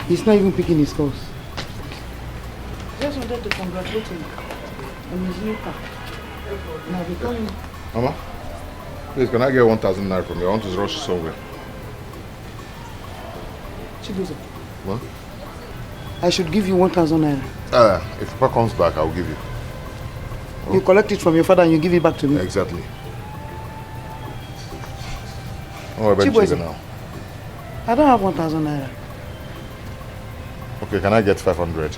He's not even picking his calls. Just wanted to congratulate him on his new car. Now we call him. Mama, please, can I get 1,000 naira from you? I want to rush somewhere. Chibuzo. What? I should give you 1,000 naira. If Papa comes back, I'll give you. Oh. You collect it from your father and you give it back to me. Exactly. Oh, I bet you now. I don't have 1,000 naira. Okay, can I get 500?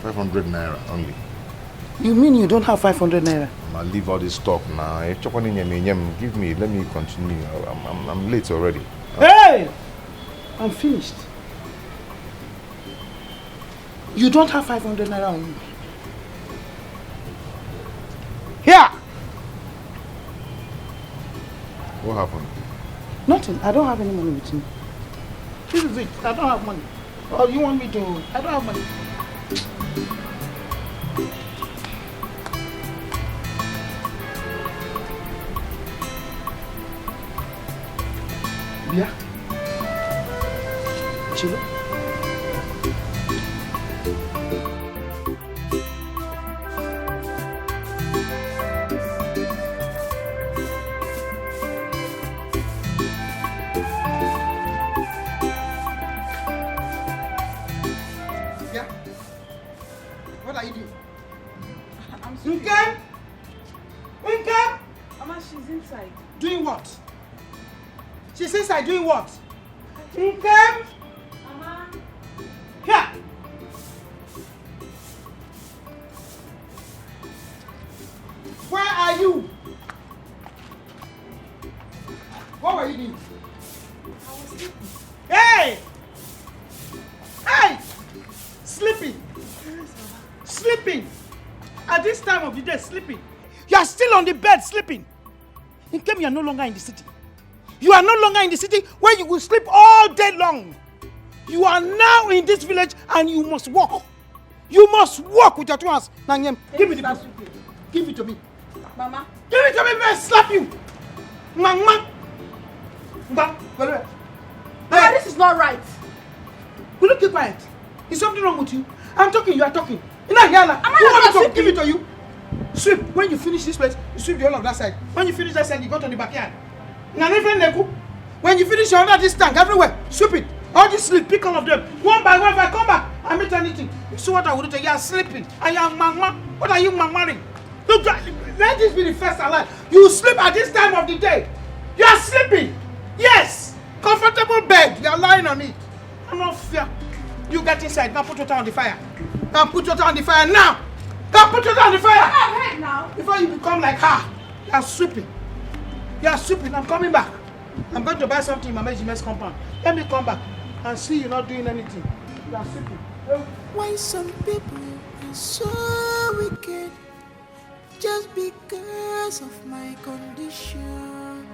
500 naira only. You mean you don't have 500 naira? I'll leave all this talk now. Give me, let me continue. I'm late already. Hey! I'm finished. You don't have 500 naira on you. Here! What happened? Nothing. I don't have any money with me. This is it. I don't have money. Or you want me to... I don't have money. Bia? Chilo? Doing what? She's inside doing what? Income? Mama. Here. Where are you? What were you doing? I was sleeping. Hey! Hey! Sleeping. Sleeping. At this time of the day, sleeping. You are still on the bed sleeping. Income, you are no longer in the city. You are no longer in the city where you will sleep all day long. You are now in this village and you must walk. You must walk with your two hands. Nanyem, give it to me. Give it to me. Mama. Give it to me, man. Slap you. Mama. Mama, this is not right. Will you keep quiet? Is something wrong with you? I'm talking, you are talking. You're not here now. You want me to give it to you? Sweep. When you finish this place, you sweep the whole of that side. When you finish that side, you go to the backyard. When you finish under this tank, everywhere, sweep it. All this sleep, pick all of them. One by one, if I come back, I meet anything. You see what I will do to you? You are sleeping. I am mama. What are you mamaing? Look, let this be the first and last. You sleep at this time of the day. You are sleeping. Yes. Comfortable bed. You are lying on it. I'm not fear. You get inside. Now put your hand on the fire. Now put your hand on the fire now. Now put your hand on the fire. I'm ahead now. Before you become like her. You are sweeping. You are sweeping. I'm coming back. I'm going to buy something in my Jimenez compound. Let me come back and see you not doing anything. You are sweeping. Why some people are so wicked just because of my condition?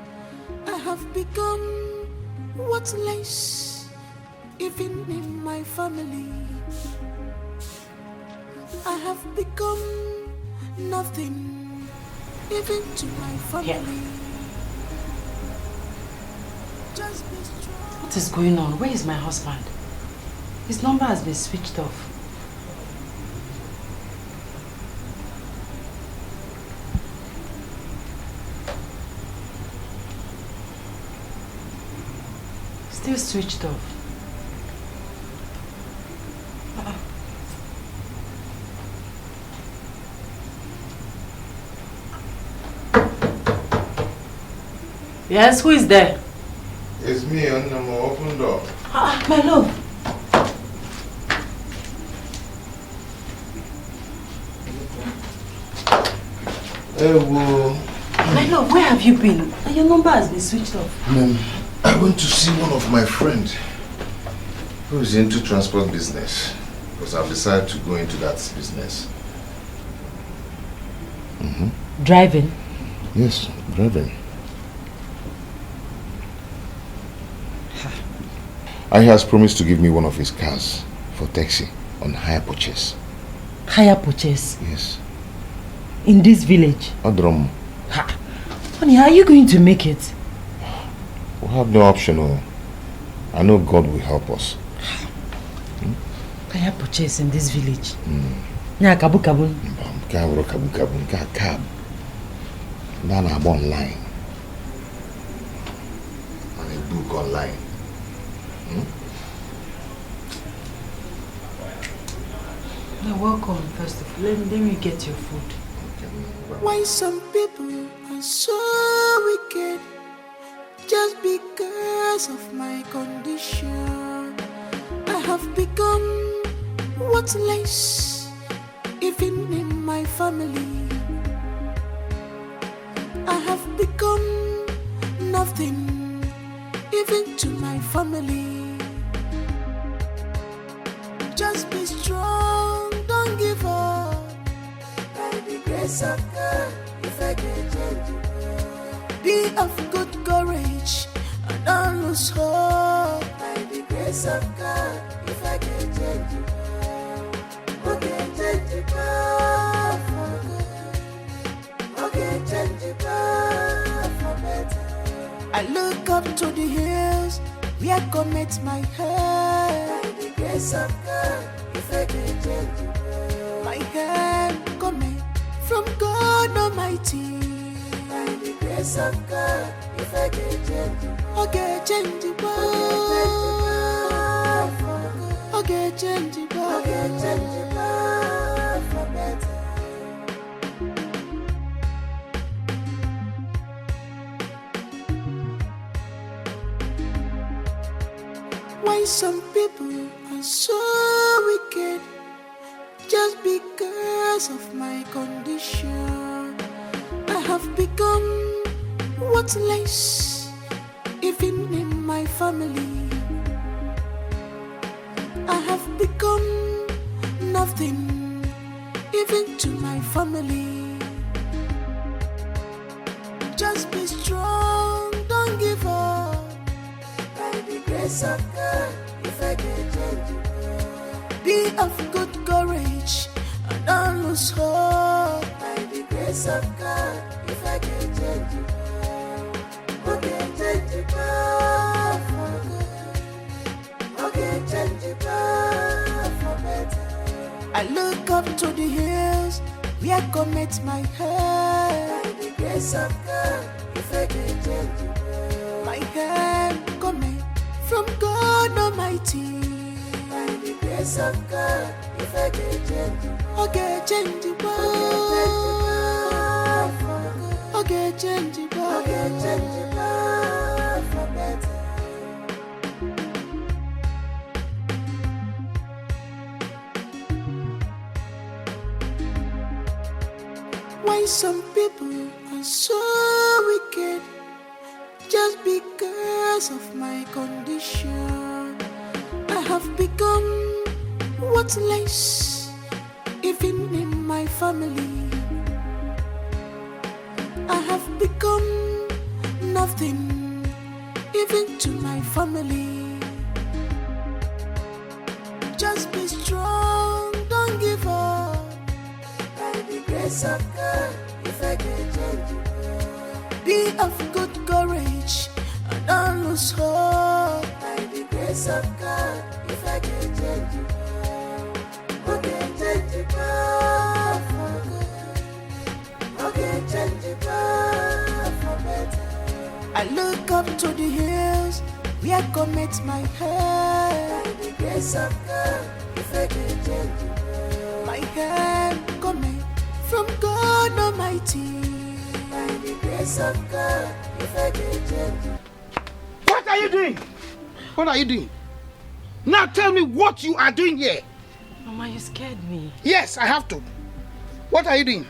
I have become worthless even in my family. I have become nothing even to my family. Yeah. What is going on? Where is my husband? His number has been switched off. Still switched off. Yes, who is there? It's me, on the open door. My love. My love, where have you been? Your number has been switched off. I went to see one of my friends who is into transport business because I've decided to go into that business. Driving? Yes, driving. He has promised to give me one of his cars for taxi on hire purchase. Hire purchase? Yes. In this village? Odrom. Honey, how are you going to make it? We have no option. I know God will help us. Can I purchase in this village? Yeah, kabu kabu. Kabu kabu kabu cab. Now I'm online. And a book online. You're welcome. First of all, let me get your food. Why some people are so wicked just because of my condition. I have become worthless even in my family. I have become nothing even to my family. Just be strong, don't give up. By the grace of God, if I can change you, be of good courage and don't lose hope. By the grace of God, if I can change you, okay, change you for good. Okay, change you for better. I look up to the hills where commit my head. By the grace of God, if I can change you, my help coming from God Almighty. By the grace of God, if I can change you, okay, change you for good. Okay, change you for better. Why some people are so wicked just because of my condition. I have become worthless even in my family. I have become nothing even to my family. Just be strong, don't give up. By the grace of God, if I can change you, be of good courage and don't lose hope. By the grace of God, if I can change you, okay, change you for good. Okay, change you for better. I look up to the hills where commit my head. By the grace of God, if I can change you, my help coming from God Almighty. By the grace of God, if I can change you, okay, change you for good. Okay, change you for better. Why some people are so wicked just because of my condition. I have become worthless even in my family. I have become nothing even to my family. Just be strong, don't give up. By the grace of God, if I can change you, be of good courage and don't lose hope. By the grace of God, if I can change you, okay, change you for good. Okay, change you for better. I look up to the hills where commit my head. By the grace of God, if I can change you, my help coming from God Almighty. By the grace of God, if I can change you. What are you doing? What are you doing? Now tell me what you are doing here. Mama, you scared me. Yes, I have to. What are you doing?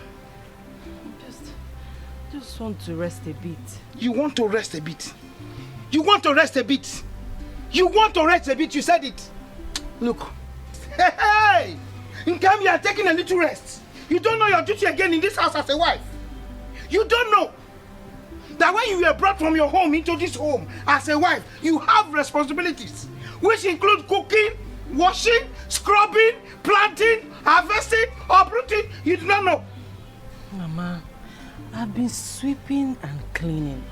Just want to rest a bit. You want to rest a bit. You want to rest a bit. You want to rest a bit, you said it. Look. Hey! In time you are taking a little rest. You don't know your duty again in this house as a wife. You don't know that when you were brought from your home into this home as a wife, you have responsibilities, which include cooking, washing, scrubbing, planting, harvesting, uprooting. You do not know. Mama, I've been sweeping and cleaning.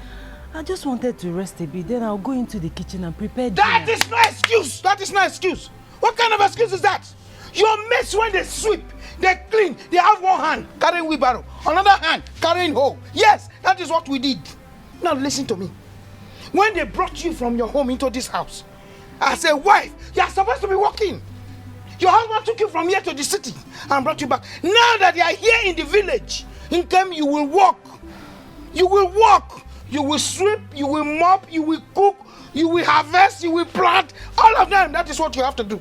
I just wanted to rest a bit, then I'll go into the kitchen and prepare dinner. That is no excuse! That is no excuse! What kind of excuse is that? Your mates, when they sweep, they clean, they have one hand carrying wheelbarrow, another hand carrying hoe. Yes, that is what we did. Now listen to me. When they brought you from your home into this house, as a wife, you are supposed to be working. Your husband took you from here to the city and brought you back. Now that you are here in the village, in Kem, you will work. You will work. You will sweep, you will mop, you will cook, you will harvest, you will plant. All of them, that is what you have to do.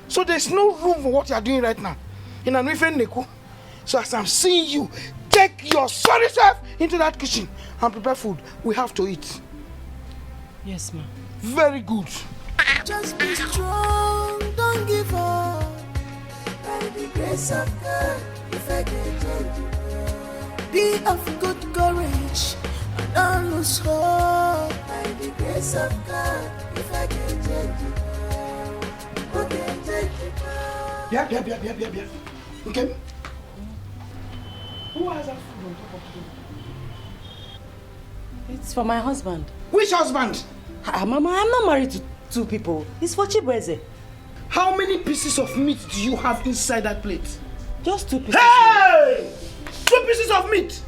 So there's no room for what you are doing right now. In an Neku. So as I'm seeing you, take your sorry self into that kitchen and prepare food. We have to eat. Yes, ma'am. Very good. Just be strong, don't give up. By the grace of God, if I can change you. Be of good courage and don't lose hope. By the grace of God, if I can change you. Who can change you? Yeah. Okay? Who has that food on top of you? It's for my husband. Which husband? Mama, I'm not married to 2 people. It's for Chibueze. How many pieces of meat do you have inside that plate? Just 2 pieces. Hey! 2 pieces of meat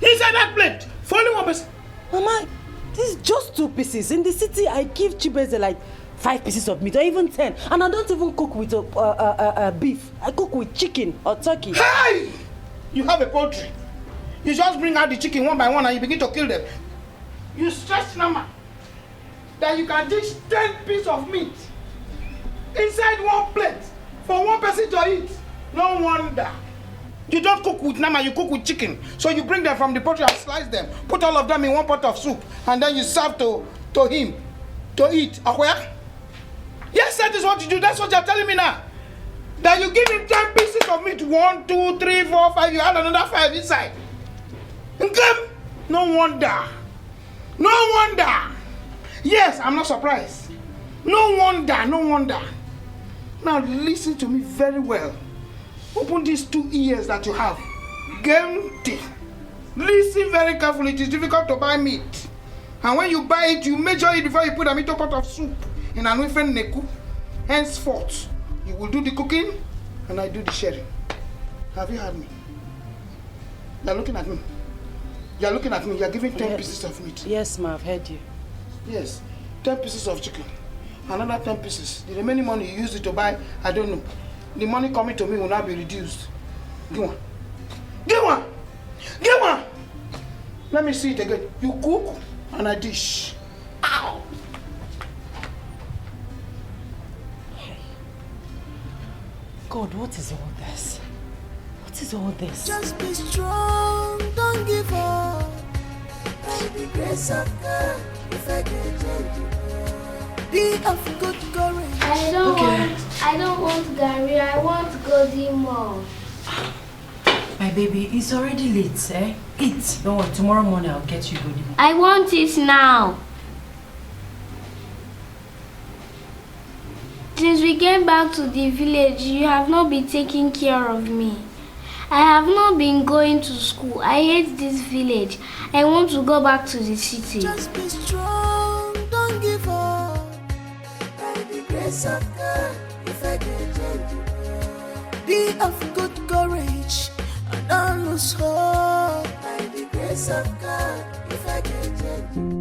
inside that plate for only 1 person. Mama, this is just 2 pieces. In the city, I give Chibueze like 5 pieces of meat or even 10. And I don't even cook with beef. I cook with chicken or turkey. Hey! You have a poultry. You just bring out the chicken one by one and you begin to kill them. You stretch number that you can dish 10 pieces of meat inside 1 plate for 1 person to eat. No wonder. You don't cook with nama, you cook with chicken. So you bring them from the poultry and slice them. Put all of them in 1 pot of soup and then you serve to him to eat. Where? Yes, that is what you do. That's what you're telling me now. That you give him 10 pieces of meat. 1, 2, 3, 4, 5. You add another 5 inside. Okay? No wonder. No wonder. Yes, I'm not surprised. No wonder, no wonder. Now listen to me very well. Open these 2 ears that you have. Gente. Listen very carefully. It is difficult to buy meat. And when you buy it, you measure it before you put them into a pot of soup. In an Neku. Henceforth, you will do the cooking and I do the sharing. Have you heard me? You're looking at me. You're looking at me. You're giving 10 pieces of meat. Yes, ma, I've heard you. Yes. 10 pieces of chicken. Another 10 pieces. The remaining money you use it to buy, I don't know. The money coming to me will not be reduced. Give one. Give one. Give one. Let me see it again. You cook and I dish. Ow. God, what is all this? What is all this? Just be strong, don't give up. By the grace of God, if I can change you. Be of good courage. I don't want Gary, I want golden more. My baby, it's already late, eh? Eat. Don't worry, tomorrow morning I'll get you golden more. I want it now. Since we came back to the village, you have not been taking care of me. I have not been going to school. I hate this village. I want to go back to the city. Just be strong, don't give up. By the grace of God, if I can change you. Be of good courage and don't lose hope. By the grace of God, if I can change you.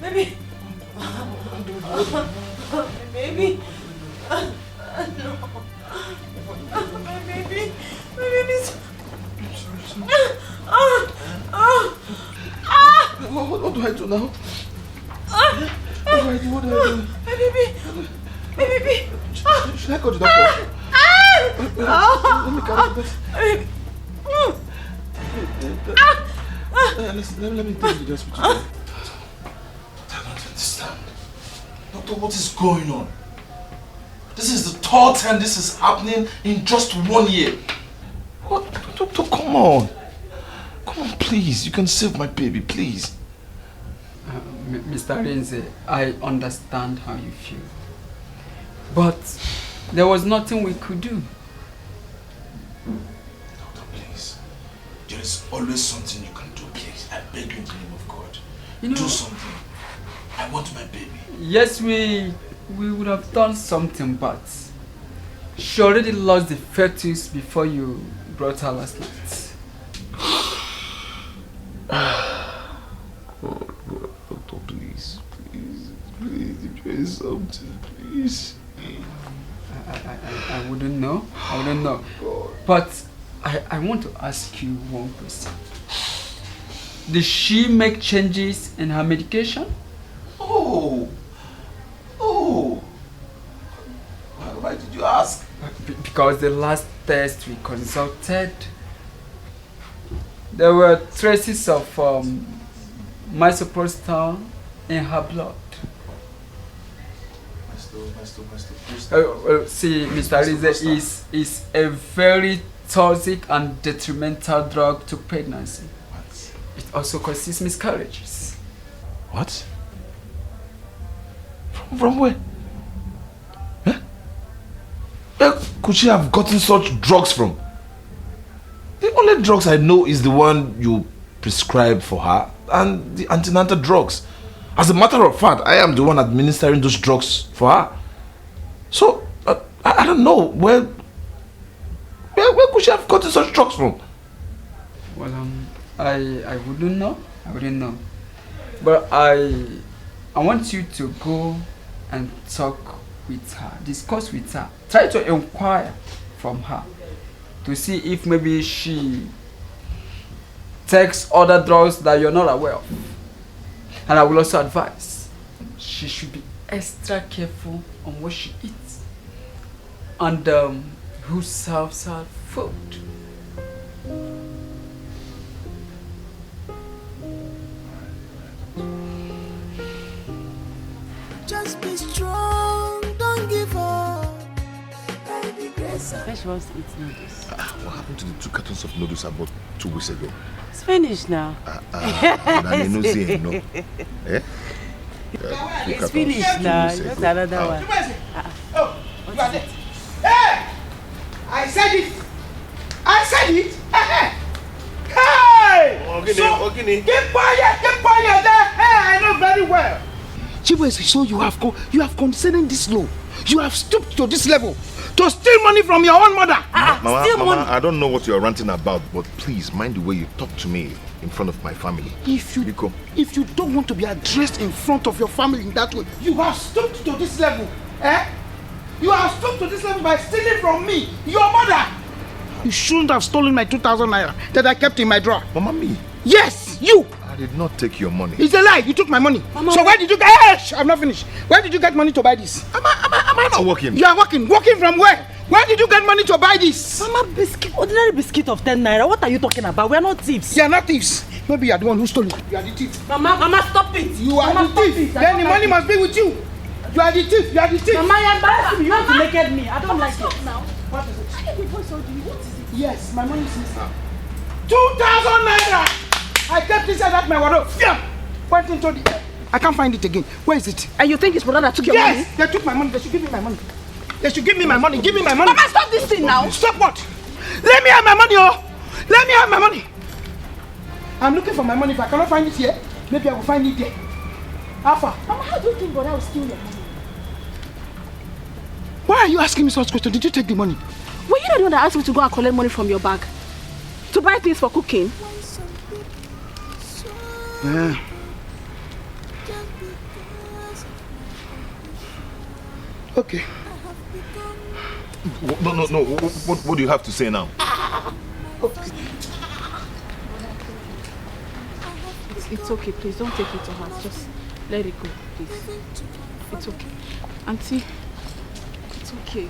Baby! Baby. No. My baby. My baby's... What do I do now? What do I do? My baby. My baby. Should I go to the doctor? Let me carry this. Let me take you to the hospital. I don't understand. Doctor, what is going on? This is the third time this is happening in just 1 year. What? Doctor, come on. Come on, please. You can save my baby, please. Mr. Renze, I understand how you feel. But there was nothing we could do. Doctor, please. There is always something you can do, please. I beg you in the name of God. Do something. I want my baby. Yes, we would have done something, but she already lost the fetus before you brought her last night. Doctor, please, if there is something, please. I wouldn't know. But I want to ask you one question. Did she make changes in her medication? Oh. Why did you ask? Because the last test we consulted, there were traces of misoprostol in her blood. See, Mr. Rize is a very toxic and detrimental drug to pregnancy. What? It also causes miscarriages. What? From where? Huh? Where could she have gotten such drugs from? The only drugs I know is the one you prescribed for her and the antenatal drugs. As a matter of fact, I am the one administering those drugs for her. So, I don't know, where could she have gotten such drugs from? Well, I wouldn't know. But I want you to go and talk with her, discuss with her, try to inquire from her to see if maybe she takes other drugs that you're not aware of. And I will also advise she should be extra careful on what she eats and who serves her food. Just be strong, don't give up. By the grace of She wants to eat noodles. What happened to the 2 cartons of noodles I bought 2 weeks ago? It's finished now. It's finished now. Just another one. Oh, you are there. Hey! I said it. Hey! Keep quiet there. Hey, I know very well. Chibweze, so you have condescended this low. You have stooped to this level to steal money from your own mother. Mama, I don't know what you are ranting about, but please mind the way you talk to me in front of my family. If you don't want to be addressed in front of your family in that way, you have stooped to this level. You have stooped to this level by stealing from me, your mother. You shouldn't have stolen my 2,000 naira that I kept in my drawer. Mama, me? Yes, you. I did not take your money. It's a lie. You took my money. Mama, so where did you get? I'm not finished. Where did you get money to buy this? Am I not working? You are working. Working from where? Where did you get money to buy this? Mama, biscuit, ordinary biscuit of 10 naira. What are you talking about? We are not thieves. You are not thieves. Maybe you are the one who stole it. You are the thief. Mama, stop it. You are the thief. Then the money must be with you. You are the thief. You are the thief. Mama, you're embarrassing me. You want to naked me. I don't like it. Now. What is it? I get the voice audio. What is it? Yes, my money is missing. 2,000 naira. I kept inside that my wardrobe. Went into the air. I can't find it again. Where is it? And you think it's brother that took your money? Yes, they took my money. They should give me my money. They should give me my money. Give me my money. Mama, stop this thing now. Stop what? Let me have my money, oh. Let me have my money. I'm looking for my money. If I cannot find it here, maybe I will find it there. Alpha. Mama, how do you think brother will steal your money? Why are you asking me such questions? Did you take the money? Were you not the one that asked me to go and collect money from your bag? To buy things for cooking? Yeah. Okay. No. What do you have to say now? Okay. It's okay, please don't take it to heart. Just let it go, please. It's okay. Auntie, it's okay.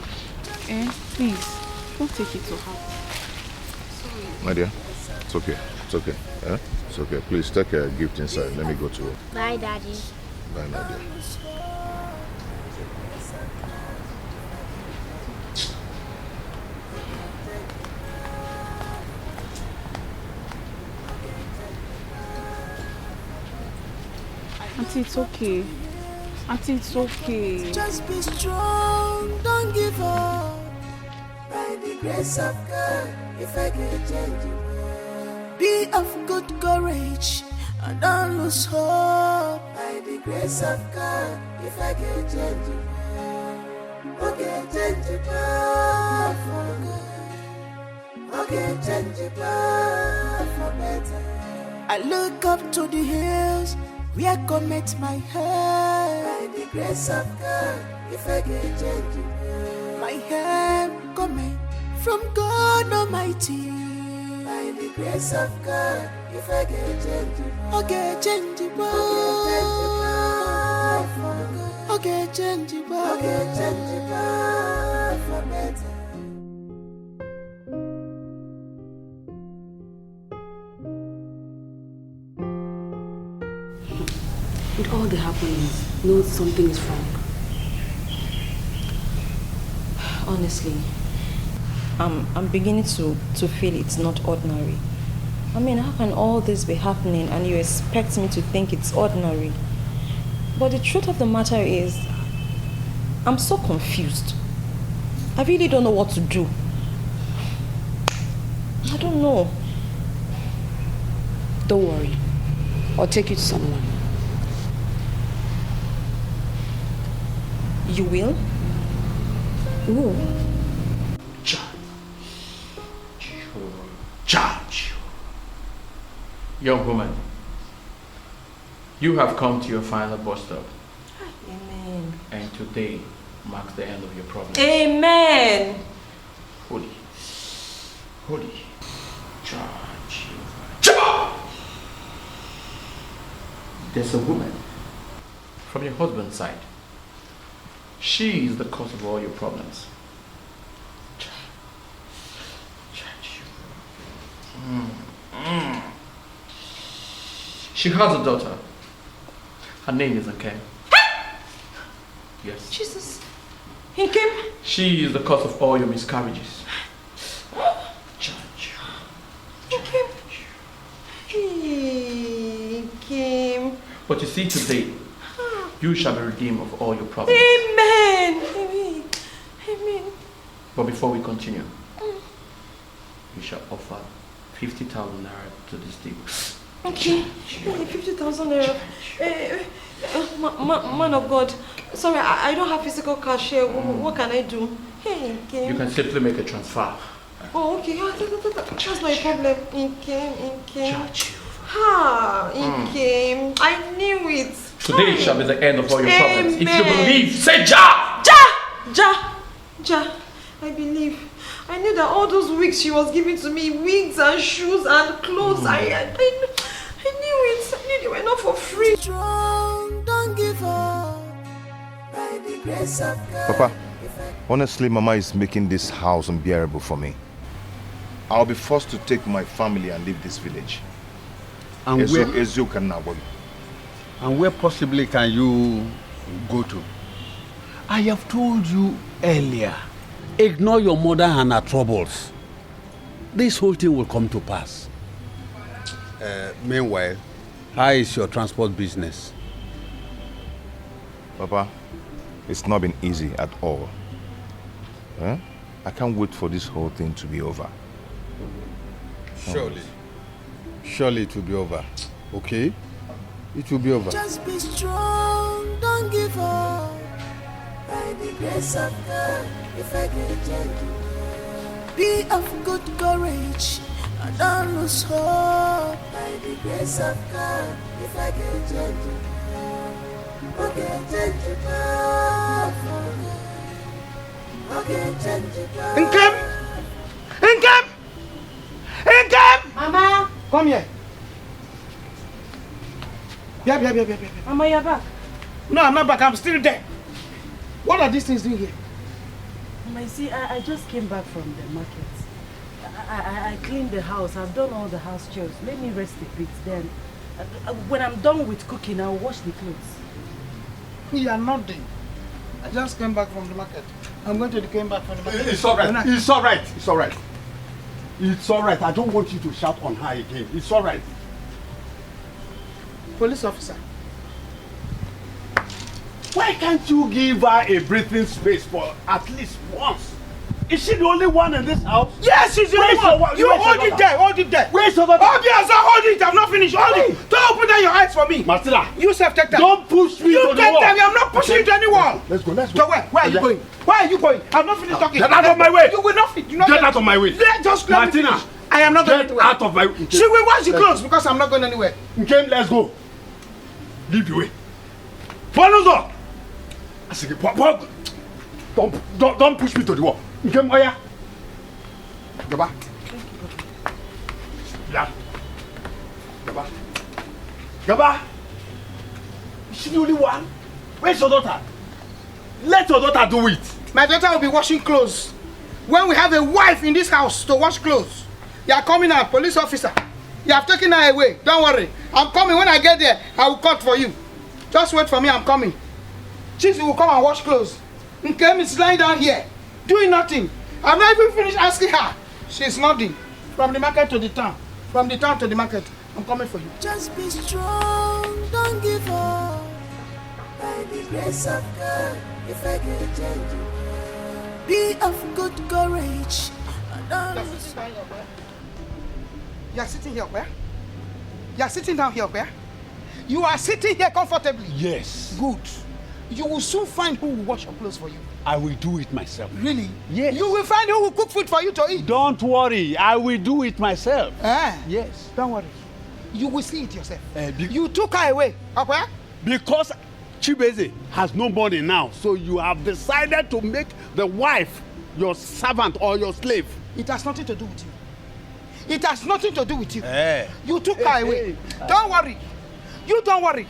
Please, don't take it to heart. Sorry. My dear, it's okay. It's okay. It's okay. Please take a gift inside. Let me go to work. Bye, Daddy. Bye, my dear. Auntie, it's okay. Auntie, it's okay. Just be strong, don't give up. By the grace of God, if I can change you, be of good courage and don't lose hope. By the grace of God, if I can change you, okay, change you for good. Okay, change you for better. I look up to the hills where commit my head. By the grace of God, if I can change you, my help coming from God Almighty. By the grace of God, if I can change you, okay, change you, okay, change you, okay, change you for better. With all the happenings, know something is wrong. Honestly, I'm beginning to feel it's not ordinary. I mean, how can all this be happening and you expect me to think it's ordinary? But the truth of the matter is, I'm so confused. I really don't know what to do. I don't know. Don't worry. I'll take you to someone. You will? Who? Judge. Young woman, you have come to your final bus stop. Amen. And today marks the end of your problem. Amen. Holy. Judge. There's a woman from your husband's side. She is the cause of all your problems. She has a daughter. Her name is Nkem. Yes. Jesus. Nkem? She is the cause of all your miscarriages. Nkem. But you see, today, you shall be redeemed of all your problems. Amen. Amen. Amen. But before we continue, you shall offer 50,000 naira to this table. Okay. 50,000 naira. Man of God, sorry, I don't have physical cash here. What can I do? Hey, Nkem. You can simply make a transfer. Oh, okay. That's not a problem. Nkem. Nkem. I knew it. Today shall be the end of all your problems. Amen. If you believe, say Ja! Ja. I believe. I knew that all those wigs she was giving to me, wigs and shoes and clothes, I knew it. I knew they were not for free. Strong, don't give up. By the grace of God. Papa, honestly, Mama is making this house unbearable for me. I'll be forced to take my family and leave this village. And where possibly can you go to? I have told you earlier, ignore your mother and her troubles. This whole thing will come to pass. Meanwhile, how is your transport business? Papa, it's not been easy at all. I can't wait for this whole thing to be over. Surely it will be over. Okay? It will be over. Just be strong, don't give up. By the grace of God, if I can change you, be of good courage and don't lose hope. By the grace of God, if I can change you, okay, change you for good. Nkem! Mama! Come here. Yeah. Mama, you're back. No, I'm not back. I'm still there. What are these things doing here? Mama, you see, I just came back from the market. I cleaned the house. I've done all the house chores. Let me rest a bit. Then, when I'm done with cooking, I'll wash the clothes. You are nothing. I just came back from the market. I'm going to came back from the market. It's all right. It's all right. It's all right. It's all right. I don't want you to shout on her again. It's all right. Police officer. Why can't you give her a breathing space for at least once? Is she the only one in this house? Yes, she's the only one. You hold it there, hold it there. Where's your daughter? Oh, yes, hold it. I'm not finished. Hold it. Don't open down your eyes for me. Marcella. You self take time. Don't push me to the wall. You take time. I'm not pushing you to anyone. Let's go. So where are you going? Where are you going? I'm not finished talking. Get out of my way. You will not fit. Get out of my way. Just let me Martina. finish. I am not going Get out of my way. She will wash the clothes because I'm not going anywhere. Okay, let's go. Leave the way. Follow up. I say, don't push me to the wall. Okay, Oya. Gaba. Yeah. Gaba. Is she the only one? Where's your daughter? Let your daughter do it. My daughter will be washing clothes. When we have a wife in this house to wash clothes, you are coming out, police officer. You have taken her away. Don't worry. I'm coming. When I get there, I will cut for you. Just wait for me. I'm coming. Chief will come and wash clothes. Nkem is lying down here, doing nothing. I'm not even finished asking her. She's nothing. From the market to the town. From the town to the market. I'm coming for you. Just be strong, don't give up. By the grace of God, if I can change you, be of good courage. You are sitting here where? You are sitting down here where? You are sitting here comfortably. Yes. Good. You will soon find who will wash your clothes for you. I will do it myself. Really? Yes. You will find who will cook food for you to eat. Don't worry. I will do it myself. Yes. Don't worry. You will see it yourself. You took her away. Okay? Because Chibeze has no money now, so you have decided to make the wife your servant or your slave. It has nothing to do with you. It has nothing to do with you. You took her away. Don't worry. You don't worry.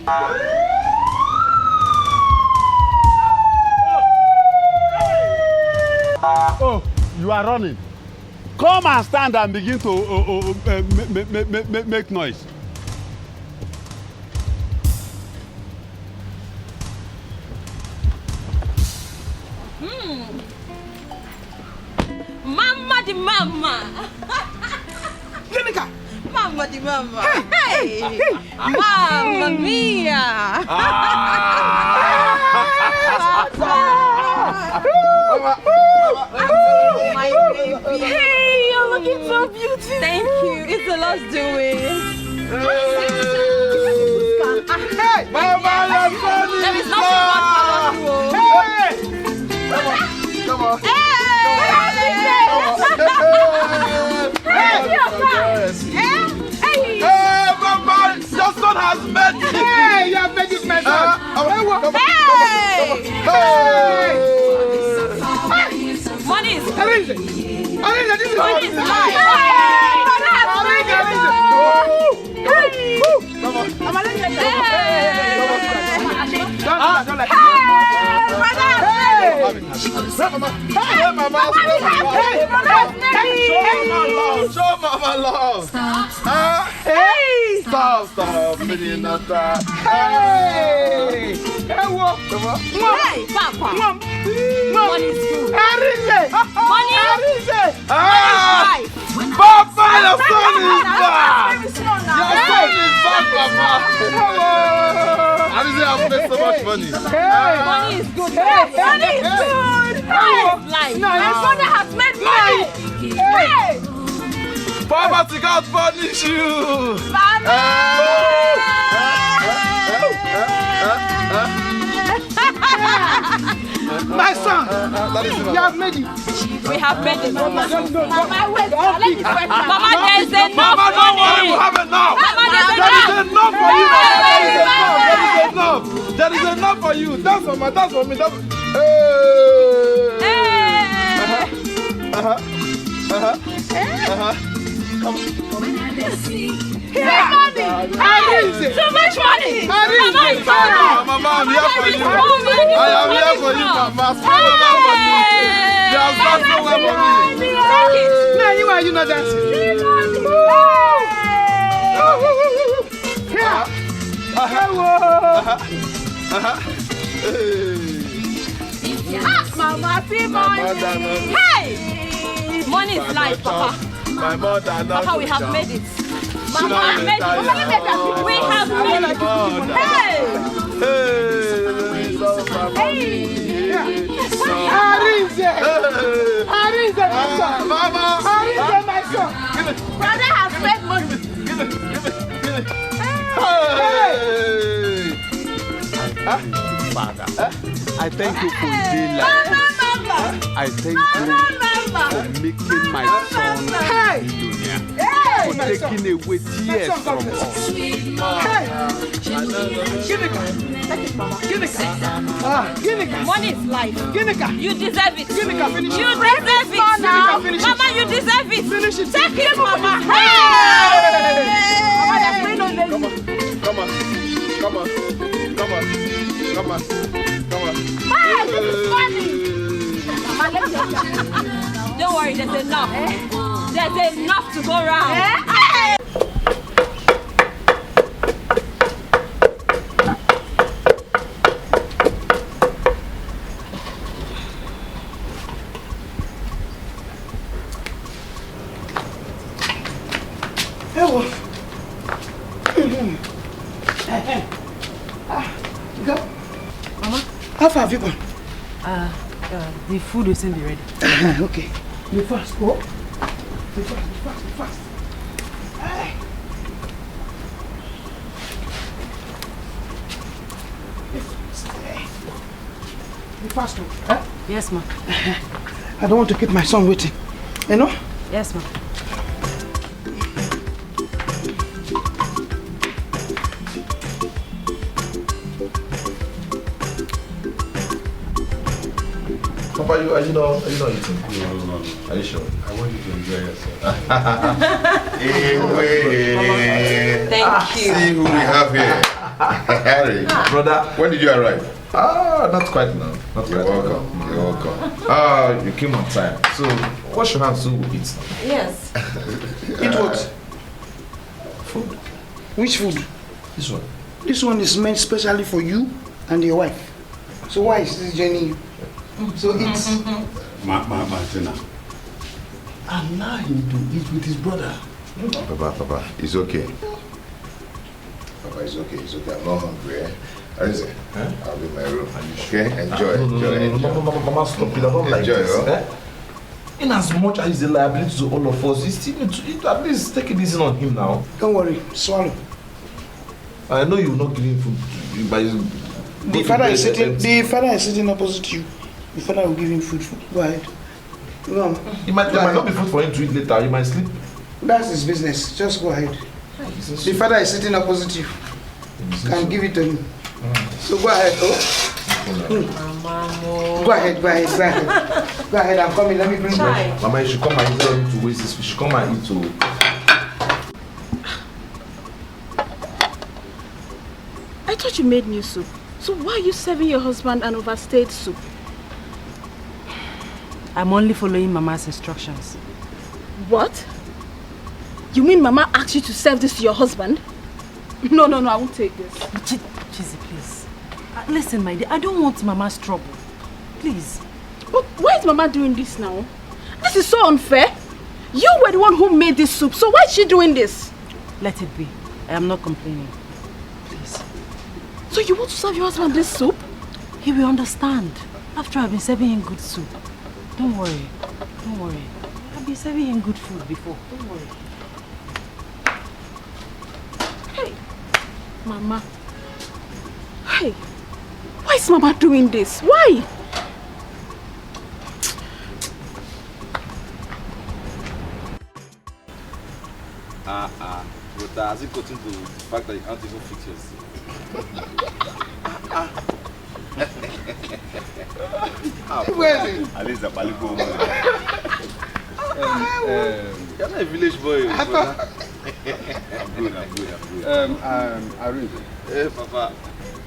Oh, you are running. Come and stand and begin to make noise. Mama di mama. Clinica. Mama di mama. Hey. Mamma mia. My baby. Hey, you're looking so beautiful. Thank you. It's a lot doing. Hey, Mama, your son is there is nothing but Hey! Come on. Hey! Hey, Mama, your son has met me. Hey, you have met this man. Money is Arrange it. This is money is life. Come on. Mama, let me Don't like Show Mama love. Hey! Stop, Minata. Hey! Hey, Papa. Money is good. Money is life. Papa, your son is back. Your son is back, Papa. I've made so much money. Money is good. Money is good. Life. No, your father has made money. Hey! Poverty can't punish you. My son, you have made it. We have made it. Mama, wait. Let me sweat. Mama, there's enough Mama, don't worry, money. we have enough. Mama, There is enough for you. There is enough for you. That's for me. Hey! money! Too much money! Mama, it's over! Mama, I'm here for you. I am here for you, Mama. There's nothing wrong for me. Now you are not dancing. Mama, see money! Hey! Money is life, Papa. My mother, Papa, we have made it. Mama, we made it. We have made it. Hey! Arinze, my son. Mama. Arinze, my son. Brother has made money. Father, I thank you for being like I thank you for making my son millionaire. For taking away tears from us. Money is life. You deserve it. You deserve it. Mama, you deserve it. Take it, Mama. Come on. Hey, this is funny. Mama, let's go. Don't worry, there's enough. There's enough to go around. Go. Mama, how far have you gone? The food will soon be ready. Okay. Be fast, go. Be fast. Hey. Be fast, huh? Yes, ma. I don't want to keep my son waiting. You know? Yes, ma. Papa, are you not eating? No. Are you sure? I want you to enjoy yourself. Thank you. See who we have here. Harry. Brother. When did you arrive? Not quite now. You're welcome. You came on time. So, wash your hands so we'll eat now. Yes. Eat what? Food. Which food? This one. This one is meant specially for you and your wife. So why is this joining you? So eat. Martina. Allow him to eat with his brother. Papa, it's okay. Papa, it's okay. I'm not hungry, eh? Arinze, I'll be in my room. Okay? Enjoy. Mama, stop it. I don't like Enjoy, this. In as much as he's a liability to all of us, he still need to at least take it easy on him now. Don't worry, swallow. I know you're not giving food to you, but the father is sitting opposite you. The father will give him food. Go ahead. No. There might not be food for him to eat later. You might sleep. That's his business. Just go ahead. The father is sitting opposite you. Can give it to him. So go ahead. Go ahead. Go ahead. I'm coming. Let me bring you. Mama, you should come and eat. You don't need to waste this. You should come and eat too. I thought you made new soup. So why are you serving your husband an overstayed soup? I'm only following Mama's instructions. What? You mean Mama asked you to serve this to your husband? No, I won't take this. Chizzy, please. Listen, my dear, I don't want Mama's trouble. Please. But why is Mama doing this now? This is so unfair. You were the one who made this soup, so why is she doing this? Let it be. I am not complaining. Please. So you want to serve your husband this soup? He will understand. After I've been serving him good soup. Don't worry. I've been serving him good food before. Don't worry. Hey, Mama. Hey, why is Mama doing this? Why? But has it gotten to the fact that you can't even fix yourself? Where is it? At least a Paliko. You're not a village boy. I'm good. Irene. Hey, Papa.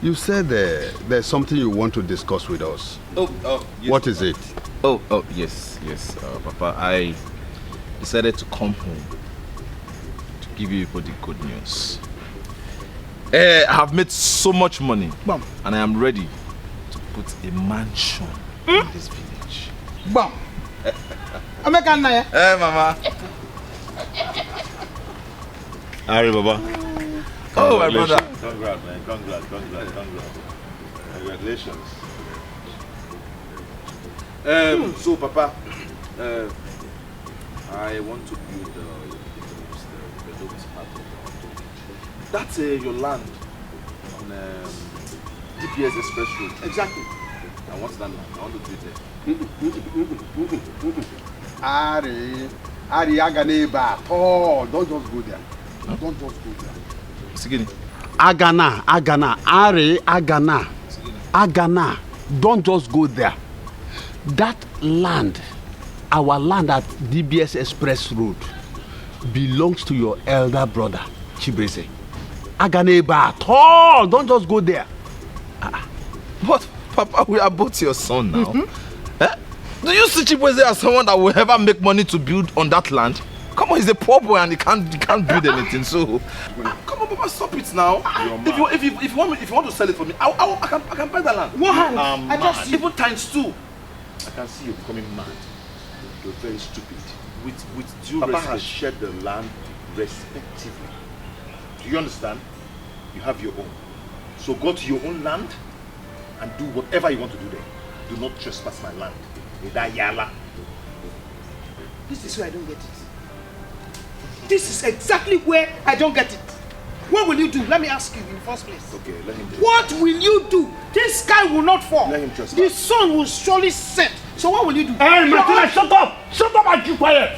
You said there's something you want to discuss with us. Oh, yes. What is it? Oh, yes, Papa. I decided to come home to give you people the good news. I have made so much money, and I am ready to put a mansion in this village. Bam. Hey, Mama. Harry, Baba. Oh, my brother. Congrats, man. Congrats. Congratulations. So, Papa, I want to build the lowest part of that's your land on DPS Express Road. Exactly. I want that land. I want to do it there. Ari, Aganeba. Oh, don't just go there. Don't just go there. Sigini. Agana, Ari, Agana. Don't just go there. That land, our land at DBS Express Road, belongs to your elder brother, Chibrese. Aganeba at all. Don't just go there. But, Papa, we are both your son now. Do you see Chibrese as someone that will ever make money to build on that land? Come on, he's a poor boy and he can't build anything. So, come on, Papa, stop it now. If you want to sell it for me, I can buy that land. What hand? I just even ×2. I can see you becoming mad. You're very stupid. With due Papa respect. has shared the land respectively. Do you understand? You have your own. So go to your own land and do whatever you want to do there. Do not trespass my land. Yala. This is where I don't get it. This is exactly where I don't get it. What will you do? Let me ask you in the first place. Okay, let him do it. What will you do? This sky will not fall. Let him trespass. The sun will surely set. So what will you do? Hey, Martina, shut up! Shut up and keep quiet!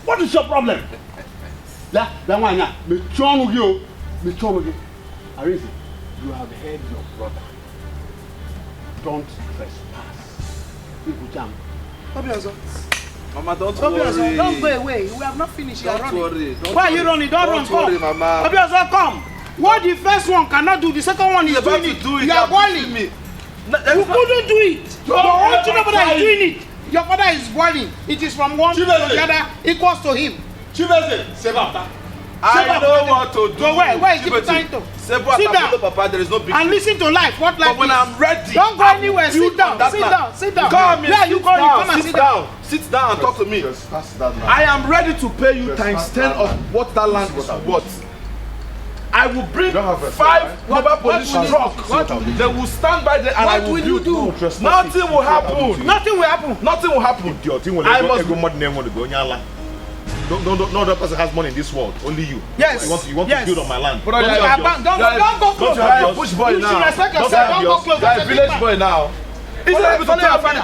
What is your problem? That one, me chong you. Arisi, you have heard your brother. Don't trespass. Mama, don't Obioso, worry. don't go away. We have not finished. You are Don't running. worry. Why are you running? Don't run. Don't worry, Come. Mama. Obioso, come. What the first one cannot do, the second one is About doing to it. do it. You are boiling boiling. You couldn't do it. Your own father is doing it. Your father is boiling. It is from one to the other equals to him. I know what to do. So where is the time to? Sit down. Papa, there is no big And listen to life. What life But when is. I'm ready, Don't go anywhere. Sit down. Sit down. Come Where are you going? Come and sit down. Sit down and talk to me. Trespass that land. I am ready to pay you ×10 of what that land is worth. I will bring 5 mobile police trucks. They will stand by there and I will build. Nothing will happen. Nothing will happen. Nothing will happen. I must. No other person has money in this world. Only you. Yes. You want to build on my land. But don't Don't go close. you have your bush boy You should now. respect yourself. Don't go close. You are a village boy now. Is it able to tell me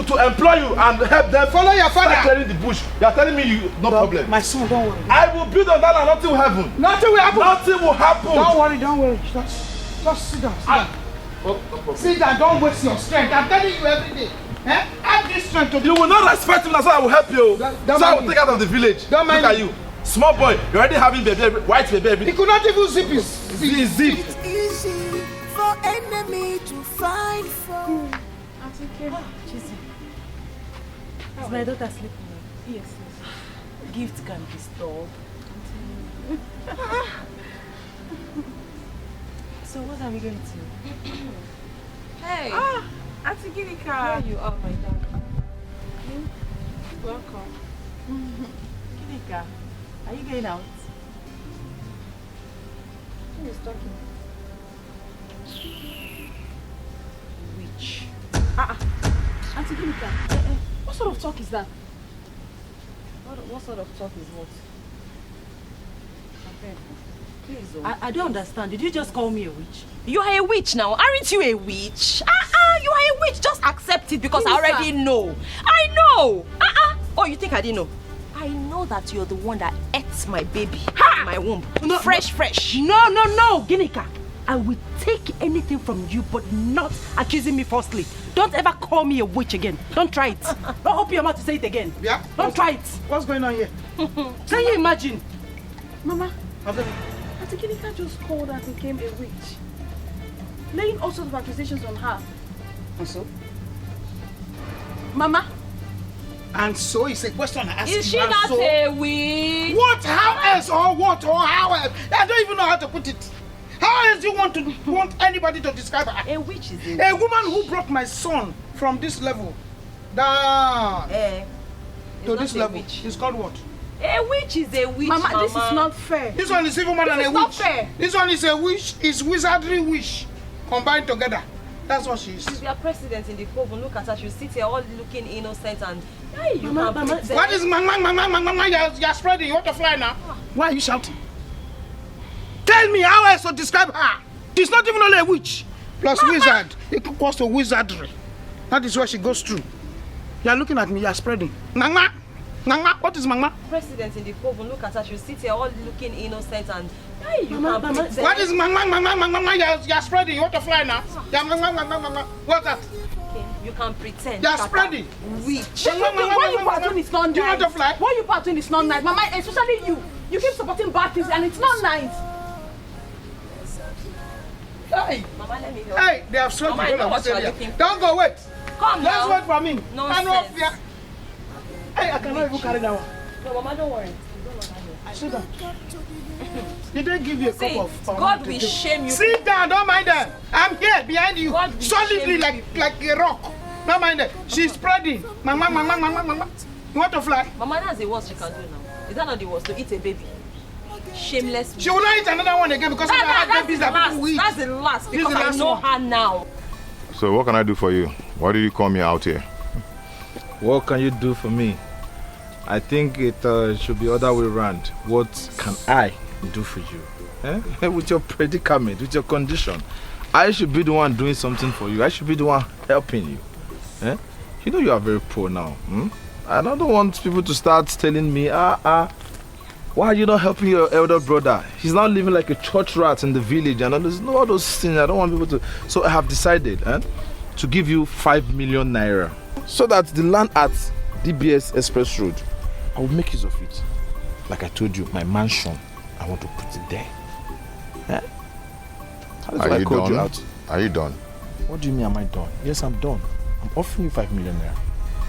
to employ you and help them Follow your father. start clearing the bush? You are telling me you no problem. My son, don't worry. I will build on that and nothing will happen. Nothing will happen. Nothing will happen. Don't worry. Just sit down. Sit down. Don't waste your strength. I'm telling you every day. Add this strength to You will not respect him, that's why I will help you. So I will take out of the village. Don't Look mind at me. you. Small boy, you're already having white baby. He could not even zip his zip. It's easy for enemy to find foe. Auntie Kim. Chizzy. Is my daughter sleeping? Yes. Gift can be stored. So what are we going to? Hey, Auntie Ginika. Here you are, my darling. Welcome. Ginika, are you going out? Who is talking? Witch. Auntie Ginika, what sort of talk is that? What sort of talk is what? Please, I don't understand. Did you just call me a witch? You are a witch now. Aren't you a witch? You are a witch. Just accept it because I already know. I know. Oh, you think I didn't know? I know that you're the one that ate my baby in my womb. No, fresh. No, Ginika. I will take anything from you, but not accusing me falsely. Don't ever call me a witch again. Don't try it. Don't open your mouth to say it again. Yeah? Don't try it. What's going on here? Can you imagine? Mama, Auntie Kinika just called her and became a witch, laying all sorts of accusations on her. And so? Mama? And so it's a question I ask you. Is she not so, a witch? What? How else? Or what? Or how else? I don't even know how to put it. How else do you want anybody to describe her? A witch is a witch. A woman who brought my son from this level down to this level. Witch. It's called what? A witch is a witch, Mama, this is not fair. This one is even more than a witch. Not fair. This one is a witch. It's wizardry wish combined together. That's what she is. She's your president in the cove. Look at her. She sit here all looking innocent and hey, you can't pretend. What is mama? You're spreading. You want to fly now? Why are you shouting? Tell me how else to describe her. She's not even only a witch. Plus wizard. It equals to wizardry. That is what she goes through. You're looking at me. You're spreading. Mama. What is mama? President in the cove. Look at her. She sit here all looking innocent and hey, you can't pretend. What is mama? You're spreading. You want to fly now? Yeah, what's that? Okay, you can pretend. You're spreading. Witch. What you are doing is not nice. Do you want to fly? What you are doing is not nice. Mama, especially you. You keep supporting bad things and it's not nice. Hey, Mama, let me help. Hey, they have struck Mama, the whole of this area. Don't go, wait. Come Let's now. wait for me. Nonsense. Hey, I cannot even carry that one. No, Mama, don't worry. Sit down. Did they give you a cup of God will shame you. Sit down, don't mind them. I'm here behind you, God solidly like a rock. Don't mind them. She's spreading. Mama. You want to fly? Mama, that's the worst she can do now. Is that not the worst? To eat a baby? Shameless. She will not eat another one again because that's babies the that last. people eat. That's the last This is because the I last know one. her now. So what can I do for you? Why did you call me out here? What can you do for me? I think it should be other way around. What can I do for you? Eh? With your predicament, with your condition. I should be the one doing something for you. I should be the one helping you. Eh? You know you are very poor now. I don't want people to start telling me, why are you not helping your elder brother? He's now living like a church rat in the village and all those things. I don't want people to. So I have decided to give you 5 million naira so that the land at DBS Express Road, I will make use of it. Like I told you, my mansion, I want to put it there. Eh? Are you done? Are you done? What do you mean, am I done? Yes, I'm done. I'm offering you 5 million naira.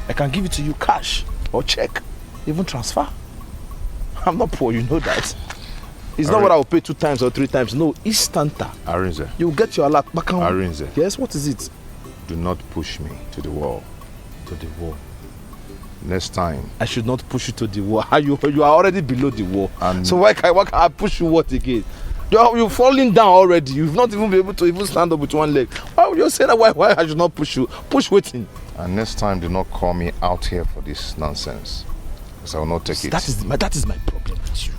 I can give it to you cash or check, even transfer. I'm not poor, you know that. It's not what I will pay 2 times or 3 times. No, instanta. Arinze. You will get your alert back home. Arinze. Yes, what is it? Do not push me to the wall. To the wall. Next time. I should not push you to the wall. You are already below the wall. And so why can I push you what again? You're falling down already. You've not even been able to even stand up with one leg. Why would you say that? Why I should not push you? Push waiting. And next time, do not call me out here for this nonsense. Because I will not take it. That is my problem with you.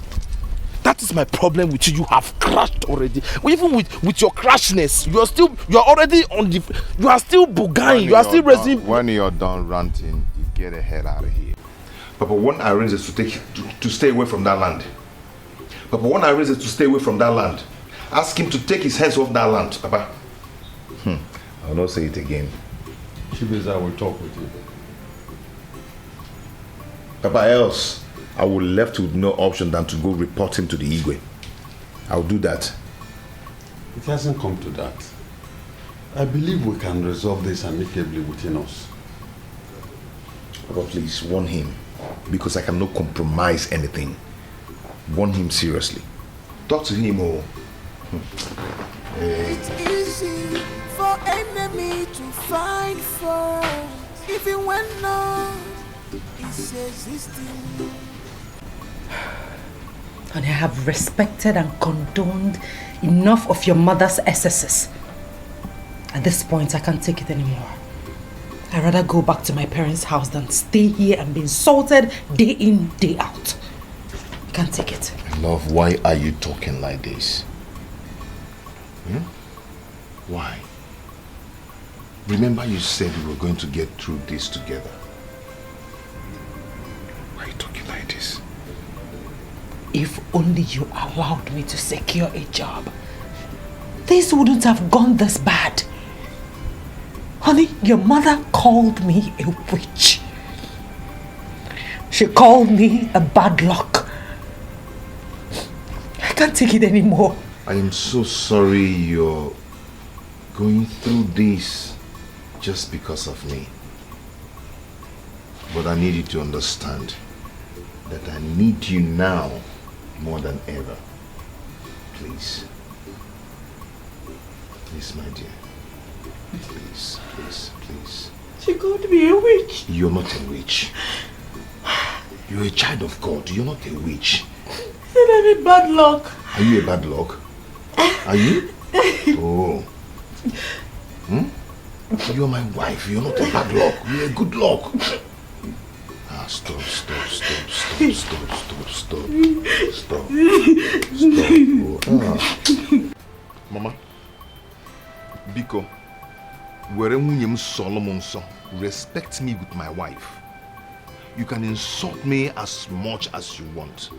That is my problem with you. You have crashed already. Even with your crashness, you are already on the. You are still bugaing. You are still raising. When you're done ranting, you get the hell out of here. Papa, what I arrange is to stay away from that land. Papa, what I arrange is to stay away from that land. Ask him to take his hands off that land, Papa. I will not say it again. Chibiza will talk with you. Papa, else I will left with no option than to go report him to the Igwe. I'll do that. It hasn't come to that. I believe we can resolve this amicably within us. Papa, please warn him, because I cannot compromise anything. Warn him seriously. Talk to him, oh. It's easy for enemy to find fault, even when not is existing. And I have respected and condoned enough of your mother's excesses. At this point, I can't take it anymore. I'd rather go back to my parents' house than stay here and be insulted day in, day out. I can't take it. Love, why are you talking like this? Why? Remember you said we were going to get through this together. Why are you talking like this? If only you allowed me to secure a job, things wouldn't have gone this bad. Honey, your mother called me a witch. She called me a bad luck. can't take it anymore. I am so sorry you're going through this just because of me. But I need you to understand that I need you now more than ever. Please. Please, my dear. Please, please, please. She called me a witch. You're not a witch. You're a child of God. You're not a witch. Said I'm a bad luck. Are you a bad luck? Are you? Oh. Hmm? You're my wife. You're not a bad luck. You're a good luck. Ah, stop. Oh, Mama. Biko. Respect me with my wife. You can insult me as much as you want.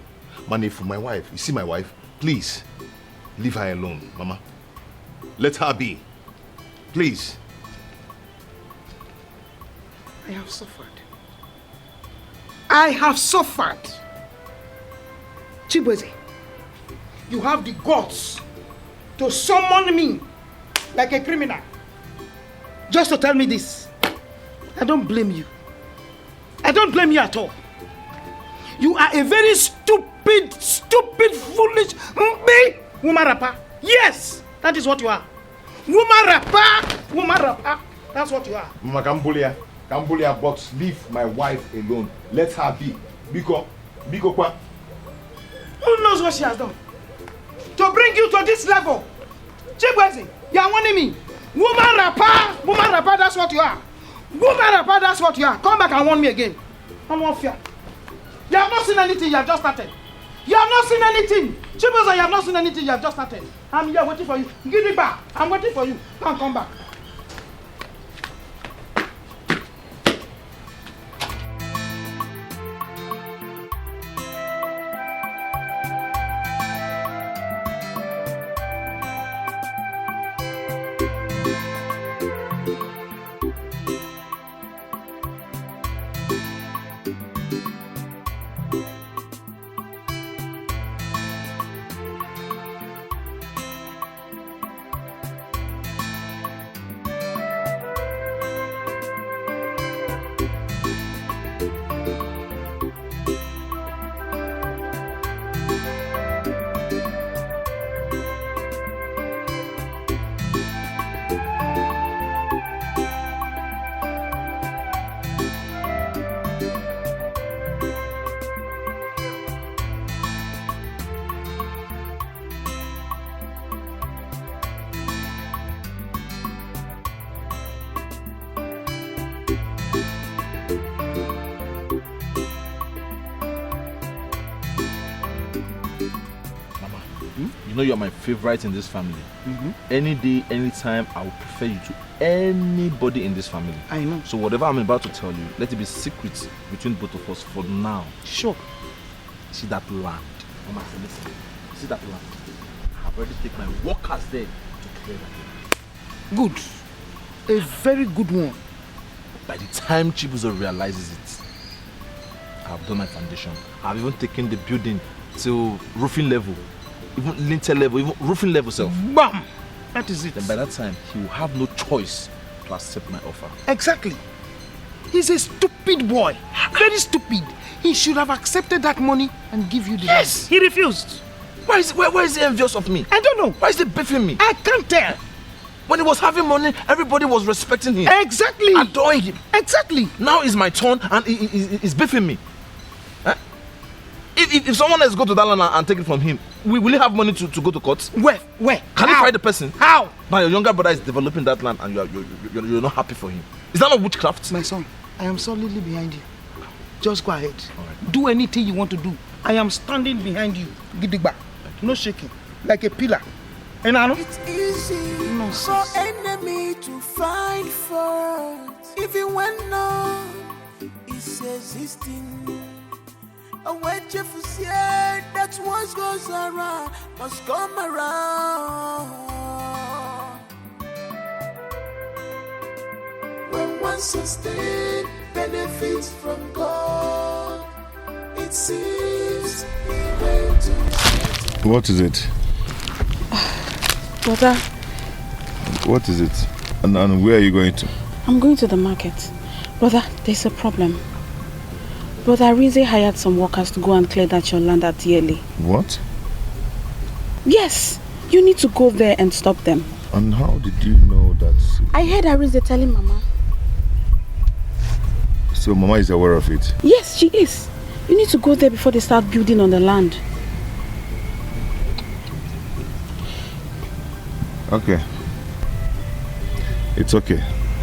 Money for my wife. You see my wife? Please, leave her alone, Mama. Let her be. Please. I have suffered. I have suffered. Chibweze, you have the guts to summon me like a criminal just to tell me this. I don't blame you. I don't blame you at all. You are a very stupid, foolish woman rapper. Yes, that is what you are. Woman rapper. That's what you are. Mama Cambodia, but leave my wife alone. Let her be. Biko kwa. Who knows what she has done to bring you to this level? Chibwezi, you are warning me. Woman rapper, that's what you are. Woman rapper, that's what you are. Come back and warn me again. I'm not fear. You have not seen anything, you have just started. You have not seen anything. Chibwezi, you have not seen anything, you have just started. I'm here waiting for you. Give it back. I'm waiting for you. Come back. You know you're my favorite in this family. Any day, anytime, I would prefer you to anybody in this family. I know. So whatever I'm about to tell you, let it be secret between both of us for now. Sure. See that land? Mama, listen. See that land? I've already taken my workers there to clear that. Good. A very good one. By the time Chibuzo realizes it, I've done my foundation. I've even taken the building to roofing level. Even lintel level, even roofing level self. Bam! That is it. Then by that time, he will have no choice to accept my offer. Exactly. He's a stupid boy. Very stupid. He should have accepted that money and give you the money. He refused. Why is he envious of me? I don't know. Why is he beefing me? I can't tell. When he was having money, everybody was respecting him. Exactly. Adoring him. Exactly. Now it's my turn and he's beefing me. If someone else go to that land and take it from him, will he have money to go to court? Where? Can you find the person? How? Now your younger brother is developing that land and you're not happy for him. Is that not witchcraft? My son, I am solidly behind you. Just go ahead. All right. Do anything you want to do. I am standing behind you. Gidigba. No shaking. Like a pillar. And I know it's easy for enemy to find fault, even when none is existing. And when Jeff was here, that what goes around must come around. When one sustains benefits from God, it seems he went to What is it? Brother. What is it? And where are you going to? I'm going to the market. Brother, there's a problem. Brother Arinze hired some workers to go and clear that your land at Yele. What? Yes, you need to go there and stop them. And how did you know that? I heard Arinze telling Mama. So Mama is aware of it? Yes, she is. You need to go there before they start building on the land. Okay. It's okay.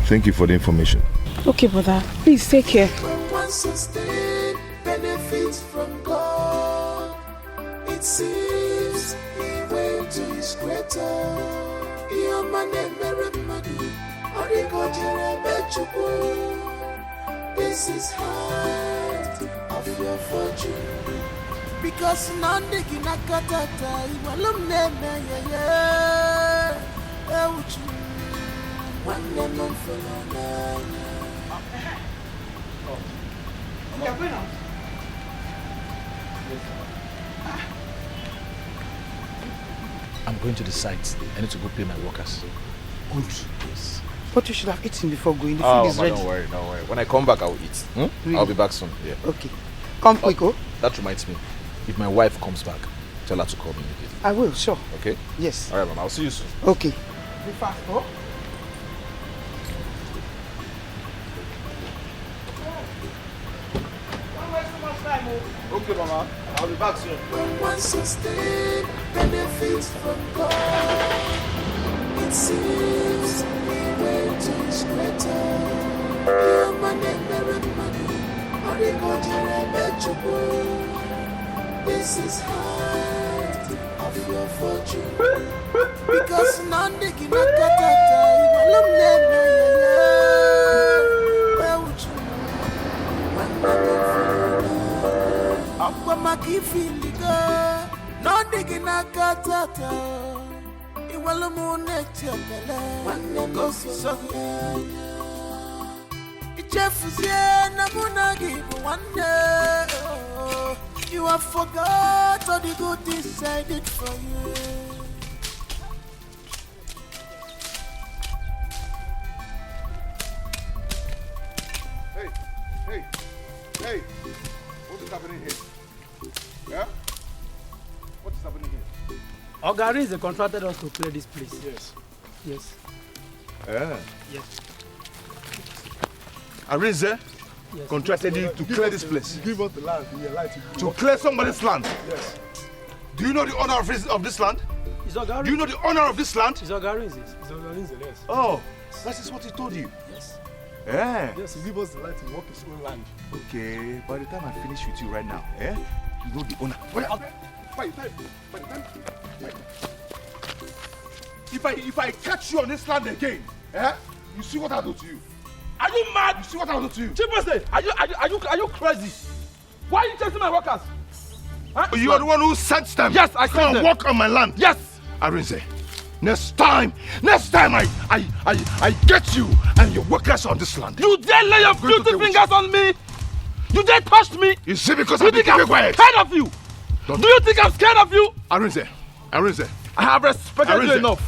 Thank you for the information. Okay, brother. Please take care. Sustain benefits from God. It seems he went to his greater. This is height of your fortune. Because none they can akatata iwalum neme yeah. One lemon for You're going out? I'm going to the site. I need to go pay my workers. Good. Yes. But you should have eaten before going. The food is ready. Don't worry, don't worry. When I come back, I'll eat. Really? I'll be back soon. Yeah. Okay. Come quick, oh. That reminds me. If my wife comes back, tell her to call me immediately. I will, sure. Okay? Yes. Alright, Mama. I'll see you soon. Okay. Be fast, oh. Don't waste too much time, oh. Okay, Mama. I'll be back soon. When one sustain benefits from God, it seems he went to his greater. Your money, or the God this is height of your fortune. Because none they can akatata iwalum neme yeah. Where would you Aqua Makifiliga, none they can akatata iwalum netebele. One goes so Jefferson, Namunagi, one day. You have forgot all the good things I did for you. Hey, what is happening here? Yeah? What is happening here? Ogaris contracted us to clear this place. Yes. Yes. Yeah. Yes. Arinze contracted you to clear this place. Give us the land. To clear somebody's land. Yes. Do you know the owner of this land? It's Ogaris. Do you know the owner of this land? It's Ogaris. It's Ogaris, yes. Oh, that is what he told you. Yes. Yeah. Yes, he give us the right to work his own land. Okay, by the time I finish with you right now, you know the owner. If I catch you on this land again, you see what I'll do to you. Are you mad? You see what I'll do to you. Chief, are you crazy? Why are you chasing my workers? Huh? You are the one who sent them. Yes, I sent them. Come and work on my land. Yes. Arinze, next time I get you and your workers on this land. You dare lay your filthy fingers on me? You dare touch me? You see, because you think I'm quiet. scared of you? Do you think I'm scared of you? Arinze, I have respected you enough.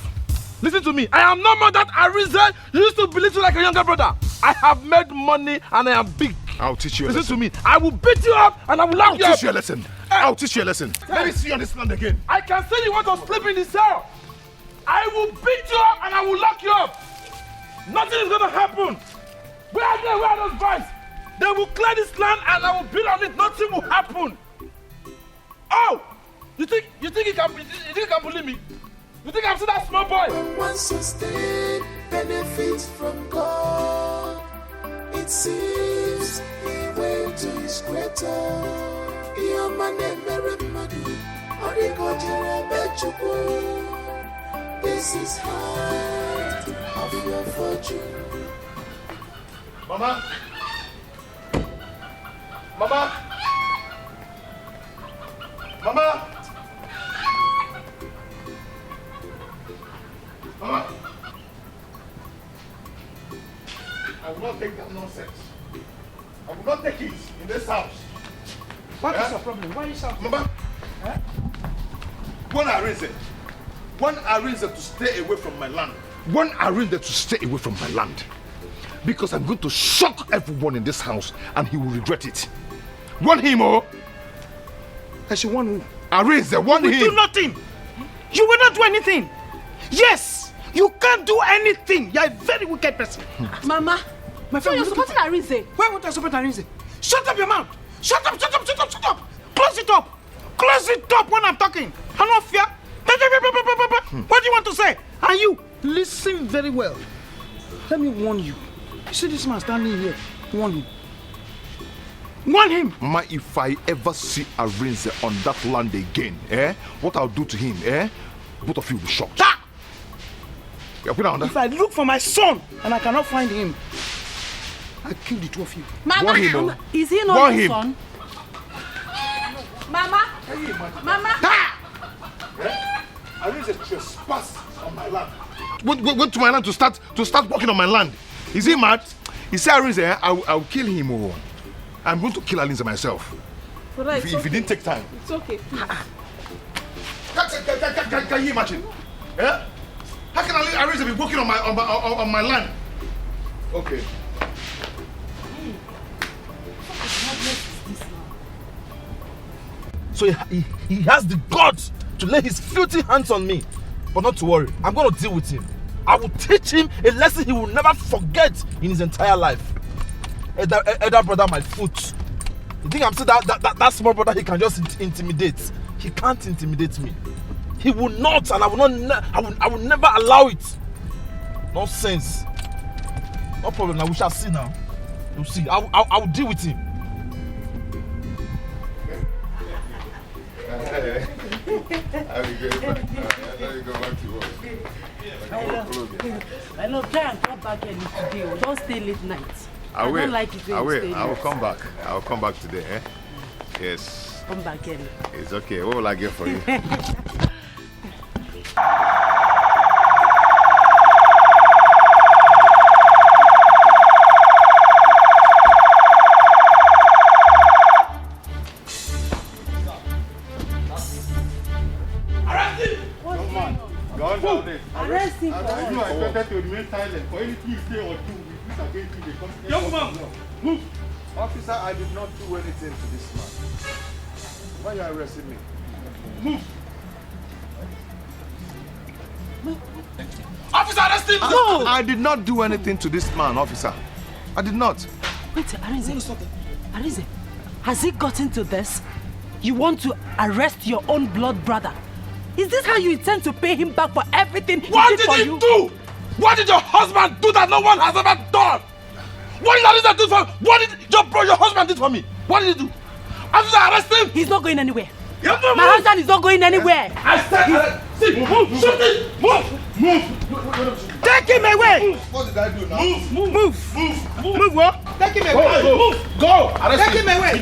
Listen to me. I am no more that Arinze you used to belittle like a younger brother. I have made money and I am big. I'll teach you a lesson. Listen to me. I will beat you up and I will lock you up. I'll teach you a lesson. I'll teach you a lesson. Let me see you on this land again. I can see you want to sleep in the cell. I will beat you up and I will lock you up. Nothing is going to happen. Where are they? Where are those boys? They will clear this land and I will build on it. Nothing will happen. Oh! You think you can bully me? You think I'm still that small boy? One sustain benefits from God. It seems he went to his greater. Your money, money, or the God this is height of your fortune. Mama! Mama! Mama! Mama! I will not take that nonsense. I will not take it in this house. What is your problem? Why are you shouting? Mama! One Arinze. One Arinze to stay away from my land. One Arinze to stay away from my land. Because I'm going to shock everyone in this house and he will regret it. One him, oh. I should want who? Arinze, one him. You will do nothing. You will not do anything. Yes, you can't do anything. You are a very wicked person. Mama, my friend, you're supporting Arinze. Why would I support Arinze? Shut up your mouth. Shut up, shut up, shut up, shut up. Close it up. Close it up when I'm talking. I'm not fear. What do you want to say? And you, listen very well. Let me warn you. You see this man standing here? Warn him. Warn him. Mama, if I ever see Arinze on that land again, what I'll do to him, both of you will be shocked. Yeah, put down. If I look for my son and I cannot find him, I'll kill the two of you. Mama, is he not your son? Mama, Mama. Arinze trespass on my land. Went to my land to start working on my land. Is he mad? He said Arinze, I'll kill him. Oh. I'm going to kill Arinze myself. If he didn't take time. It's okay, please. Can you imagine? Yeah? How can Arinze be working on my land? Okay. So he has the guts to lay his filthy hands on me. But not to worry, I'm going to deal with him. I will teach him a lesson he will never forget in his entire life. Elder brother, my foot. You think I'm saying that small brother he can just intimidate? He can't intimidate me. He will not, and I will never allow it. Nonsense. No problem. Now we shall see now. You'll see. I will deal with him. I'll be good. Let me go back to work. I know, try and come back early today. Don't stay late night. I will. Don't like it when you stay I will late. come back. I will come back today. Yes. Come back early. It's okay. What will I get for you? Arrest him. I expected to remain silent. For anything you say or do, this against you, they come. Young man, move. Officer, I did not do anything to this man. Why are you arresting me? Move. Officer, arrest him. No! I did not do anything to this man, officer. I did not. Wait, Arinze, has it gotten to this? You want to arrest your own blood brother? Is this how you intend to pay him back for everything he did for you? What did he do? What did your husband do that no one has ever done? What did Arinze do for me? What did your husband did for me? What did he do? After I arrest him? He's not going anywhere. My husband is not going anywhere. I said, see, move, shoot it, move. Take him away. What did I do now? Move, what? Take him away. Go. Take him away.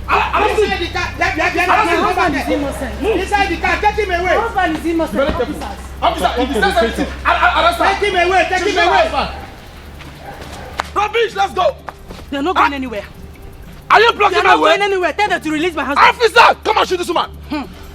Inside the car. My husband is innocent. Inside the car. Take him away. My husband is innocent. Officer, if he says anything, arrest him. Take him away. Take him away. Rubbish, let's go. They're not going anywhere. Are you blocking They're my not way? going anywhere. Tell them to release my husband. Officer, come and shoot this woman.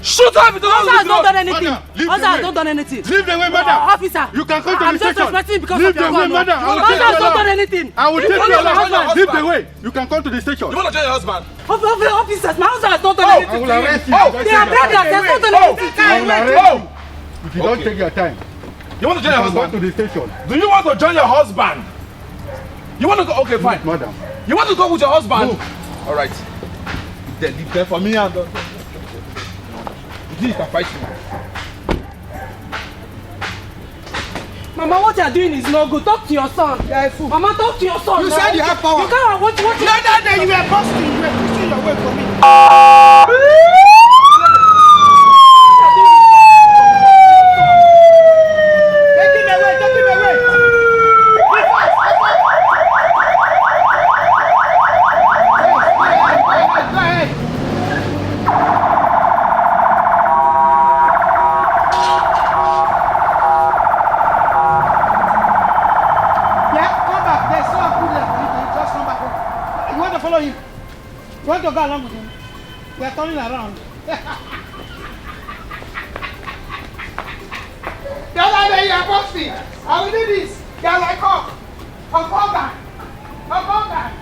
Shoot her if it Officer has not done anything. Leave Officer the has way. not done anything. Leave the way, madam. Officer, You can come to I'm the just station. respecting because Leave of your the way, husband. madam. I will Officer take has you not along. done anything. I will take you husband. along. Leave the way. You can come to the station. You want to join your husband? Officers, my husband has not done anything. I will arrest you. They are brothers. They have not done anything. I will arrest you. If you don't take your time. You want to join your Go husband? to the station. Do you want to join your husband? You want to go? Okay, fine. Madam. You want to go with your husband? Move. All right. Then leave there for me and you can fight me. Mama, what you are doing is not good. Talk to your son. Mama, talk to your son. You said you have power. You can't watch. The other day you were busting. You were pushing your way for me. Take him away. Take him away. Go ahead. Yeah, come back. There's no good there for you to just come back home. You want to follow him? You want to go along with him? We are turning around. boss me. I will do this. You're like up. I'll call back. I'll call back.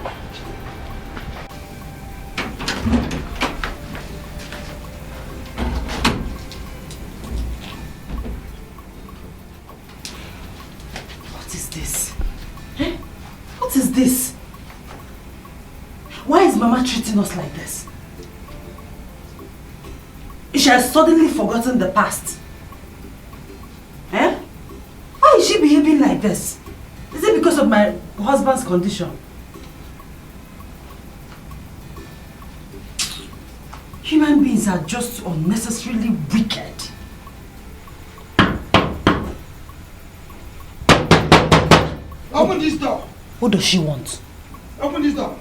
What is this? Eh? What is this? Why is Mama treating us like this? She has suddenly forgotten the past. Eh? Why is she behaving like this? Is it because of my husband's condition? Human beings are just unnecessarily wicked. Open this door. What does she want? Open this door.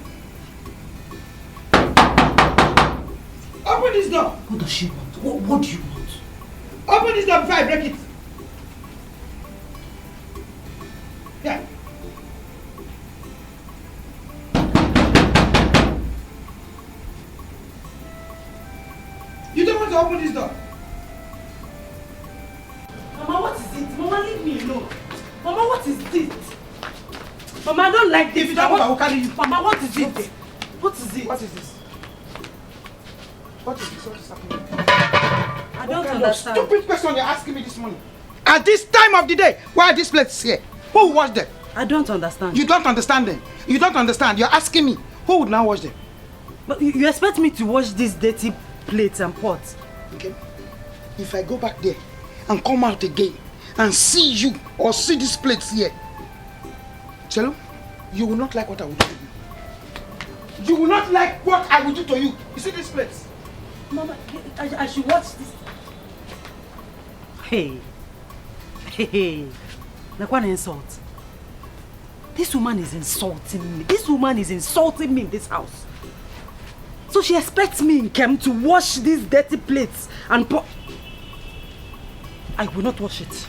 Open this door. What does she want? What do you want? Open this door before I break it. Yeah. You don't want to open this door. Mama, what is it? Mama, leave me alone. Mama, what is it? Mama, I don't like this. If you don't want, I will carry you. Mama, what is it? What is it? What is this? What is this? What is happening? I don't understand. Stupid question you're asking me this morning. At this time of the day, why are these plates here? Who will wash them? I don't understand. You don't understand them. You don't understand. You're asking me. Who would now wash them? But you expect me to wash these dirty plates and pots? Okay. If I go back there and come out again and see you or see these plates here, Chelo, you will not like what I will do to you. You will not like what I will do to you. You see these plates? Mama, I should watch this. Hey. Like one insult. This woman is insulting me. This woman is insulting me in this house. So she expects me in Kem to wash these dirty plates and put. I will not wash it.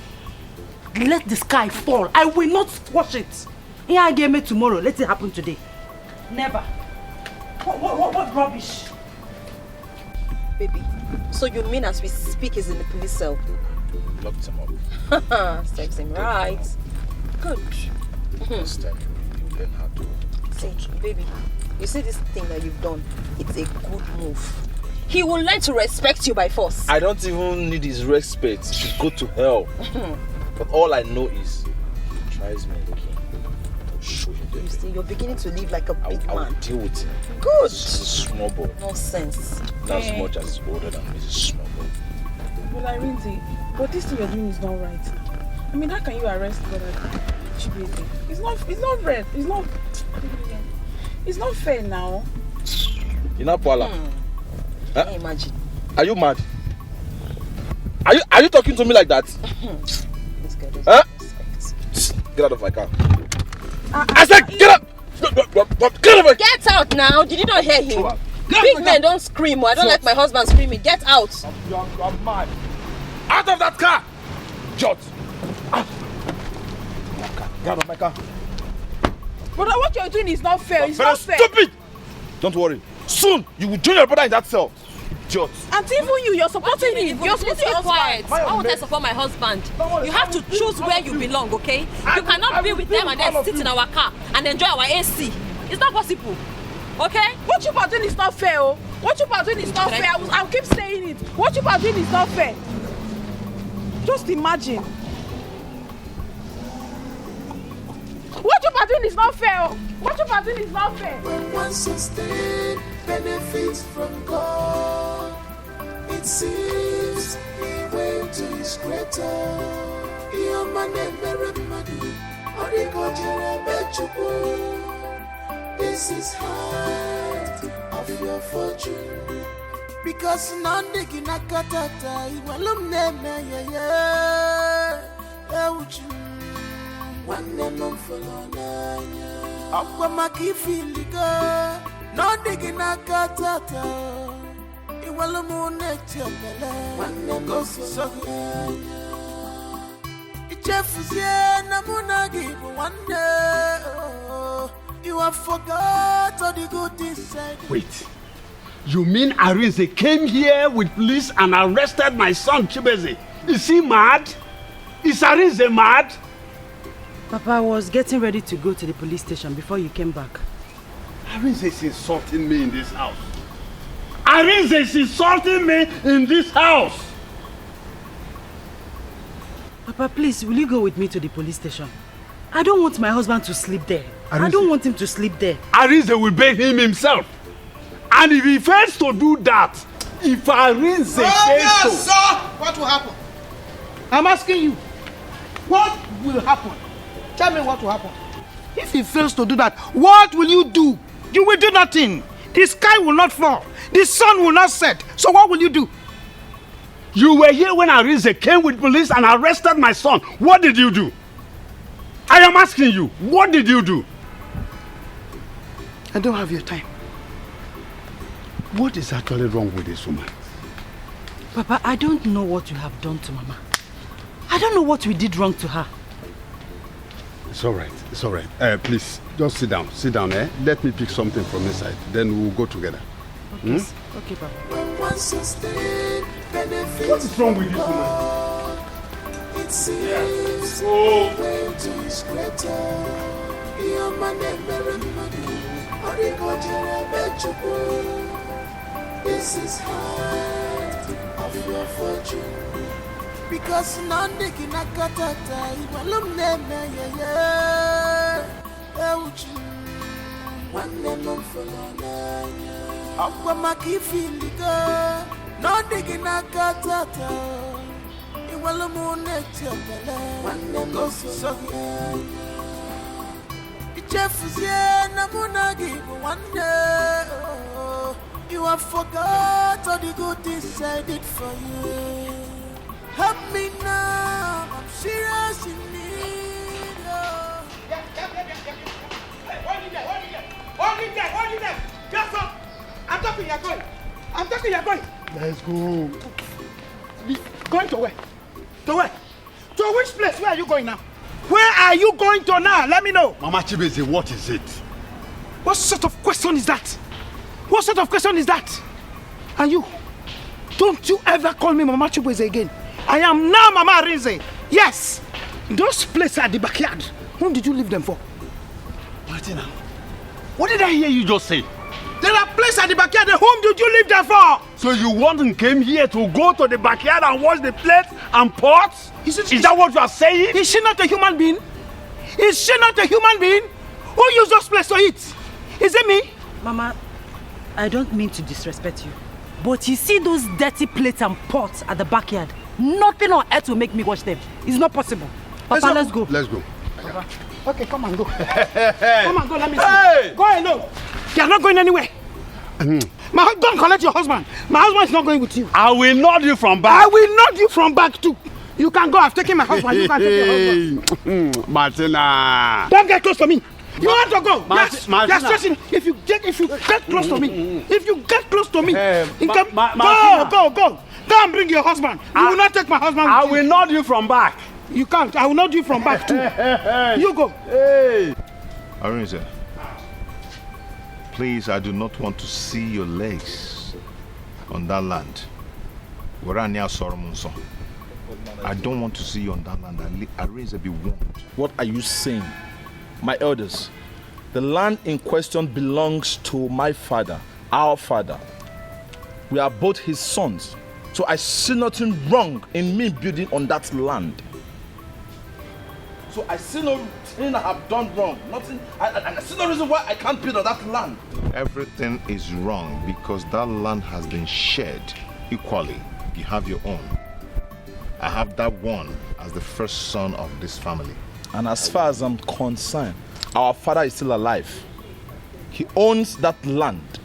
Let the sky fall. I will not wash it. Yeah, I gave me tomorrow. Let it happen today. Never. What rubbish? Baby, so you mean as we speak is in the police cell? Locked him up. Serves him right. Good. This time you learn how to see, baby, you see this thing that you've done, it's a good move. He will learn to respect you by force. I don't even need his respect. He should go to hell. But all I know is he tries me again. I'll show him the way. You see, you're beginning to live like a big man. I'll deal with him. Good. This is a small boy. Nonsense. Not as much as he's older than me. He's a small boy. Well, Irene, but this thing you're doing is not right. I mean, how can you arrest brother Chibueze? It's not right. It's not fair now. You know, Paula? Huh? Imagine. Are you mad? Are you talking to me like that? This guy doesn't respect. Get out of my car. I said get out! Get out of my car! Get out now! Did you not hear him? Big men don't scream. I don't like my husband screaming. Get out! You're mad. Out of that car! Jot! Get out of my car. Brother, what you're doing is not fair. It's not fair. Stupid! Don't worry. Soon you will join your brother in that cell. Jot. And even you're supporting him. You're supposed to be quiet. Why would I support my husband? You have to choose where you belong, okay? You cannot be with them and then sit in our car and enjoy our AC. It's not possible. Okay? What you are doing is not fair, oh. What you are doing is not fair. I'll keep saying it. What you are doing is not fair. Just imagine. What you are doing is not fair, oh. What you are doing is not fair. When one sustained benefits from God, it seems he went to his greater. This is height of your fortune. Because none digging a catata, he will name one name follow Aquamaki filiga, not digging a catata. It will moon one name goes so. Jeff one day. You have forgot all the good things. Wait. You mean Arinze came here with police and arrested my son Chibueze? Is he mad? Is Arinze mad? Papa, I was getting ready to go to the police station before you came back. Arinze is insulting me in this house. Arinze is insulting me in this house. Papa, please, will you go with me to the police station? I don't want my husband to sleep there. I don't want him to sleep there. Arinze will beg him himself. And if he fails to do that, if Arinze fails to... sir! What will happen? I'm asking you. What will happen? Tell me what will happen. If he fails to do that, what will you do? You will do nothing. The sky will not fall. The sun will not set. So what will you do? You were here when Arinze came with police and arrested my son. What did you do? I am asking you, what did you do? I don't have your time. What is actually wrong with this woman? Papa, I don't know what you have done to Mama. I don't know what we did wrong to her. It's all right. It's all right. Please, just sit down. Sit down, eh? Let me pick something from inside. Then we'll go together. Okay, okay, Papa. What is wrong with this woman? It seems wages is greater. Your money, this is hard of your fortune. Because none can akatata, ibalum neme one name for Aqua Makifiliga, none can akatata, iwalumunete, one name of Jeff's Namunagi, one day. You have forgot all the good things I did for you. Help me now, I'm serious in need. Hold it there. Just up. I'm talking, you're going. Let's go. Going to where? To where? To which place? Where are you going now? Where are you going to now? Let me know. Mama Chibeze, what is it? What sort of question is that? What sort of question is that? And you, don't you ever call me Mama Chibeze again. I am now Mama Arinze. Yes. Those places at the backyard. Whom did you leave them for? Martina, what did I hear you just say? There are places at the backyard. Whom did you leave them for? So you want and came here to go to the backyard and wash the plates and pots? Is that what you are saying? Is she not a human being? Is she not a human being? Who used those places to eat? Is it me? Mama, I don't mean to disrespect you, but you see those dirty plates and pots at the backyard? Nothing on earth will make me wash them. It's not possible. Papa, let's go. Let's go. Papa. Okay, come and go. Come and go, let me see. Go alone. You are not going anywhere. Don't collect your husband. My husband is not going with you. I will nod you from back. I will nod you from back too. You can go. I've taken my husband. You can take your husband. Martina. Don't get close to me. You want to go? Yes. Martina. Yes. If you get close to me, you can go. Go and bring your husband. You will not take my husband. I will nod you from back. You can't. I will nod you from back too. You go. Hey. Arinze, please, I do not want to see your legs on that land. I don't want to see you on that land. Arinze, be warned. What are you saying? My elders, the land in question belongs to my father, our father. We are both his sons. So I see nothing wrong in me building on that land. So I see no thing I have done wrong. Nothing. I see no reason why I can't build on that land. Everything is wrong because that land has been shared equally. You have your own. I have that one as the first son of this family. And as far as I'm concerned, our father is still alive. He owns that land.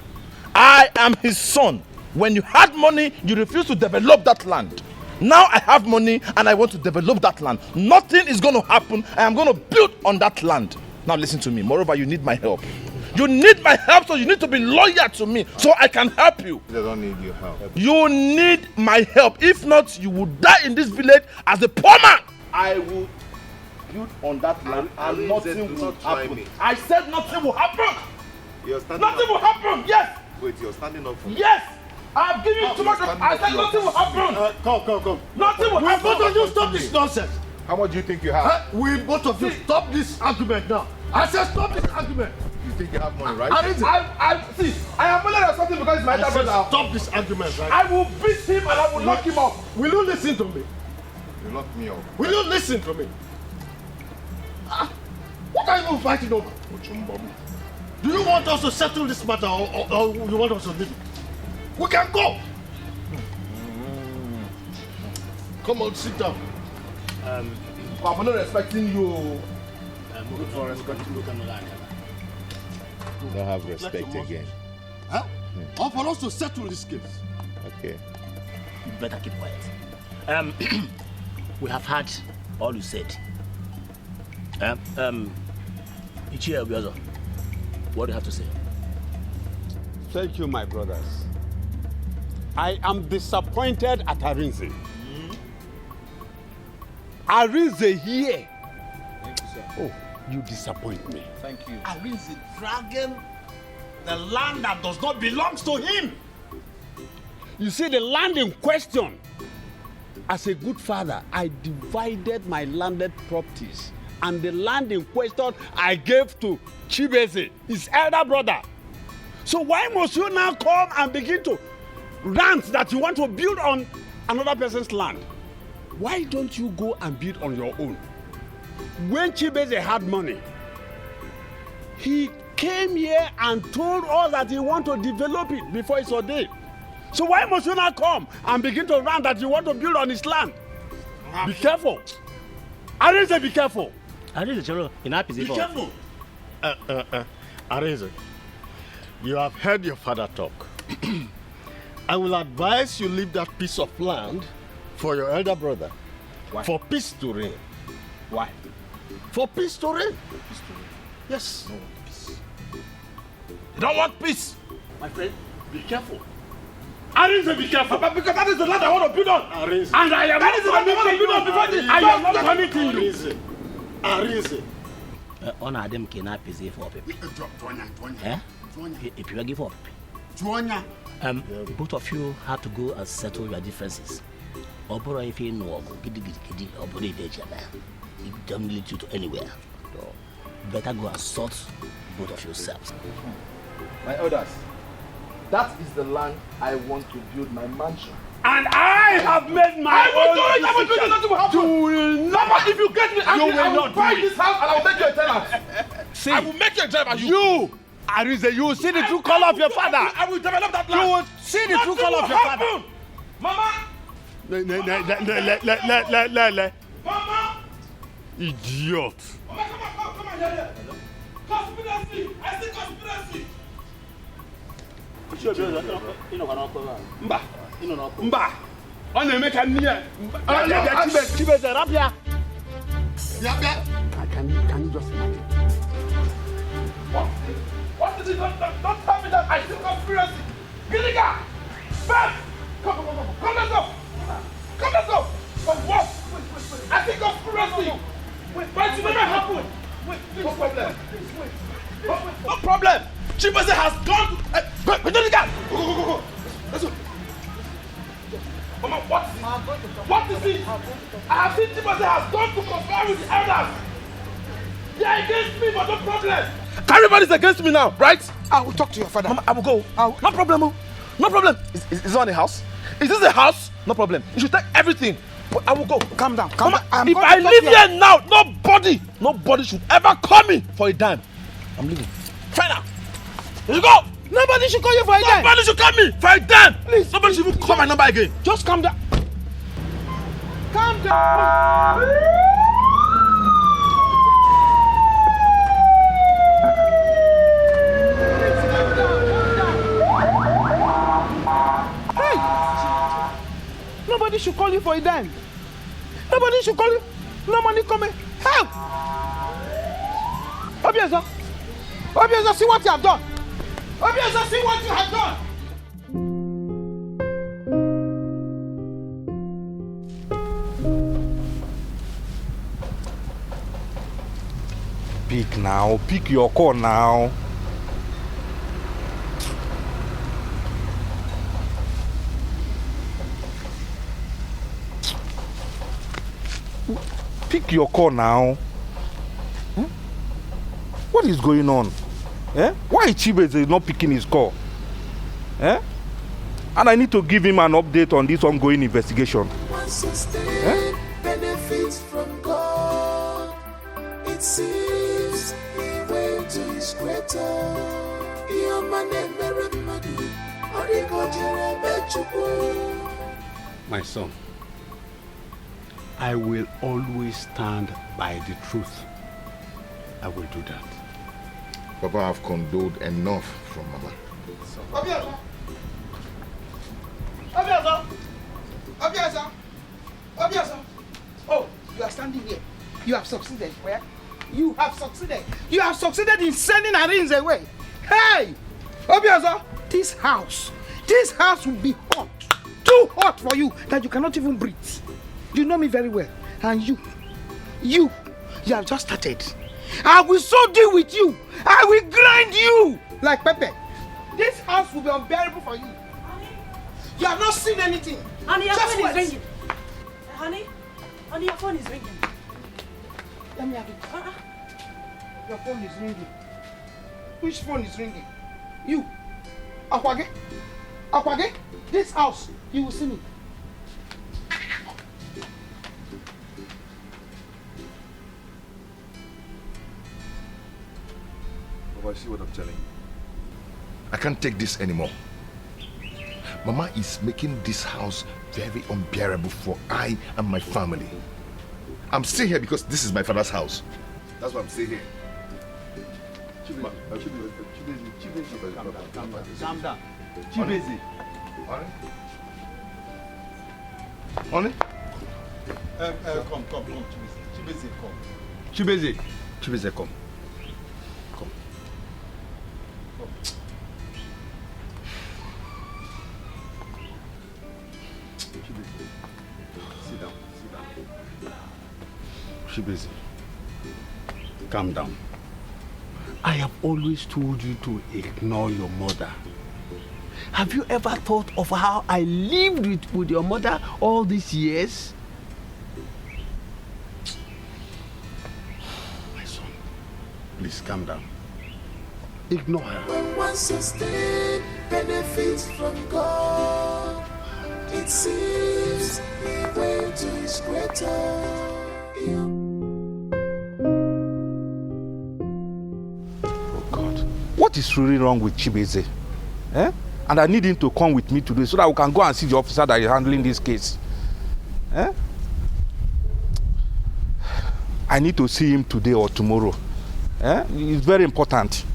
I am his son. When you had money, you refused to develop that land. Now I have money and I want to develop that land. Nothing is going to happen. I am going to build on that land. Now listen to me. Moreover, you need my help. You need my help, so you need to be loyal to me so I can help you. They don't need your help. You need my help. If not, you will die in this village as a poor man. I will build on that land and nothing will happen. I said nothing will happen. Nothing will happen. Yes. Wait, you're standing up for me. Yes. I've given you too much. I said nothing will happen. Come. Nothing will happen. Both of you stop this nonsense. How much do you think you have? We both of you stop this argument now. I said stop this argument. You think you have money, right? I am only something because it's my elder brother. Stop this argument, right? I will beat him and I will lock him up. Will you listen to me? You lock me up. Will you listen to me? What are you even fighting over? Do you want us to settle this matter or you want us to leave it? We can go. Come on, sit down. I'm not respecting you. Don't have respect again. Huh? Or for us to settle this case. Okay. You better keep quiet. We have heard all you said. Ichie Obiozo, what do you have to say? Thank you, my brothers. I am disappointed at Arinze. Arinze here. Thank you, sir. Oh, you disappoint me. Thank you. Arinze dragging the land that does not belong to him. You see, the land in question, as a good father, I divided my landed properties. And the land in question, I gave to Chibeze, his elder brother. So why must you now come and begin to rant that you want to build on another person's land? Why don't you go and build on your own? When Chibeze had money, he came here and told us that he want to develop it before it's ordained. So why must you not come and begin to rant that you want to build on his land? Be careful. Arinze, be careful. Arinze, Cholo, be careful. Arinze, you have heard your father talk. I will advise you leave that piece of land for your elder brother. Why? For peace to reign. Why? For peace to reign. Yes. You don't want peace. My friend, be careful. Arinze, be careful. But because that is the land I want to build on. Arinze. And I am that is the land I want to build on before this. I am not permitting you. Arinze. On Adam cannot pay for people. If you are give up. Both of you have to go and settle your differences. Obora if you know, it don't lead you to anywhere. Better go and sort both of yourselves. My elders, that is the land I want to build my mansion. And I have made my own decision. You will not. If you get me angry, I will buy this house and I will make you a tenant. See, I will make you a tenant. You, Arinze, you will see the true color of your father. I will develop that land. You will see the true color of your father. Mama. Mama. Idiot. Mama, come on here. Conspiracy. I see conspiracy. Mba. On ne make a near. Chibeze Rabia. Can you just imagine? What is it? Don't tell me that I see conspiracy. Gilliga! Bam! Come, let's go! Come, let's go! But what? I see conspiracy! But it never happened! No problem. No problem! Chibeze has gone to... Gilliga! Go! Let's go! Mama, what is it? I have seen Chibeze has gone to conspire with the elders! They are against me, but no problem! Everybody's against me now, right? I will talk to your father. Mama, I will go. No problem. No problem. Is this on the house? Is this the house? No problem. You should take everything. But I will go. Calm down. Mama, if I leave here now, nobody should ever call me for a dime. I'm leaving. Final. Here you go. Nobody should call you for a dime. Nobody should call me for a dime. Please. Nobody should even call my number again. Just calm down. Calm down. Nobody should call you for a dime. Nobody should call you. No money coming. Help! Obiozo, see what you have done. Obiozo, see what you have done. Pick now. Pick your call now. pick your call now. What is going on? Why Chibeze is not picking his call? And I need to give him an update on this ongoing investigation. Benefits from God. It seems he went to his greater. My son, I will always stand by the truth. I will do that. Papa, I've condoled enough from Mama. Obiazo! Oh, you are standing here. You have succeeded. Where? You have succeeded. You have succeeded in sending Arins away. Hey! Obiazo, this house will be hot. Too hot for you that you cannot even breathe. You know me very well. And you have just started. I will so deal with you. I will grind you like pepper. This house will be unbearable for you. You have not seen anything. Honey, your phone is ringing. Honey, your phone is ringing. Let me have it. Your phone is ringing. Which phone is ringing? You. Akwage. This house, you will see me. Papa, see what I'm telling you. I can't take this anymore. Mama is making this house very unbearable for I and my family. I'm still here because this is my father's house. That's why I'm still here. Calm down. Chibeze. Honey? Come, Chibeze, come. Chibeze, come. Sit down. Chibeze, calm down. I have always told you to ignore your mother. Have you ever thought of how I lived with your mother all these years? My son, please calm down. Ignore her. When one sustained benefits from God, it seems he went to his greater. What is really wrong with Chibeze? And I need him to come with me today so that we can go and see the officer that is handling this case. I need to see him today or tomorrow. It's very important.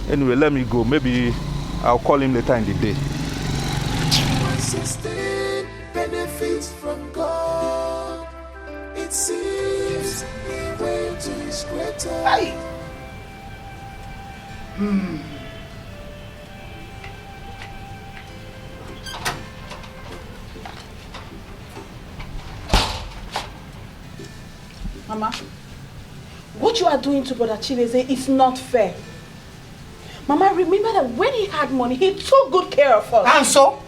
Anyway, let me go. Maybe I'll call him later in the day. Sustained benefits from God. It seems he went to his greater. Hey! Mama, what you are doing to Brother Chibeze is not fair. Mama, remember that when he had money, he took good care of us. And so?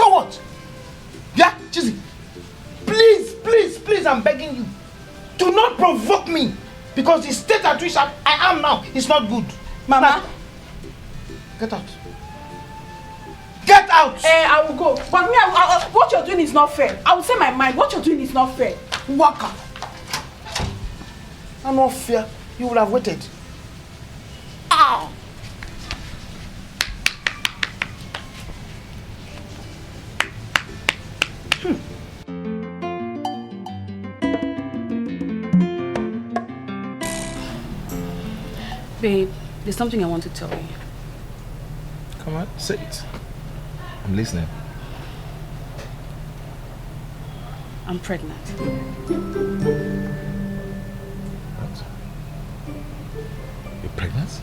What? Yeah, Chizzy. Please, I'm begging you. Do not provoke me. Because the state at which I am now is not good. Mama. Get out. Get out! I will go. But me, what you're doing is not fair. I will say my mind. What you're doing is not fair. Waka. I'm not fair. You would have waited. Ow! Babe, there's something I want to tell you. Come on, say it. I'm listening. I'm pregnant. What? You're pregnant?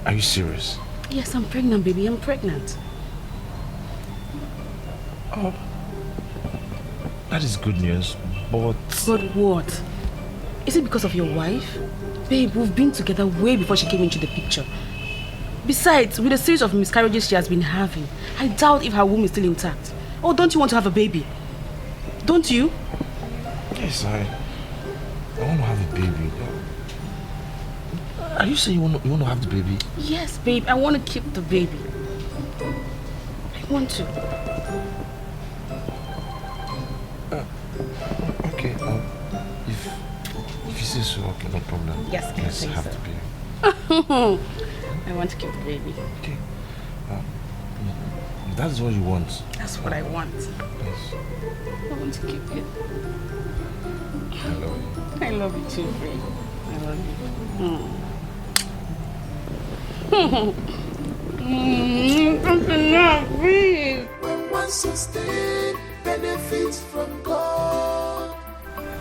Are you serious? Yes, I'm pregnant, baby. I'm pregnant. Oh. That is good news, but... But what? Is it because of your wife? Babe, we've been together way before she came into the picture. Besides, with the series of miscarriages she has been having, I doubt if her womb is still intact. Oh, don't you want to have a baby? Don't you? Yes, I want to have a baby. Are you saying you want to have the baby? Yes, babe. I want to keep the baby. I want to. Okay. If you say so, okay, no problem. Yes, I Let's think have so. the baby. I want to keep the baby. Okay. That's what you want. That's what I want. Yes. I want to keep it. I love you. I love you too, babe. I love you. When one sustains benefits from God,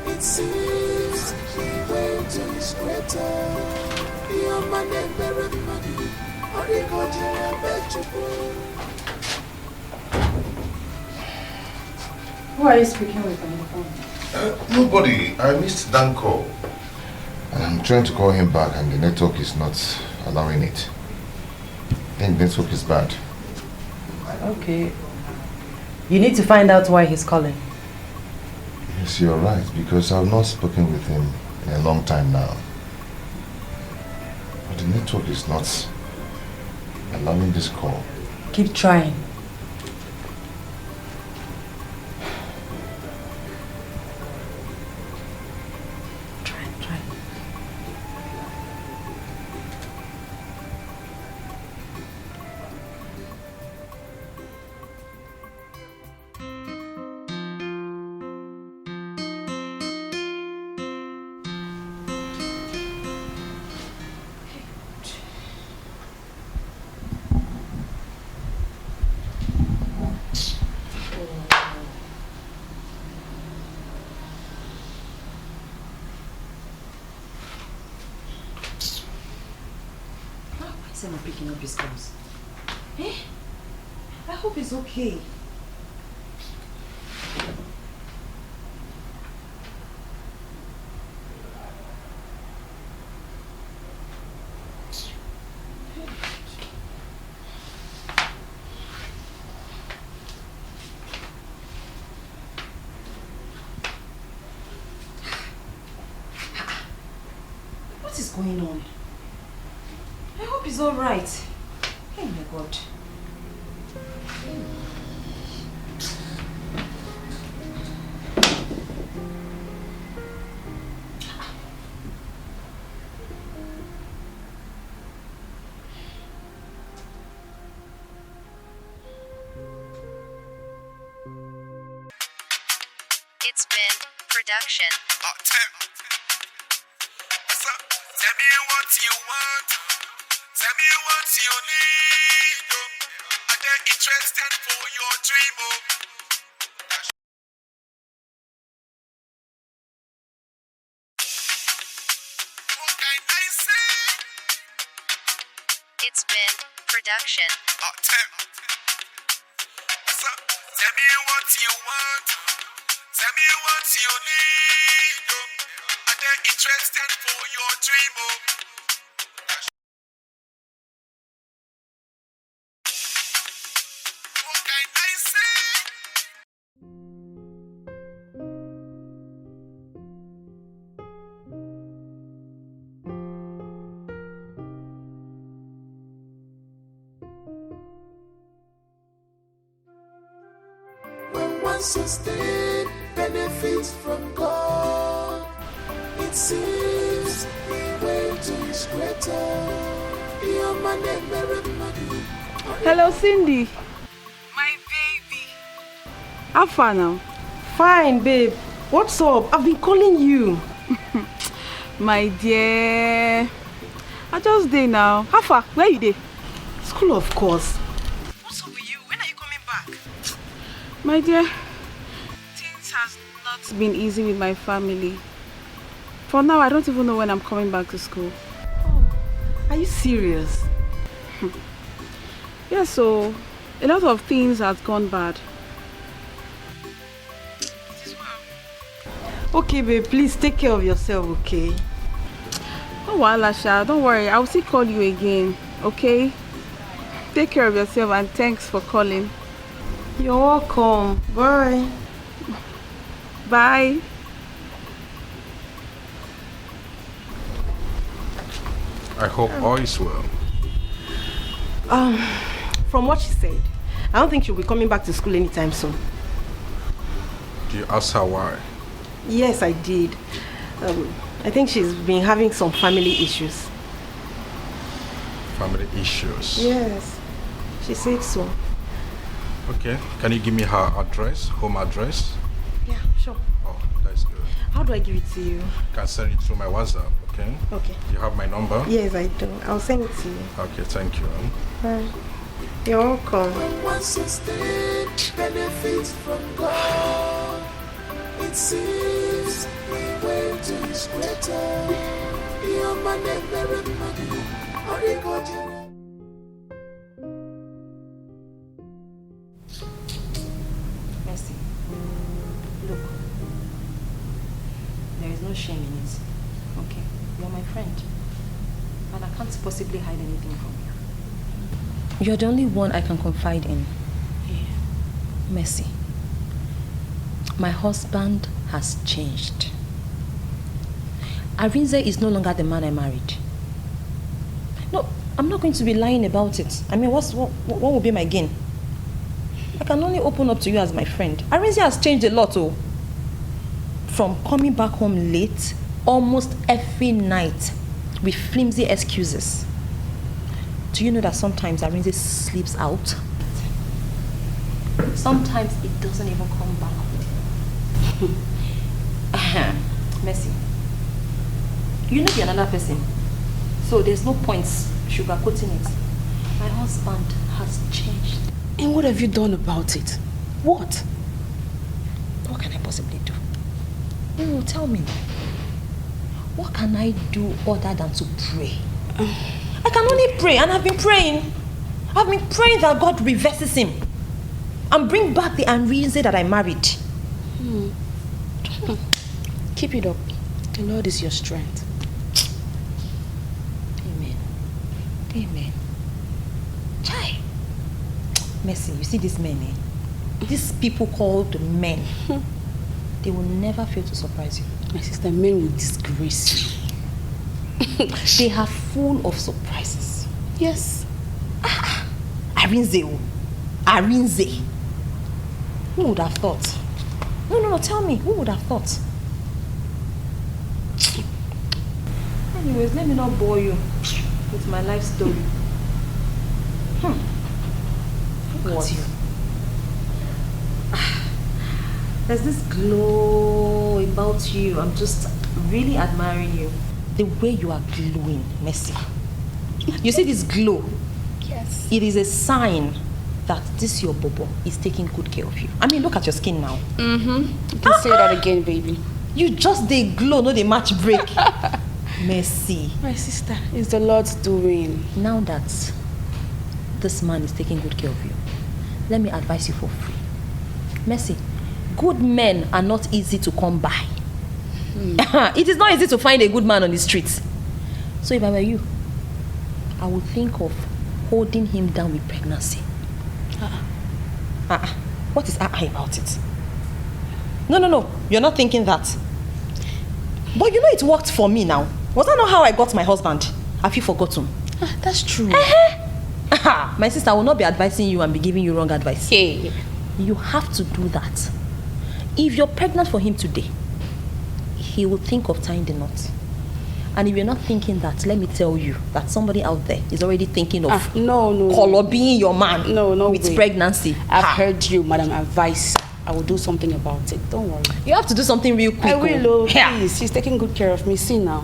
it seems the way to is greater. Your money, very money, or the God you bet you. Who are you speaking with on the phone? Nobody. I missed Dan call. I'm trying to call him back and the network is not allowing it. I think the network is bad. Okay. You need to find out why he's calling. Yes, you're right, because I've not spoken with him in a long time now. But the network is not allowing this call. Keep trying. Not picking up his calls. Eh? I hope he's okay. What is going on? I hope he's all right. Oh my God. It's been production. Tell me what you want. Tell me what you need. Are they interested for your dream? What can I say? It's been production. Tell me what you want. Tell me what you need. Are they interested for your dream? What can I say? When one sustains benefits from God, it seems the way to is greater. Your money, very money. Hello, Cindy. My baby. How far now? Fine, babe. What's up? I've been calling you. My dear. I just day now. How far? Where you dey? School, of course. What's up with you? When are you coming back? My dear, things has not been easy with my family. For now, I don't even know when I'm coming back to school. Are you serious? Yeah, so a lot of things have gone bad. Okay, babe, please take care of yourself, okay? Oh, well, Asha, don't worry. I'll still call you again, okay? Take care of yourself and thanks for calling. You're welcome. Bye. Bye. I hope all is well. From what she said, I don't think she'll be coming back to school anytime soon. Do you ask her why? Yes, I did. I think she's been having some family issues. Family issues? Yes, she said so. Okay, can you give me her address, home address? Yeah, sure. Oh, that's good. How do I give it to you? I can send it through my WhatsApp, okay? Okay. You have my number? Yes, I do. I'll send it to you. Okay, thank you. Bye. You're welcome. One sustained benefits from God. It seems the way to is greater. Your money, very money. Only God you. Mercy, look, there is no shame in it, okay? You're my friend, and I can't possibly hide anything from you. You're the only one I can confide in. Yeah. Mercy, my husband has changed. Arinze is no longer the man I married. No, I'm not going to be lying about it. I mean, what will be my gain? I can only open up to you as my friend. Arinze has changed a lot, oh. From coming back home late, almost every night, with flimsy excuses. Do you know that sometimes Arinze sleeps out? Sometimes it doesn't even come back home. Mercy, you know you're another person, so there's no point sugarcoating it. My husband has changed. And what have you done about it? What? What can I possibly do? Oh, tell me. What can I do other than to pray? I can only pray, and I've been praying. I've been praying that God reverses him and bring back the Arinze that I married. Keep it up. The Lord is your strength. Amen. Amen. Chai. Mercy, you see these men, eh? These people called men, they will never fail to surprise you. My sister, men will disgrace you. They are full of surprises. Yes. Arinze. Arinze. Who would have thought? No, tell me, who would have thought? Anyways, let me not bore you with my life story. Look at you. There's this glow about you. I'm just really admiring you. The way you are glowing, Mercy. You see this glow? Yes. It is a sign that this your bobo is taking good care of you. I mean, look at your skin now. You can say that again, baby. You just they glow, no they match break. Mercy. My sister, it's the Lord's doing. Now that this man is taking good care of you, let me advise you for free. Mercy, good men are not easy to come by. It is not easy to find a good man on the streets. So if I were you, I would think of holding him down with pregnancy. What is about it? No, you're not thinking that. But you know it worked for me now. Was that not how I got my husband? Have you forgotten? That's true. My sister, I will not be advising you and be giving you wrong advice. Hey. You have to do that. If you're pregnant for him today, he will think of tying the knot. And if you're not thinking that, let me tell you that somebody out there is already thinking of no. being your man with way. Pregnancy. I've heard you, Madam Advice. I will do something about it. Don't worry. You have to do something real quick. I will, please. She's taking good care of me. See now.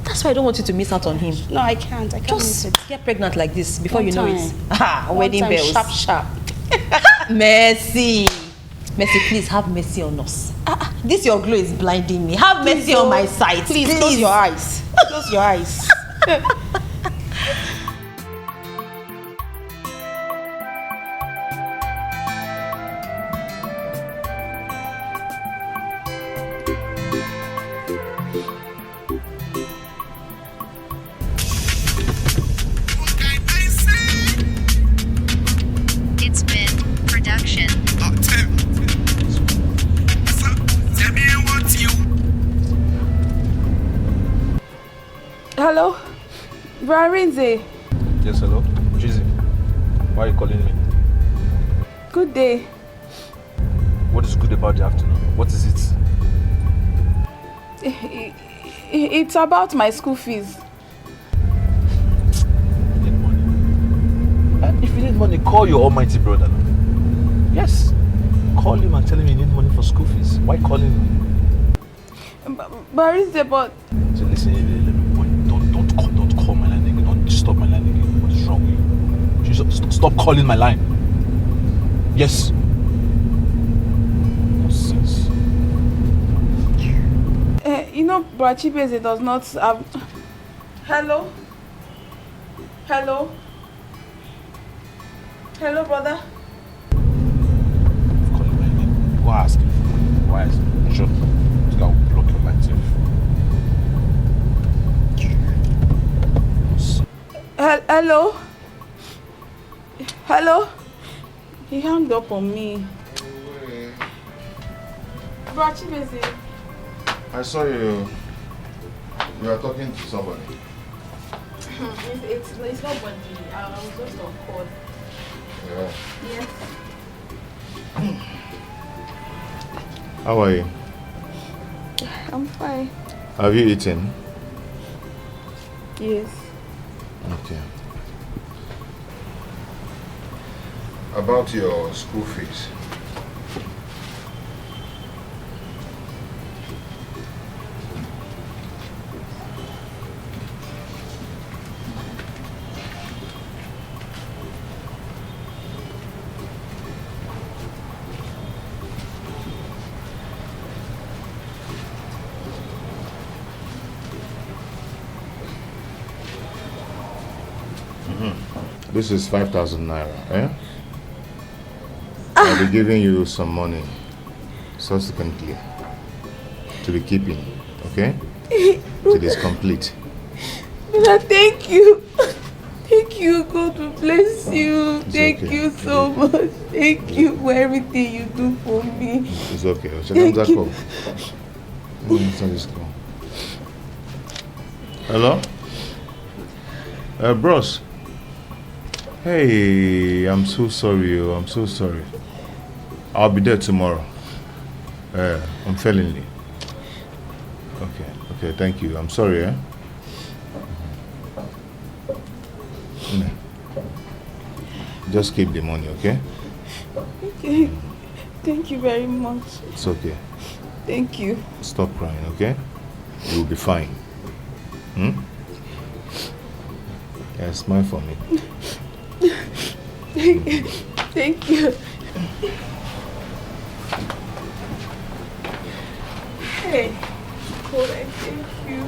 That's why I don't want you to miss out on him. No, I can't. Just get pregnant like this before One you know time. it. Wedding bells. Sharp. Mercy, please have mercy on us. This your glow is blinding me. Have mercy on my sight. Please close your eyes. Close your eyes. Brarinze. Yes, hello? Jizzy. Why are you calling me? Good day. What is good about the afternoon? What is it? It's about my school fees. Need money. If you need money, call your almighty brother. Yes. Call him and tell him you need money for school fees. Why calling me? Brarinze, but... So listen, don't call my line again. Don't disturb my line again. What is wrong with you? Stop calling my line. Yes. Nonsense. You know, Brachibeze does not have... Hello? Hello? Hello, brother? Calling my name. Go ask him. Why is it? Sure. This guy will block your line safe. Hello? Hello? He hung up on me. Brachibeze. I saw you. You are talking to somebody. It's nobody. I was just on call. Yeah. Yes. How are you? I'm fine. Have you eaten? Yes. Okay. About your school fees. This is 5,000 naira, eh? I'll be giving you some money subsequently to be keeping, okay? Till it's complete. Brother, thank you. Thank you. God will bless you. Thank you so much. Thank you for everything you do for me. It's okay. Thank you. Hello? Bros. Hey, I'm so sorry. I'm so sorry. I'll be there tomorrow. Unfailingly. Okay, thank you. I'm sorry, eh? Just keep the money, okay? Okay. Thank you very much. It's okay. Thank you. Stop crying, okay? You'll be fine. Yeah, smile for me. Thank you. Hey, God, I thank you.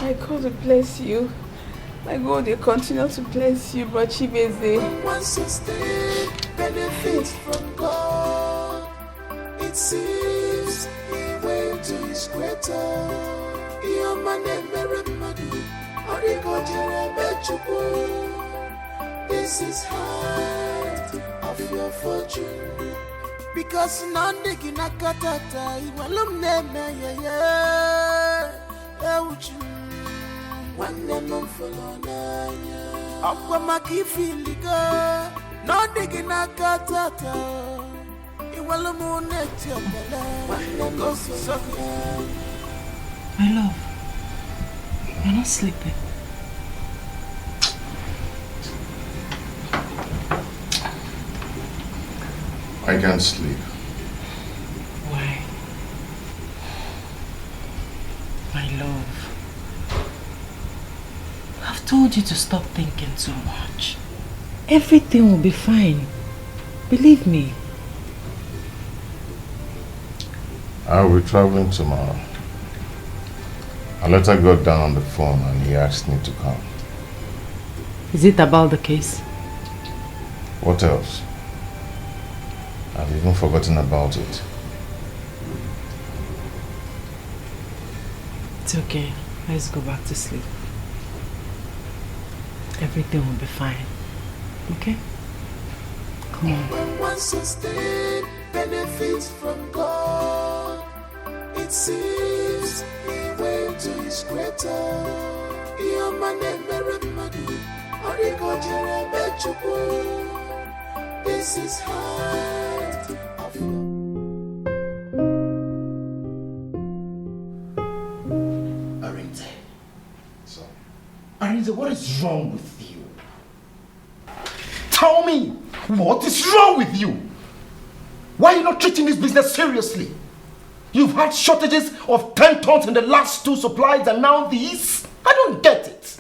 My God will bless you. My God will continue to bless you, Brachibeze. Once you stay, benefits from God. It seems He went to His greater. Your man This is height of your fortune. Because none digging a catata, he will name one name follow Nanya. Aqua Maki Filiga, no digging a catata. He will moon at your belly. My love, you're not sleeping. I can't sleep. Why? My love, I've told you to stop thinking too much. Everything will be fine. Believe me. I'll be traveling tomorrow. Aleta got down on the phone and he asked me to come. Is it about the case? What else? I've even forgotten about it. It's okay. Let's go back to sleep. Everything will be fine. Okay? Come on. One sustain benefits from God. It seems He went to His is greater. Your man and Maramadi, this is heart of Arinze. So, Arinze, what is wrong with you? Tell me, what is wrong with you? Why are you not treating this business seriously? You've had shortages of 10 tons in the last 2 supplies and now these? I don't get it.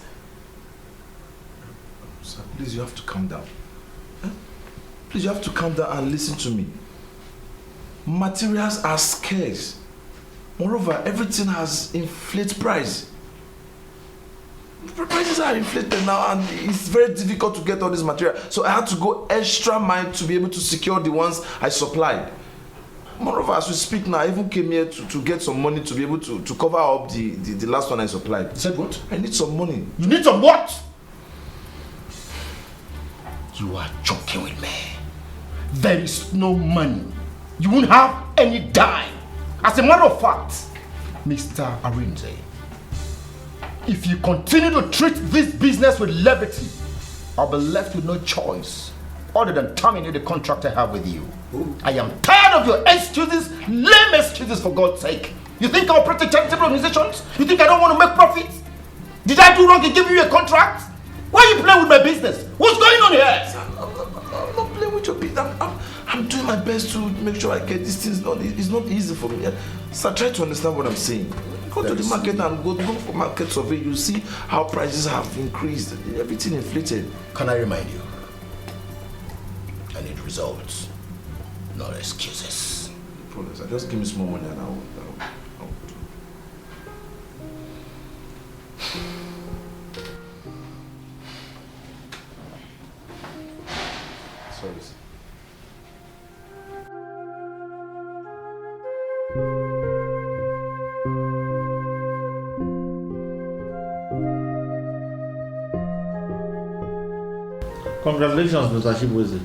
Sir, please, you have to calm down. Please, you have to calm down and listen to me. Materials are scarce. Moreover, everything has inflated price. Prices are inflated now and it's very difficult to get all this material. So I had to go extra mile to be able to secure the ones I supplied. Moreover, as we speak now, I even came here to get some money to be able to cover up the last one I supplied. You said what? I need some money. You need some what? You are joking with me. There is no money. You won't have any dime. As a matter of fact, Mr. Arinze, if you continue to treat this business with levity, I'll be left with no choice other than terminate the contract I have with you. Ooh. I am tired of your excuses, lame excuses for God's sake. You think I'll protect charitable organizations? You think I don't want to make profits? Did I do wrong in giving you a contract? Why are you playing with my business? What's going on here? I'm not playing with your business. I'm doing my best to make sure I get these things done. It's not easy for me. So try to understand what I'm saying. Go to the market and go for market survey. You see how prices have increased. Everything inflated. Can I remind you? I need results, not excuses. Promise. Just give me small money and I'll sorry, sir. Congratulations, Mr. Shibweze.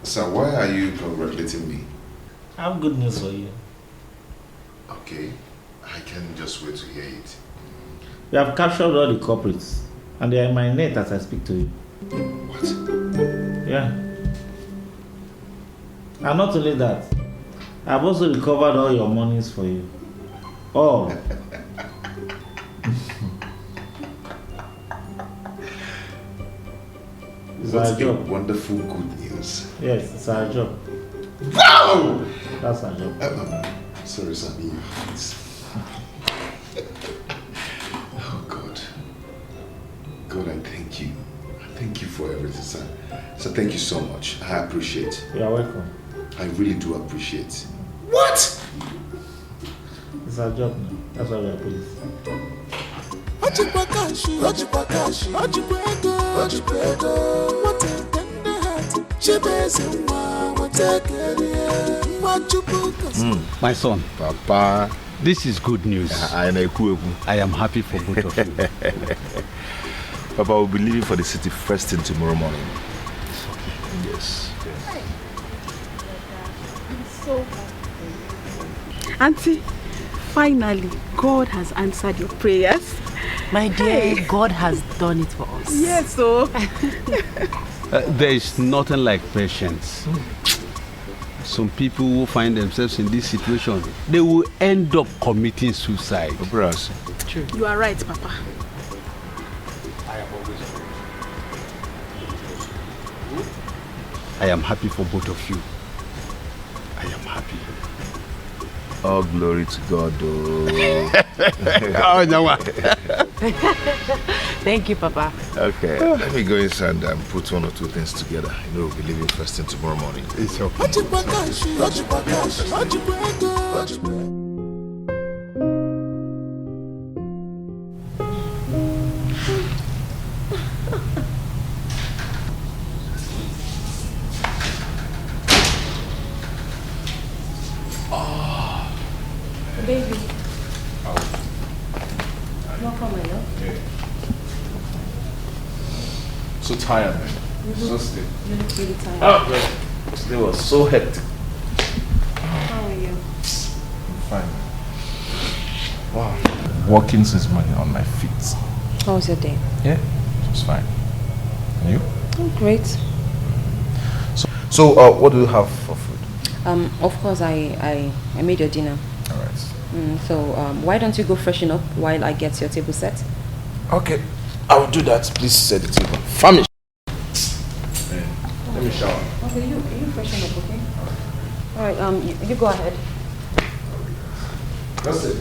Sir, why are you congratulating me? I have good news for you. Okay, I can just wait to hear it. We have captured all the culprits, and they are in my net as I speak to you. What? Yeah. And not only that, I have also recovered all your monies for you. All. It's What our job. Wonderful good news. Yes, it's our job. Wow! That's our job. Sorry, sir. Oh, God. God, I thank you. I thank you for everything, sir. So thank you so much. I appreciate. You are welcome. I really do appreciate. What? It's our job now. That's why we are pleased. My son, Papa, this is good news. I am happy for both of you. Papa will be leaving for the city first thing tomorrow morning. Yes. I'm so happy. Auntie, finally, God has answered your prayers. My dear, God has done it for us. Yes, so. There is nothing like patience. Some people who find themselves in this situation, they will end up committing suicide. True. You are right, Papa. I am happy for both of you. I am happy. All glory to God, Oh, no. Thank you, Papa. Okay, let me go inside and put one or two things together. You know, we'll be leaving first thing tomorrow morning. It's okay. Baby. No comment, no? Yeah. So tired, man. So still. You look really tired. Oh, man. Today was so hectic. How are you? I'm fine, man. Wow. working since morning on my feet. How was your day? Yeah, it was fine. And you? Oh, great. So, what do you have for food? Of course, I made your dinner. All right. So, why don't you go freshen up while I get your table set? Okay, I will do that. Please set the table. Famish. Let me shower. Okay, you freshen up, okay? All right. You go ahead. That's it.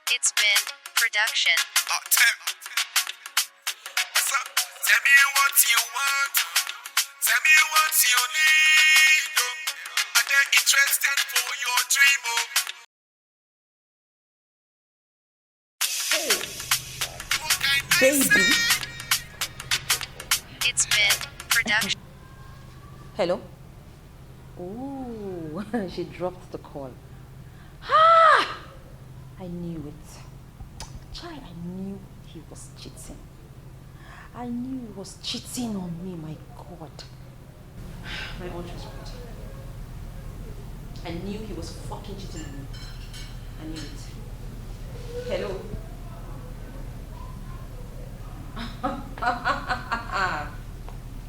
It's been production. Tell me what you want. Tell me what you need. Oh. And they're interested for your dream. Oh. Baby. It's been production. Hello? Ooh, she dropped the call. Ah! I knew it. Child, I knew he was cheating. I knew he was cheating on me, my God. My own right. I knew he was fucking cheating on me. I knew it. Hello?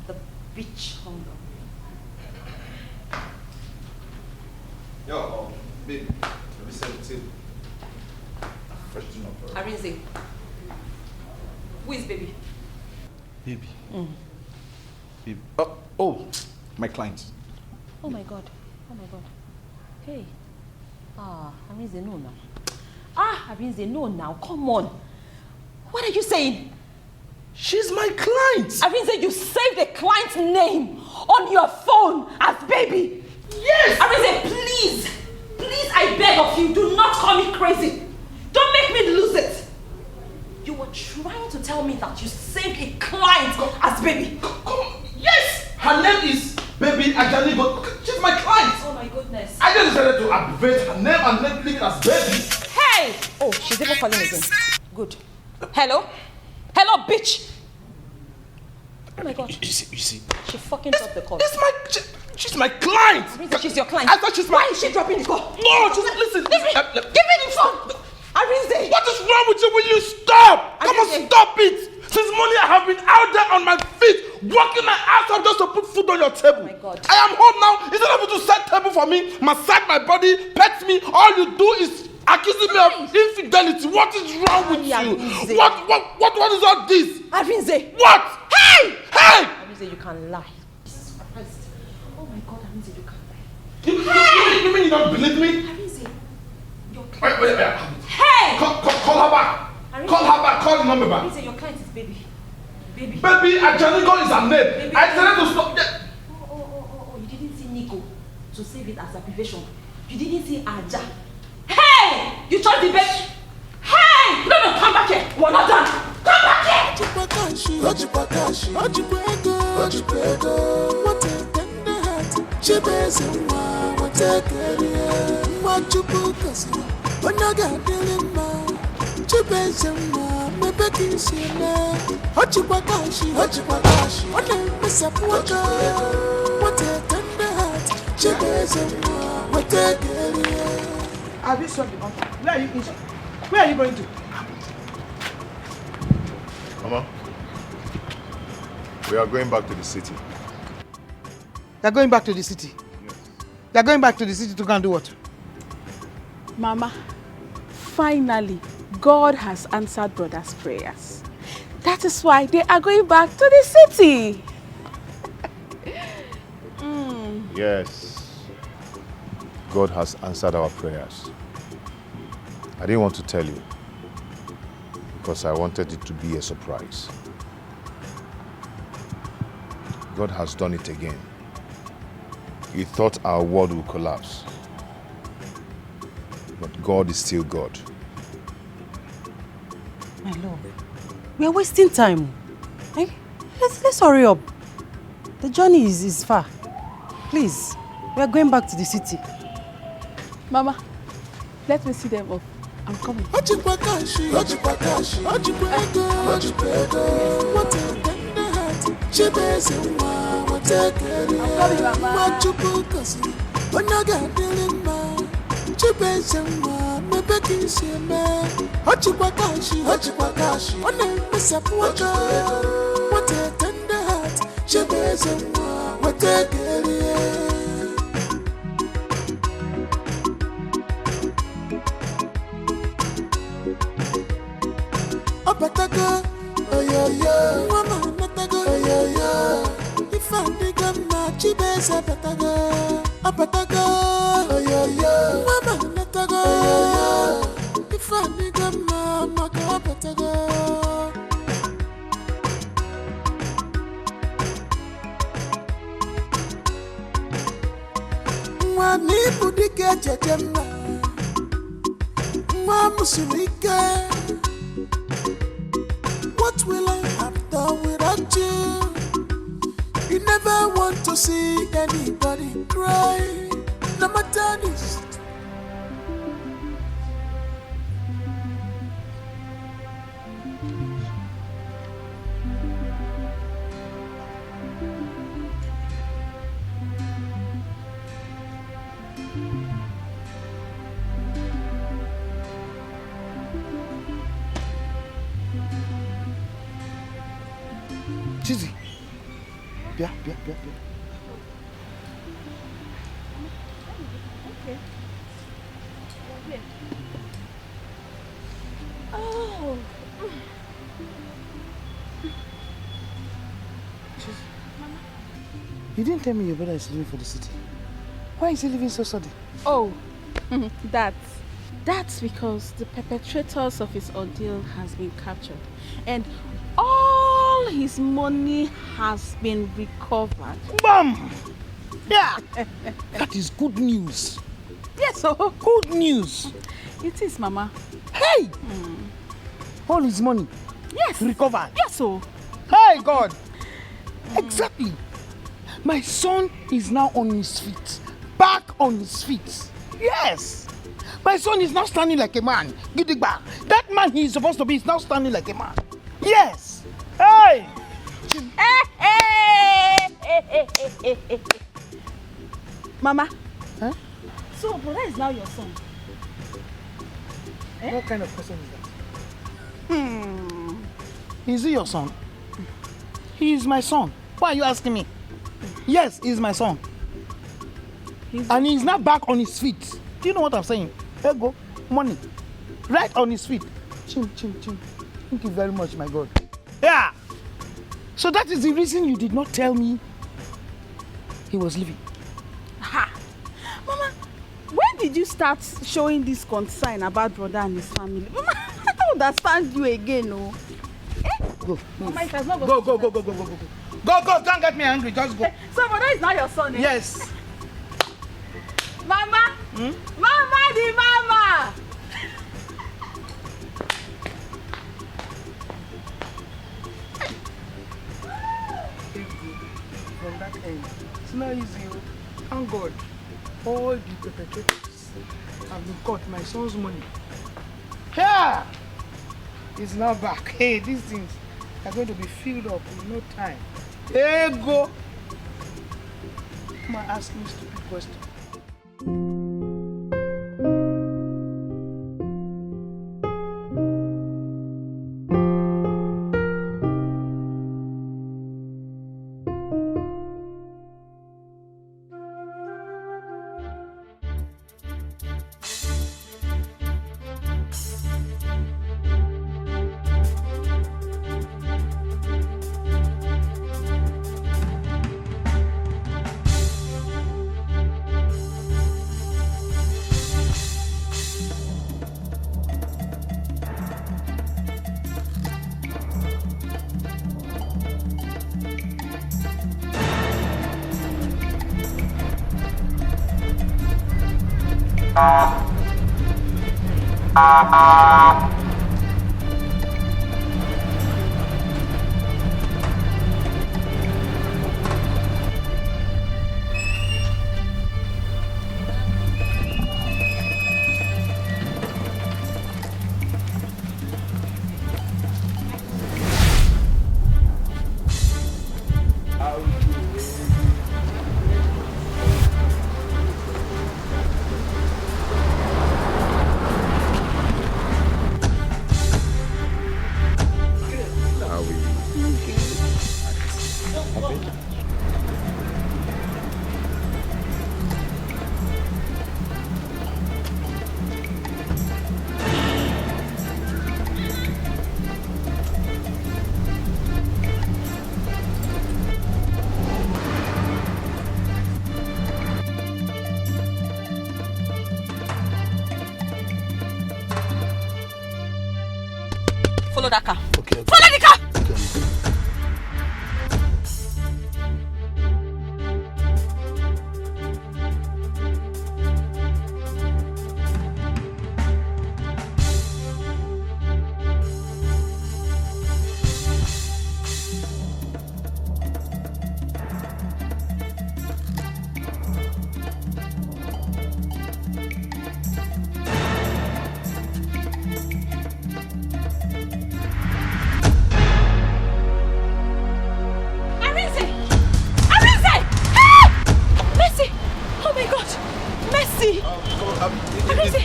The bitch hung up. Yo, baby, let me set the table. Freshen up. Arinze. Who is baby? Baby. Mm. Baby. Oh, my client. Oh my God. Oh my God. Hey. Arinze, no now. Arinze, no now. Come on. What are you saying? She's my client. Arinze, you saved a client's name on your phone as baby. Yes. Arinze, please. Please, I beg of you, do not call me crazy. Don't make me lose it. You were trying to tell me that you saved a client as baby. Come. Yes. Her name is Baby Ajani, but she's my client. Oh my goodness. I just decided to abbreviate her name and let leave it as baby. Hey! Oh, she's even calling again. Good. Hello? Hello, bitch! Oh my God. You see. She fucking dropped the call. She's my client. Arinze, she's your client. I thought she's my... Why is she dropping the call? No, listen. Give me the phone. Arinze. What is wrong with you? Will you stop? Come on, stop it. Since morning I have been out there on my feet, working my ass off just to put food on your table. Oh my God. I am home now. Instead of you to set table for me, massage my body, pet me, all you do is accusing me of infidelity. What is wrong with you? Arinze. What is all this? Arinze. What? Hey! Arinze, you can lie. Jesus Christ. Oh my God, Arinze, you can lie. You mean you don't believe me? Arinze, your client. Wait. Hey! Call her back. Arinze. Call her back. Call the number back. Arinze, your client is baby. Baby Ajanigo is her name. Baby. I decided to stop. Oh, you didn't see Nico to save it as abbreviation. You didn't see Aja. Hey! You tried the best. Hey! No, come back here. We're not done. Come back here. Have you solved the matter? Where are you going to? Mama, we are going back to the city. You're going back to the city? Yes. You're going back to the city to go and do what? Mama, finally, God has answered brother's prayers. That is why they are going back to the city. Yes. God has answered our prayers. I didn't want to tell you because I wanted it to be a surprise. God has done it again. He thought our world would collapse. But God is still God. My lord, we are wasting time. Let's hurry up. The journey is far. Please. We are going back to the city. Mama, let me see them off. I'm coming. What a tender heart. She bears in what a what you book us. When I got dealing man, she bears in my Becky, she man. What a miss up what a tender heart. She bears in what a Apataga, oh yo, mama, nataga, oh yo. If I dig a match, base apataga, oh yo, mama, nataga, oh yo. If I dig a mama, apataga. Mwani budike jajema, mwamusulike. What will I have done without you? You never want to see anybody cry, no matter this. Chizzy. Bia. Okay. Oh. You didn't tell me your brother is leaving for the city. Why is he leaving so sudden? Oh, that's because the perpetrators of his ordeal has been captured and all his money has been recovered. Bam! Yeah! That is good news. Yes, oh. Good news. It is, Mama. Hey! All his money. Yes. Recovered. Yes, oh. Hey, God! Exactly. My son is now on his feet. Back on his feet. Yes! My son is now standing like a man. Gidigba. That man he is supposed to be is now standing like a man. Yes! Hey! Hey! Mama. Huh? So, brother is now your son. What kind of person is that? Is he your son? He is my son. Why are you asking me? Yes, he is my son. And he is now back on his feet. Do you know what I'm saying? Here go, money. Right on his feet. Chin. Thank you very much, my God. Yeah! So that is the reason you did not tell me he was leaving. Ha! Mama, when did you start showing this concern about brother and his family? Mama, I don't understand you again, no. Go. Mama, it has not Go. Go, don't get me angry, just go. So brother is not your son, eh? Yes. Mama! Mama the mama! From that end, it's not easy. Thank God. All the perpetrators have been caught. My son's money. Yeah! It's now back. Hey, these things are going to be filled up in no time. There you go. Come on, ask me a stupid question. Follow that car. Okay. Follow the car!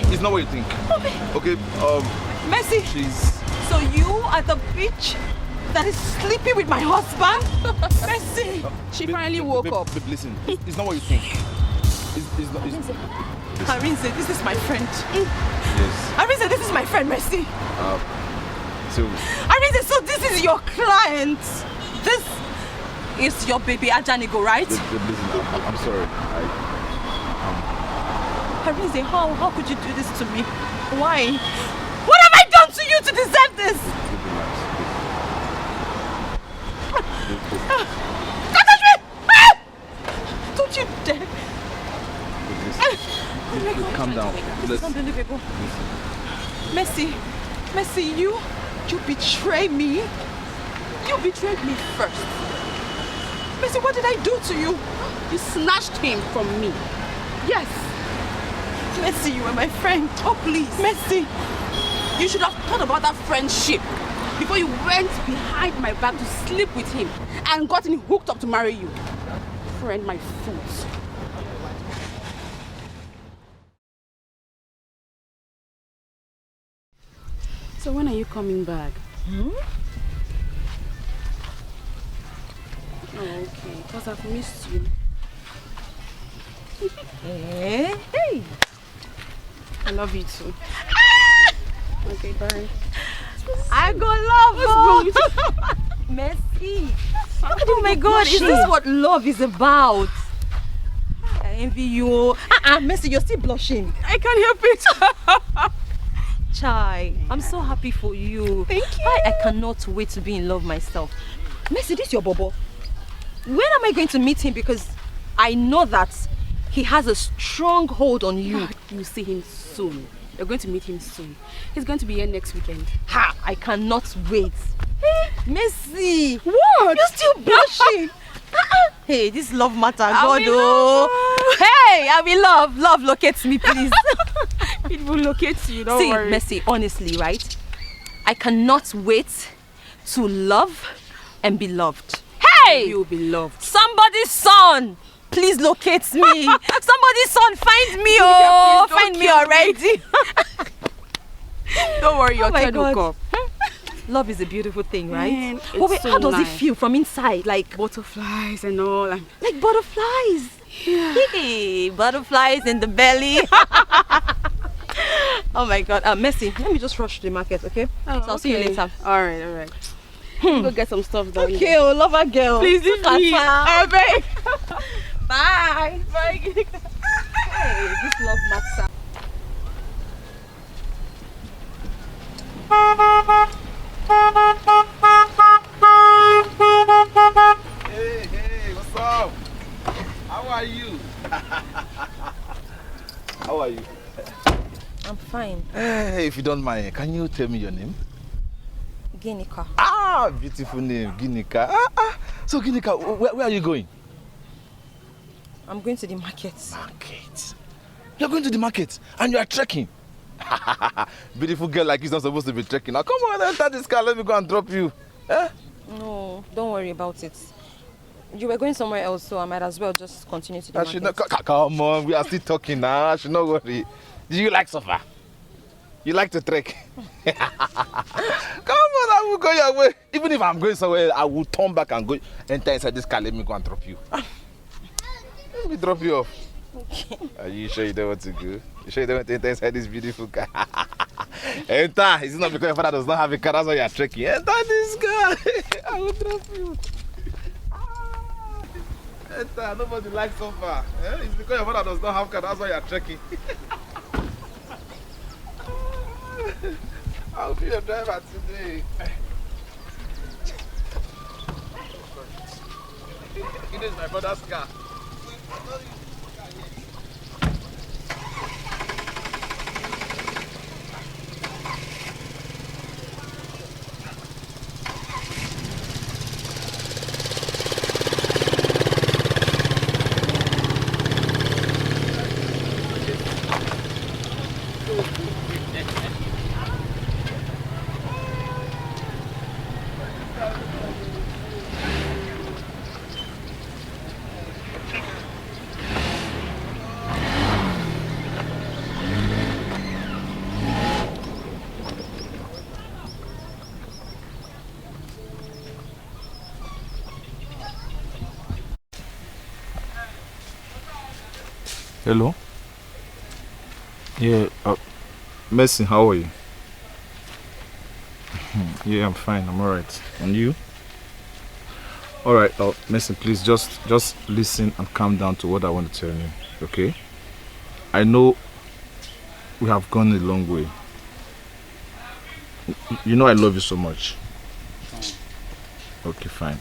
It's not what you think. Okay, Mercy. she's... So you are the bitch that is sleeping with my husband? Mercy. She finally woke up. Babe, listen, it's not what you think. It's not... Arinze, this is my friend. Yes. Arinze, this is my friend, Mercy. So... Arinze, so this is your client. This is your baby Ajanigo, right? Listen, I'm sorry. Arinze, how could you do this to me? Why? What have I done to you to deserve this? Don't touch me! Ah! Don't you dare! Oh my God. Calm down. This is unbelievable. Mercy, you betray me. You betrayed me first. Mercy, what did I do to you? You snatched him from me. Yes. Mercy, you were my friend. Oh, please. Mercy, you should have thought about that friendship before you went behind my back to sleep with him and gotten hooked up to marry you. Friend, my fools. So when are you coming back? Oh, okay. Because I've missed you. Hey. I love you too. Okay, bye. I go love you. Mercy. Oh my God, is this what love is about? I envy you. Mercy, you're still blushing. I can't help it. Chai, I'm so happy for you. Thank you. I cannot wait to be in love myself. Mercy, this is your bobo. When am I going to meet him? Because I know that he has a strong hold on you. You'll see him soon. You're going to meet him soon. He's going to be here next weekend. Ha! I cannot wait. Mercy! What? You're still blushing. Hey, this love matter, God. Hey, I'm in love. Love locates me, please. It will locate you, don't worry. Mercy, honestly, right? I cannot wait to love and be loved. Hey! You'll be loved. Somebody's son! Please locate me. Somebody's son, find me. Find me already. Don't worry, your turn will come. Love is a beautiful thing, right? Man, how does it feel from inside? Like butterflies and all. Like butterflies. Yeah. Hey, butterflies in the belly. Oh my God. Mercy, let me just rush to the market, okay? So I'll see you later. All right. Go get some stuff done. Okay, lover girl. Please leave me. I beg. Bye. Bye. Hey, this love matter. Hey, what's up? How are you? How are you? I'm fine. Hey, if you don't mind, can you tell me your name? Ginika. Ah, beautiful name, Ginika. So Ginika, where are you going? I'm going to the market. Market? You're going to the market and you are trekking? Beautiful girl like you is not supposed to be trekking. Now come on, enter this car, let me go and drop you. Eh? No, don't worry about it. You were going somewhere else, so I might as well just continue to the market. Come on, we are still talking now. I should not worry. Do you like suffer? You like to trek? Come on, I will go your way. Even if I'm going somewhere, I will turn back and go enter inside this car. Let me go and drop you. Let me drop you off. Okay. Are you sure you don't want to go? You sure you don't want to enter inside this beautiful car? Enter. It's not because your father does not have a car, that's why you are trekking. Enter this car. I will drop you. Enter. Nobody likes so far. It's because your father does not have a car, that's why you are trekking. I'll be your driver today. It is my brother's car. Hello? Yeah, Messi, how are you? Yeah, I'm fine, I'm alright. And you? Alright, Messi, please just listen and calm down to what I want to tell you, okay? I know we have gone a long way. You know I love you so much. Okay, fine.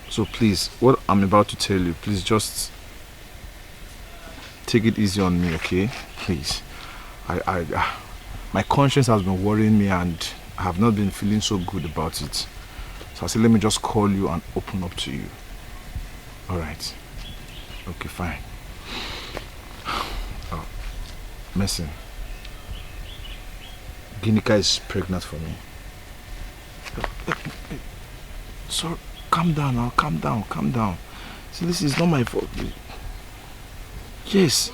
So please, what I'm about to tell you, please just take it easy on me, okay? Please. My conscience has been worrying me and I have not been feeling so good about it. So I said, let me just call you and open up to you. Alright. Okay, fine. Messi, Ginika is pregnant for me. So, calm down now, calm down. See, this is not my fault. Yes,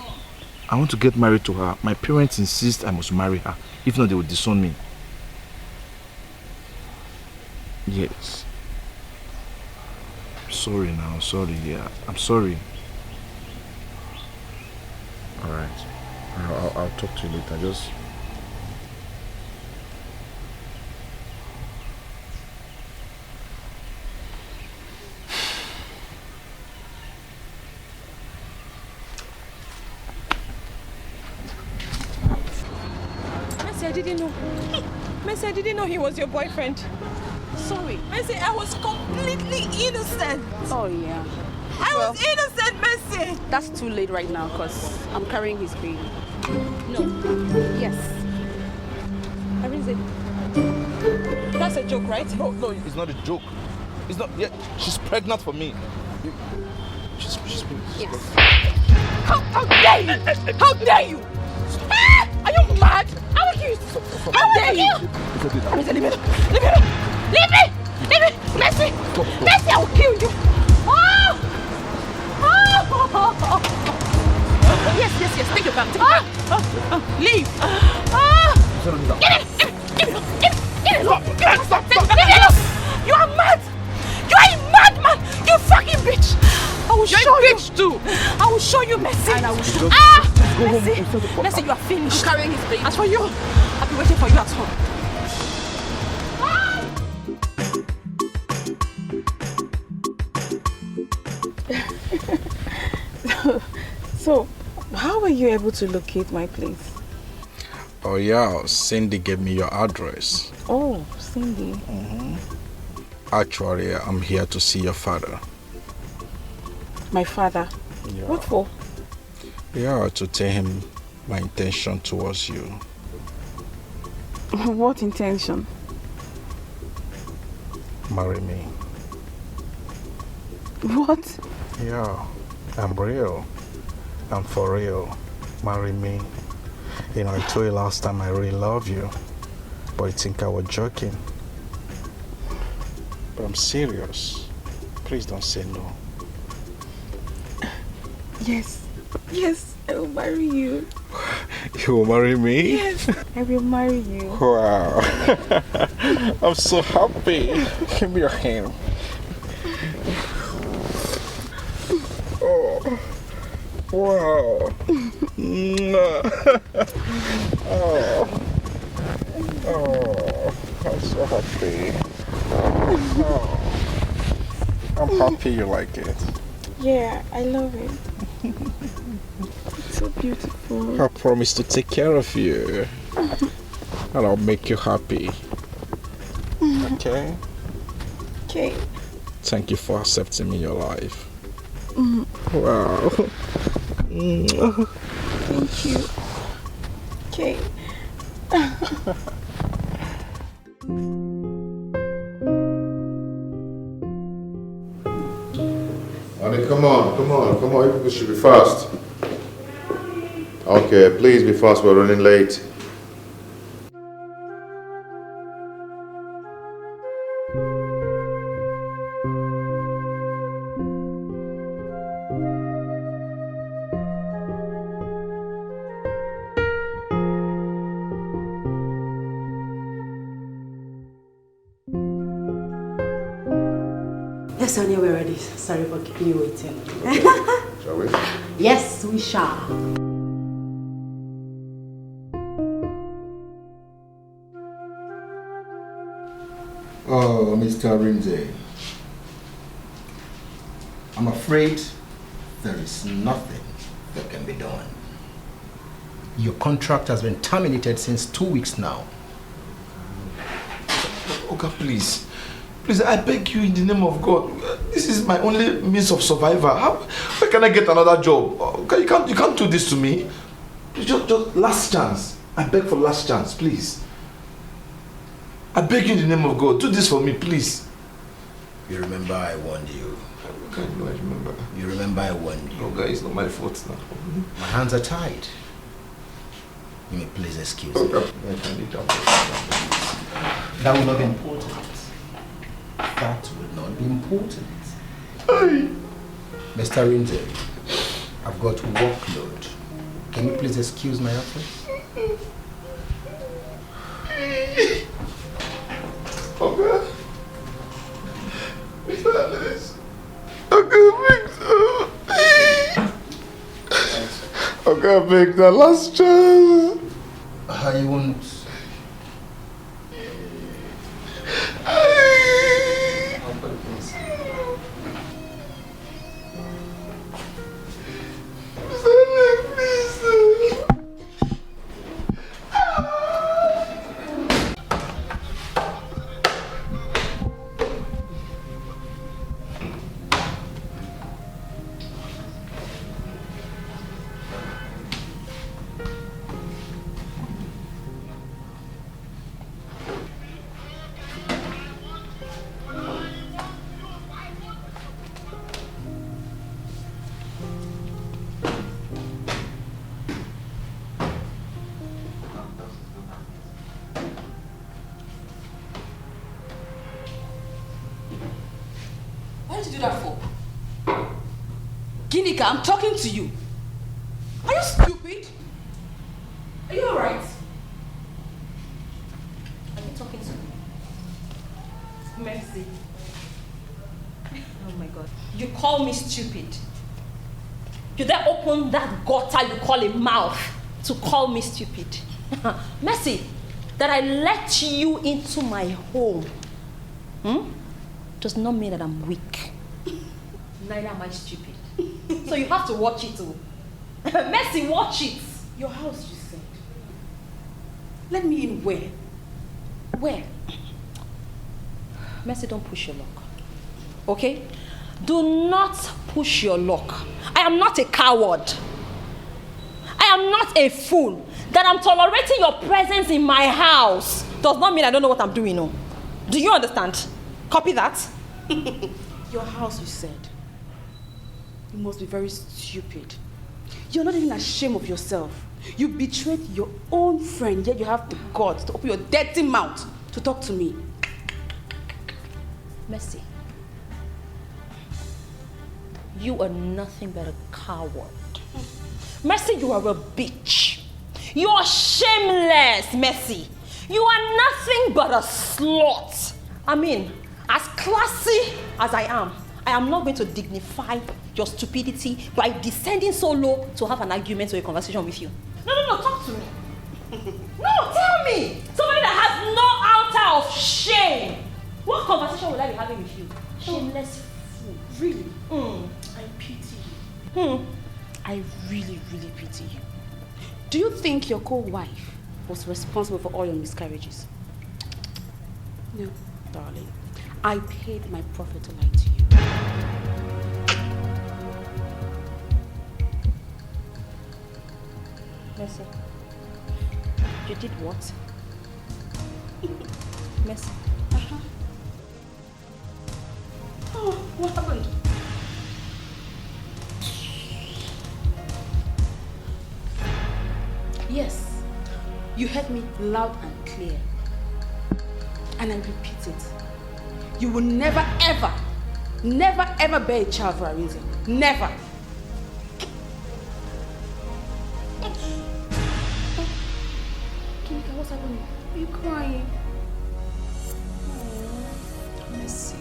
I want to get married to her. My parents insist I must marry her. If not, they will disown me. Yes. Sorry now, sorry, yeah. I'm sorry. Alright. I'll talk to you later. Just... I didn't know. Messi, I didn't know he was your boyfriend. Sorry. Messi, I was completely innocent. Oh, yeah. I was innocent, Messi. That's too late right now because I'm carrying his baby. No. Yes. That's a joke, right? No, it's not a joke. It's not. Yeah, she's pregnant for me. She's pregnant. Yes. How dare you? How dare you? Are you mad? I will kill you. How dare you? Leave me. Messi. Messi, I will kill you. Oh! Yes. Take it back. Leave. Get it. Stop. You are mad. You are a madman. You fucking bitch. I will show you. Bitch too. I will show you, Messi. And I will show you. Messi, you are finished. I'm carrying his baby. As for you, I'll be waiting for you at home. So, how were you able to locate my place? Oh yeah, Cindy gave me your address. Oh, Cindy. Actually, I'm here to see your father. My father? Yeah. What for? Yeah, to tell him my intention towards you. What intention? Marry me. What? Yeah, I'm real. I'm for real. Marry me. You know, I told you last time I really love you, but I think I was joking. But I'm serious. Please don't say no. Yes, I will marry you. You will marry me? Yes, I will marry you. Wow. I'm so happy. Give me your hand. Oh. Wow. Oh, I'm so happy. Oh. I'm happy you like it. Yeah, I love it. It's so beautiful. I promise to take care of you. And I'll make you happy. Okay? Okay. Thank you for accepting me in your life. Wow. Thank you. Okay. Honey, come on. You people should be fast. Okay, please be fast. We're running late. Yes, Sonia, we're ready. Sorry for keeping you waiting. Shall we? Yes, we shall. Oh, Mr. Rinze, I'm afraid there is nothing that can be done. Your contract has been terminated since 2 weeks now. Oga, please. Please, I beg you in the name of God. This is my only means of survival. Where can I get another job? Okay, you can't do this to me. Just last chance. I beg for last chance, please. I beg you in the name of God. Do this for me, please. You remember I warned you. Okay, no, I remember. You remember I warned you. Okay, it's not my fault now. My hands are tied. You may please excuse me. That will not be important. That will not be important. Mr. Rinze, I've got workload. Can you please excuse my absence? Okay. Okay, make the last chance. I won't. I'm talking to you. Are you stupid? Are you alright? Are you talking to me? Mercy. Oh my God. You call me stupid. You then open that gutter you call a mouth to call me stupid. Mercy, that I let you into my home does not mean that I'm weak. Neither am I stupid. So you have to watch it too. Mercy, watch it. Your house, you said. Let me in where? Where? Mercy, don't push your luck. Okay? Do not push your luck. I am not a coward. I am not a fool. That I'm tolerating your presence in my house does not mean I don't know what I'm doing. No. Do you understand? Copy that. Your house, you said. You must be very stupid. You're not even ashamed of yourself. You betrayed your own friend, yet you have the guts to open your dirty mouth to talk to me. Mercy, you are nothing but a coward. Mercy, you are a bitch. You are shameless, Mercy. You are nothing but a slut. I mean, as classy as I am not going to dignify your stupidity by descending so low to have an argument or a conversation with you. No, talk to me. No, tell me. Somebody that has no altar of shame. What conversation will I be having with you? Shameless fool. Really? I pity you. I really, really pity you. Do you think your co-wife was responsible for all your miscarriages. No, darling. I paid my prophet to lie to you. Mercy. You did what? Mercy. Oh, what happened? Yes, you heard me loud and clear. And I repeat it. You will never ever bear a child for a reason. Never. Kinika, what's happening? Are you crying? Mercy.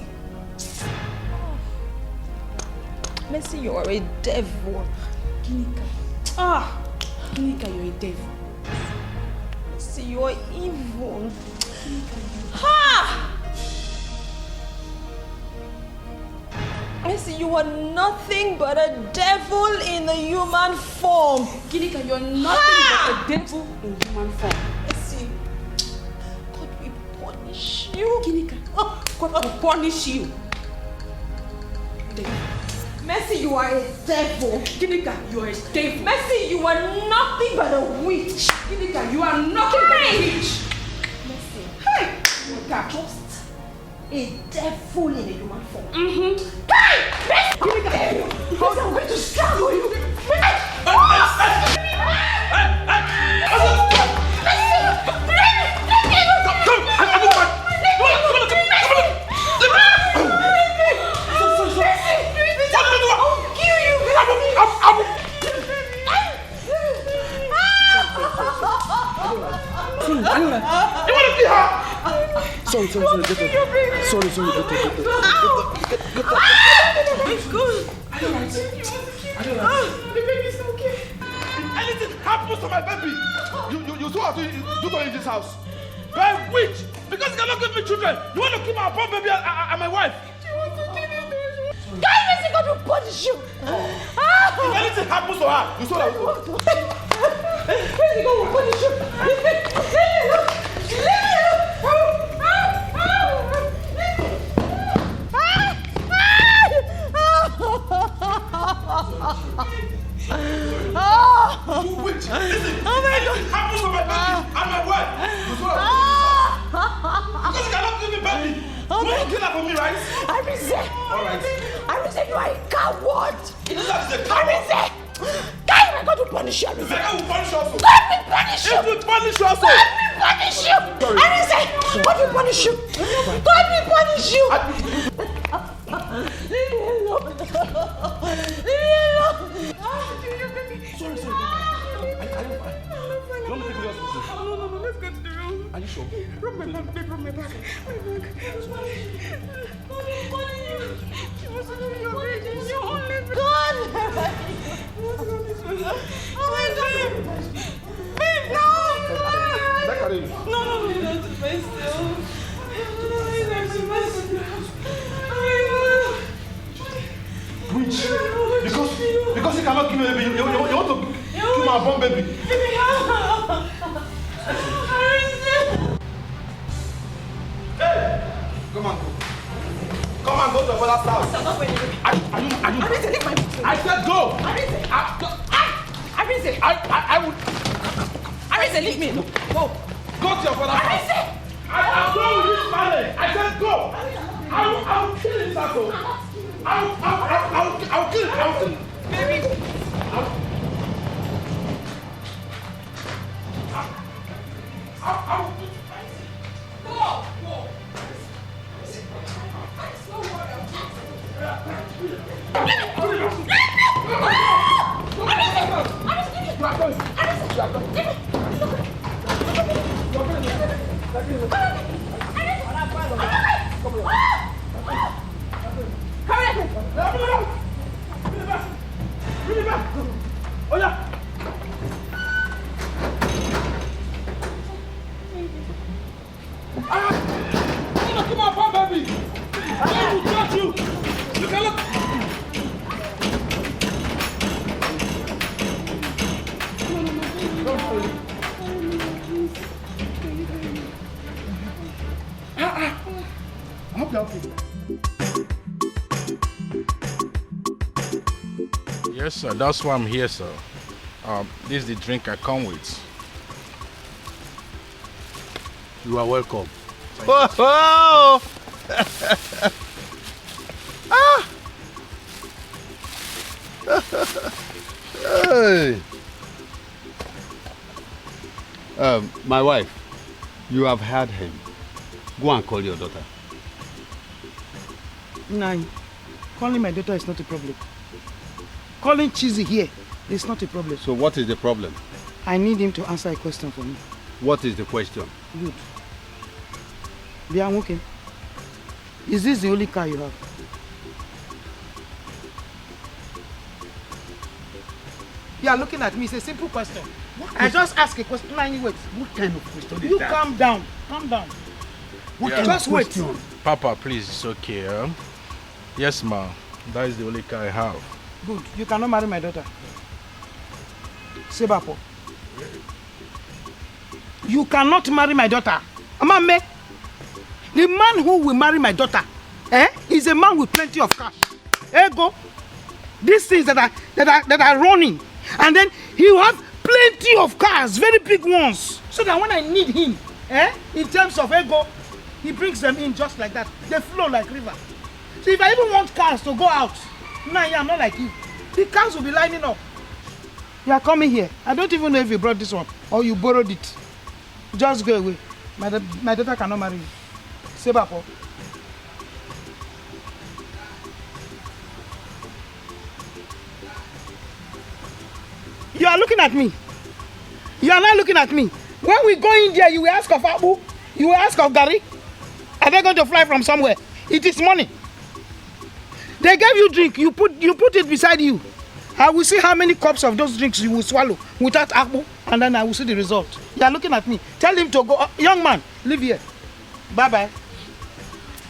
Mercy, you are a devil. Kinika. Kinika, you're a devil. Mercy, you are evil. Ha! Mercy, you are nothing but a devil in a human form. Kinika, you're nothing but a devil in human form. Mercy, God will punish you. Kinika, God will punish you. Mercy, you are a devil. Kinika, you are a devil. Mercy, you are nothing but a witch. Kinika, you are nothing but a witch. Mercy, you are just a devil in a human form. Kinika, I'm going to strangle you. Sorry, get up. Sorry, get up. It's good. I don't like it. The baby's okay. Anything happens to my baby, you still have to do it in this house. By which? Because you cannot give me children. You want to keep my poor baby and my wife. She wants to give it to you. God is going to punish you. If anything happens to her, you still have to. Where's he going to punish you? You witch! Listen! Oh my God! Anything happens to my baby and my wife, you still have to. Because you cannot give me baby. You want to kill her for me, right? I resent. Alright. I resent you are a coward. It is that is a I coward. resent. God is going to punish you. God will punish you also. God will punish you. It will punish you also. God will punish you. I resent. God will punish you. God will punish you. Leave me alone. Leave me alone. Sorry. I don't mind. You want me to take you to the hospital? No, let's go to the room. Are you sure? Rub my back. She wants to do your baby. Your only God. Oh my God. Babe, no. No, don't face still. Which? Because you cannot give me a baby. You want to kill my born baby. Hey! Come on, go to your father's house. Are you? I said go. I would. Arise, leave me. Go. Go to your father's house. I'm going with this man. I said go. I'll kill this asshole. I'll kill him. Baby. Oh yeah. Come on, baby. I will touch you. You can look. hope you're okay. Yes, sir. That's why I'm here, sir. This is the drink I come with. You are welcome. Oh! Ah! Hey. My wife, you have heard him. Go and call your daughter. Nine. Calling my daughter is not a problem. Calling Cheesy here is not a problem. So what is the problem? I need him to answer a question for me. What is the question? Good. Biamuke, is this the only car you have? You are looking at me. It's a simple question. I just ask a question. Nine, wait. What kind of question is You that? calm down. Calm down. What kind just of wait. question? Papa, please, it's okay. Yes, ma. That is the only car I have. Good. You cannot marry my daughter. Sebapo. You cannot marry my daughter. Amame. The man who will marry my daughter, is a man with plenty of cash. Ego. These things that are running, and then he will have plenty of cars, very big ones, so that when I need him, in terms of ego, he brings them in just like that. They flow like river. So if I even want cars to go out, nah, I'm not like you. The cars will be lining up. You are coming here. I don't even know if you brought this one or you borrowed it. Just go away. My daughter cannot marry you. Sebapo. You are looking at me. You are not looking at me. When we go in there, you will ask of Abu. You will ask of Gary. Are they going to fly from somewhere? It is money. They gave you drink. You put it beside you. I will see how many cups of those drinks you will swallow without Abu, and then I will see the result. You are looking at me. Tell him to go. Young man, leave here. Bye-bye.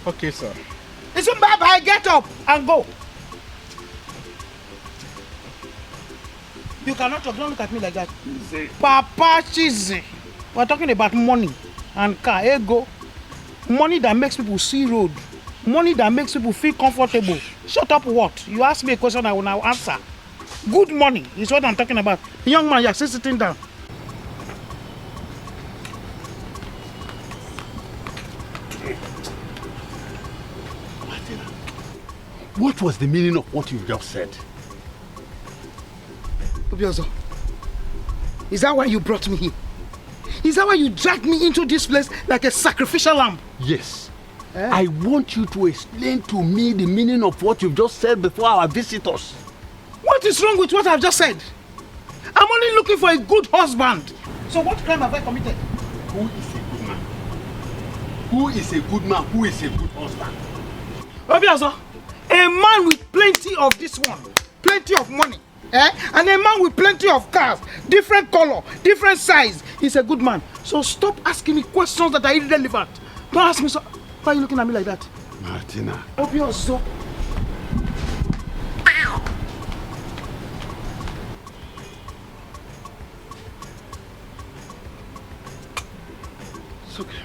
Okay, sir. Listen, bye-bye. Get up and go. You cannot talk. Don't look at me like that. Papa Cheesy. We're talking about money and car. Ego. Money that makes people see road. Money that makes people feel comfortable. Shut up what? You ask me a question, I will now answer. Good money is what I'm talking about. Young man, you're still sitting down. Martina, what was the meaning of what you just said? Obiozo, is that why you brought me here? Is that why you dragged me into this place like a sacrificial lamb? Yes. I want you to explain to me the meaning of what you've just said before our visitors. What is wrong with what I've just said? I'm only looking for a good husband. So what crime have I committed? Who is a good man? Who is a good man? Who is a good husband? Obiozo, a man with plenty of this one, plenty of money, and a man with plenty of cars, different color, different size, is a good man. So stop asking me questions that are irrelevant. Don't ask me so. Why are you looking at me like that? Martina. Obiozo. It's okay.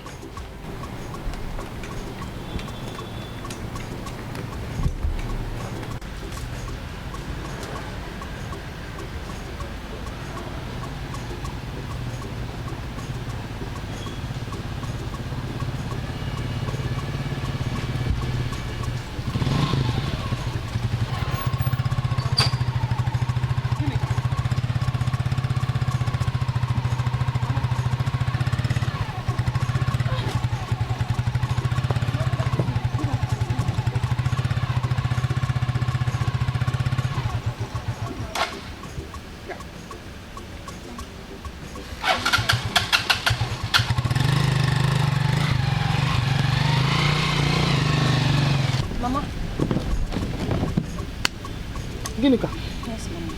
Ginika. Yes, Mama.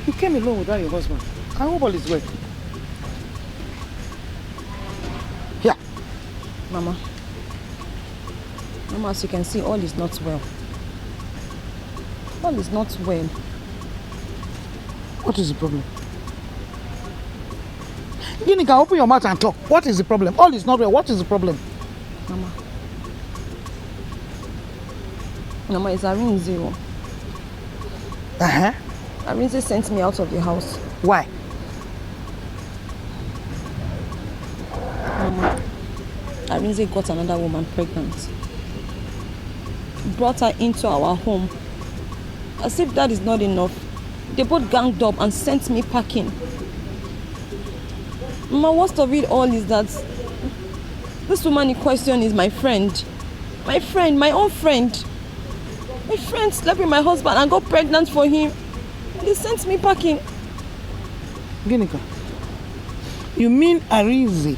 You came alone without your husband. I hope all is well. Yeah. Mama. Mama, as you can see, all is not well. All is not well. What is the problem? Ginika, open your mouth and talk. What is the problem? All is not well. What is the problem? Mama, Mama, it's Arinze. Uh-huh. Arinze sent me out of the house. Why? Mama, Arinze got another woman pregnant. Brought her into our home. As if that is not enough, they both ganged up and sent me packing. Mama, worst of it all is that this woman in question is my friend. My friend, my own friend. My friend slept with my husband and got pregnant for him. They sent me packing. Ginika, you mean Arinze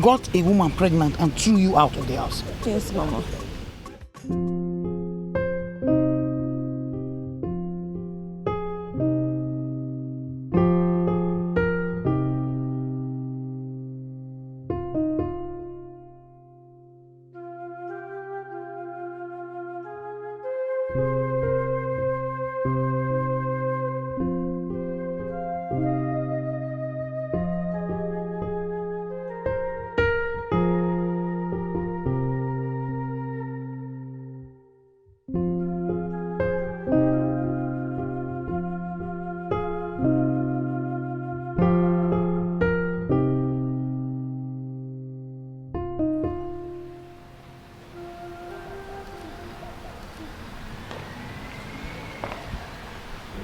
got a woman pregnant and threw you out of the house? Yes, Mama.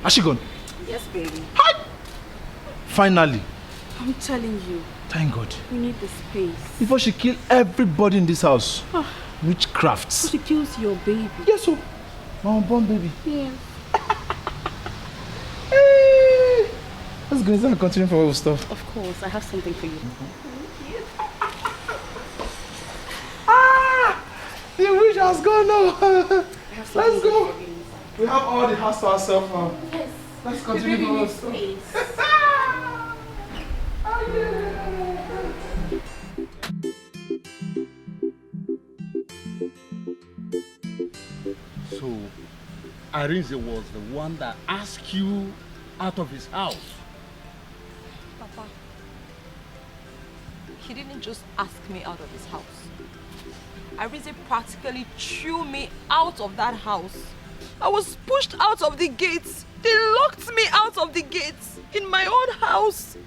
Has she gone? Yes, baby. Hi! Finally. I'm telling you. Thank God. We need the space. Before she kill everybody in this house. Witchcrafts. She kills your baby. Yes, so. My unborn baby. Yeah. Hey! Let's go inside and continue for our stuff. Of course, I have something for you. The witch has gone now. Let's go. We have all the house to ourselves now. Yes. Let's continue for our stuff. So, Arinze was the one that asked you out of his house. Papa, he didn't just ask me out of his house. Arinze practically threw me out of that house. I was pushed out of the gates. They locked me out of the gates in my own house.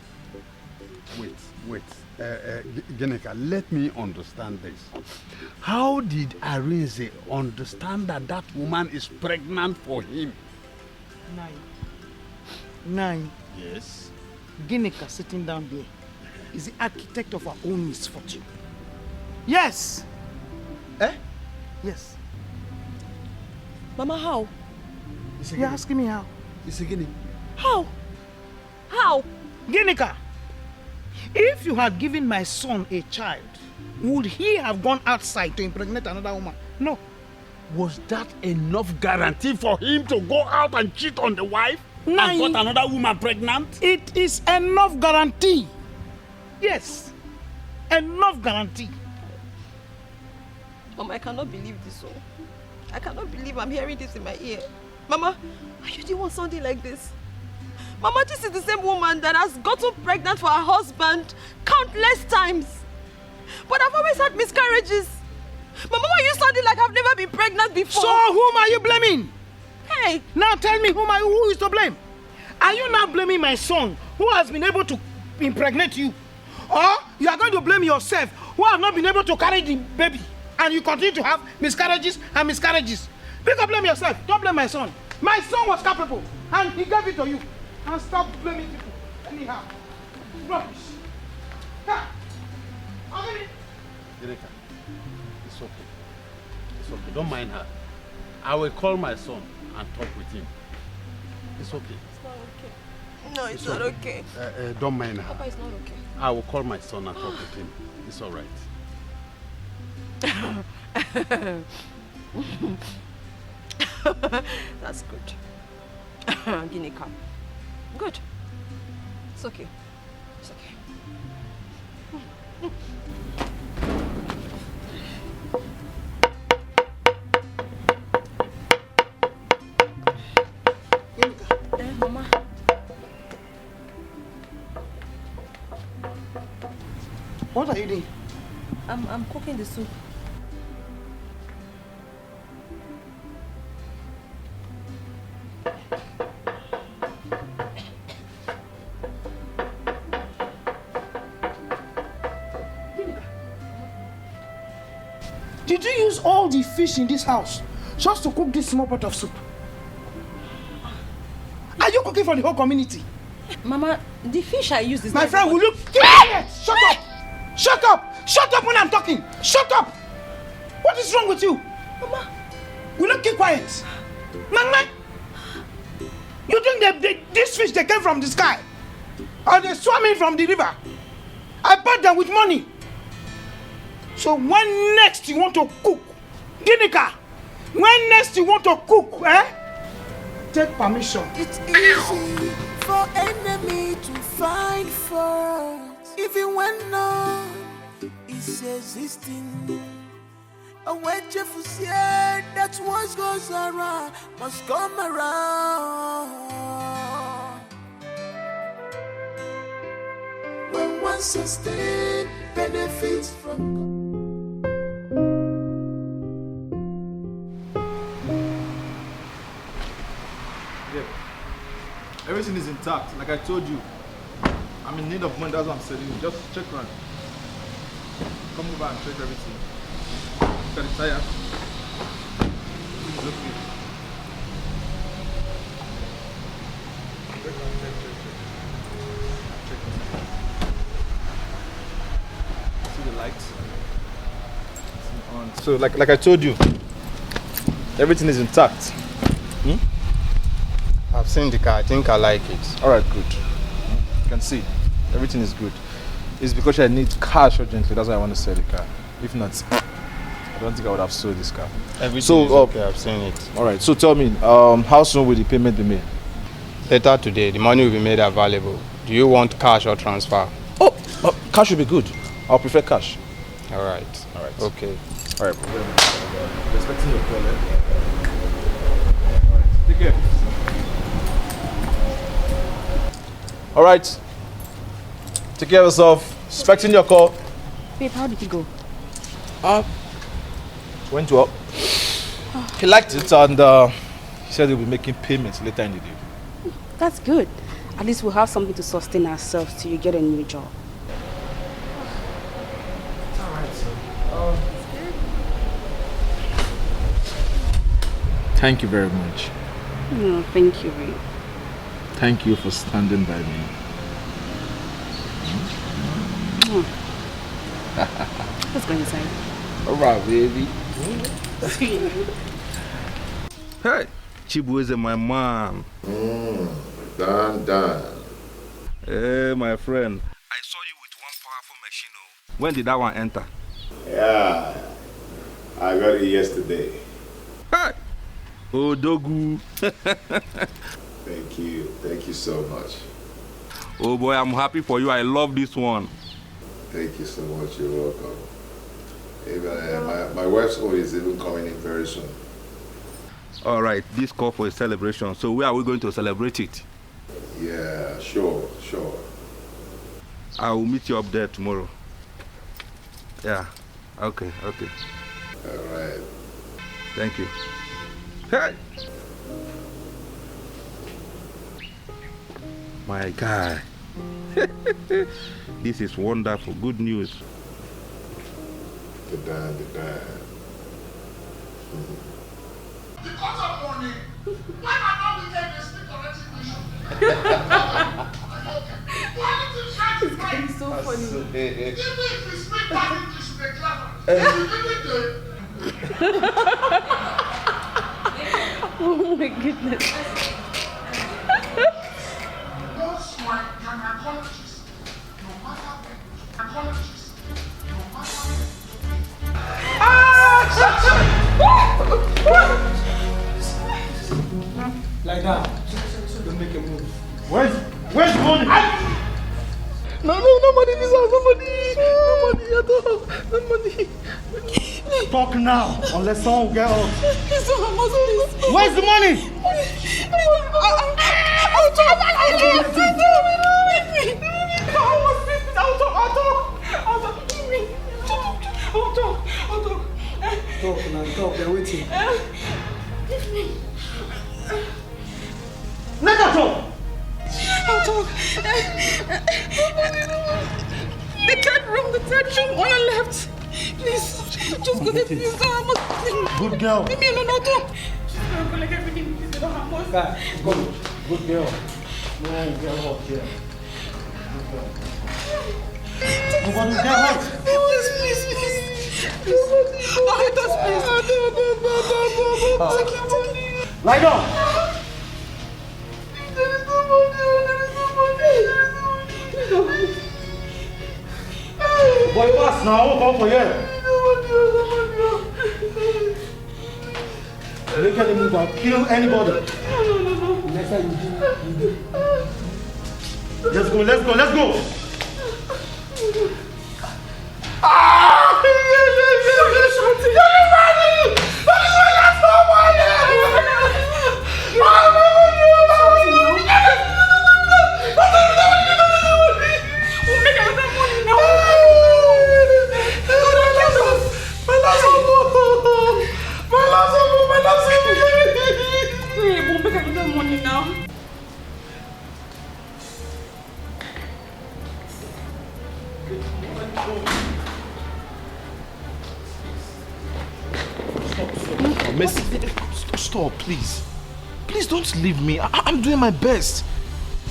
Wait. Ginika, let me understand this. How did Arinze understand that that woman is pregnant for him? Nine. Yes. Ginika sitting down there is the architect of our own misfortune. Yes. Yes. Mama, how? You're asking me how? How? How? Ginika, if you had given my son a child, would he have gone outside to impregnate another woman? No. Was that enough guarantee for him to go out and cheat on the wife? Nine. And got another woman pregnant? It is enough guarantee. Yes. Enough guarantee. Mama, I cannot believe this. I cannot believe I'm hearing this in my ear. Mama, are you the one sounding like this? Mama, this is the same woman that has gotten pregnant for her husband countless times. But I've always had miscarriages. Mama, why are you sounding like I've never been pregnant before? So whom are you blaming? Hey! Now tell me who is to blame? Are you now blaming my son who has been able to impregnate you? Or you are going to blame yourself who have not been able to carry the baby and you continue to have miscarriages and miscarriages? You can blame yourself. Don't blame my son. My son was capable and he gave it to you. And stop blaming people. Anyhow. Rubbish. Ginika, it's okay. It's okay. Don't mind her. I will call my son and talk with him. It's okay. It's not okay. No, it's not okay. Don't mind her. Papa, it's not okay. I will call my son and talk with him. It's all right. That's good. Ginika. Good. It's okay. It's okay. Mama. What are you doing? I'm cooking the soup. Did you use all the fish in this house just to cook this small pot of soup? Are you cooking for the whole community? Mama, the fish I used is My not friend, even- will you keep quiet? Shut up! Shut up! Shut up when I'm talking! Shut up! What is wrong with you? Mama, will you keep quiet? Mama, you think these fish they came from the sky? Or they swam in from the river? I bought them with money. So when next you want to cook, Ginika, when next you want to cook, take permission. It's easy for enemy to find fault, even when none is existing. And when Jeff said that what goes around must come around. When one sustains benefits from Everything is intact. Like I told you, I'm in need of money. That's what I'm selling you. Just check around. Come over and check everything. Look at the tire. Everything is okay. Check. See the lights? It's on. So like I told you, everything is intact. I've seen the car. I think I like it. All right, good. You can see everything is good. It's because I need cash urgently. That's why I want to sell the car. If not, I don't think I would have sold this car. Everything is okay. I've seen it. All right. So tell me, how soon will the payment be made? Later today, the money will be made available. Do you want cash or transfer? Cash will be good. I'll prefer cash. All right. All right. Okay. All right. Expecting your call. All right. Take care. All right. Take care of yourself. Expecting your call. Babe, how did he go? Went well. He liked it and he said he'll be making payments later in the day. That's good. At least we'll have something to sustain ourselves till you get a new job. It's all right, sir. Thank you very much. No, thank you, babe. Thank you for standing by me. Let's go inside. All right, baby. Hey, Chibueze, my man. Done. Hey, my friend. I saw you with one powerful machine. When did that one enter? Yeah, I got it yesterday. Hey, Odogu. Thank you so much. Oh boy, I'm happy for you. I love this one. Thank you so much. You're welcome. Even, my wife's own is even coming in very soon. All right, this call for a celebration. So where are we going to celebrate it? Yeah, sure. I will meet you up there tomorrow. Yeah, okay. All right. Thank you. Hey! My guy. This is wonderful. Good news. The dad. Because of money, why not we take this thing correcting mission? It's getting so funny. Even if we speak bad English with the clever, Oh my goodness. Most gynecologists, no matter when, gynecologists, no matter Like that. Don't make a move. Where's money? No money in this house. No money at all. No money. Talk now, unless someone will get out. Please don't have us, please. Where's the money? Talk, they're waiting. Let her talk! I'll talk. The third room, on your left. Please. Just go to the Good girl. Leave me alone, don't. She's going to collect everything. Please, don't have more. Good girl. No, get hot here. Good girl. Nobody get hot. Please. Lie down. Boy, pass now. I won't come for you. Make any move and kill anybody. Next time you do. Let's go. Miss, stop, please. Please don't leave me. I'm doing my best.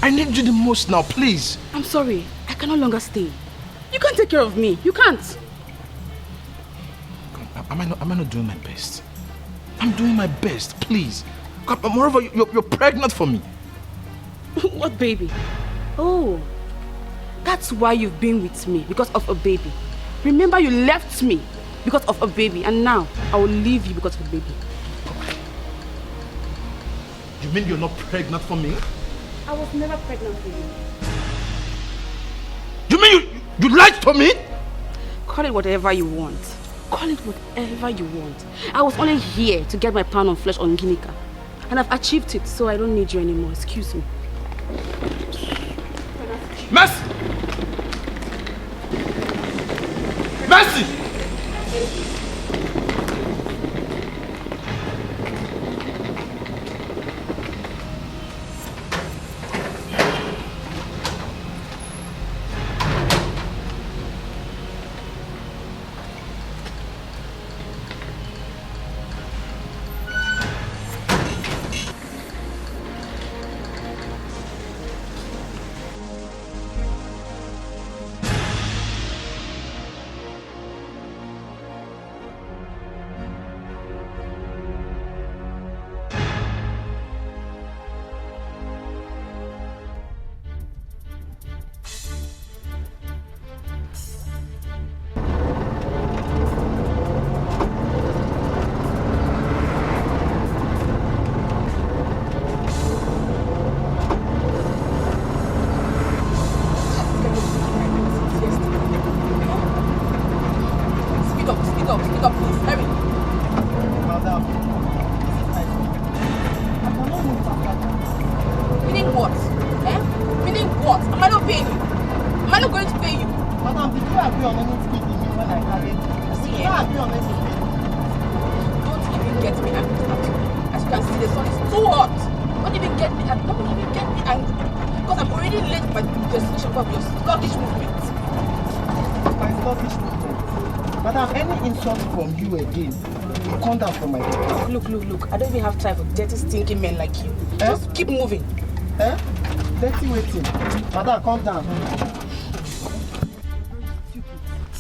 I need you the most now, please. I'm sorry. I can no longer stay. You can't take care of me. You can't. Am I not doing my best? I'm doing my best, please. Moreover, you're pregnant for me. What baby? Oh, that's why you've been with me, because of a baby. Remember, you left me because of a baby, and now I will leave you because of a baby. You mean you're not pregnant for me? I was never pregnant for you. You mean you lied to me? Call it whatever you want. Call it whatever you want. I was only here to get my pound of flesh on Ginika. And I've achieved it, so I don't need you anymore. Excuse me. Mercy! Mercy! Look. I don't even have time for dirty, stinking men like you. Just keep moving. Dirty waiting. Madam, calm down.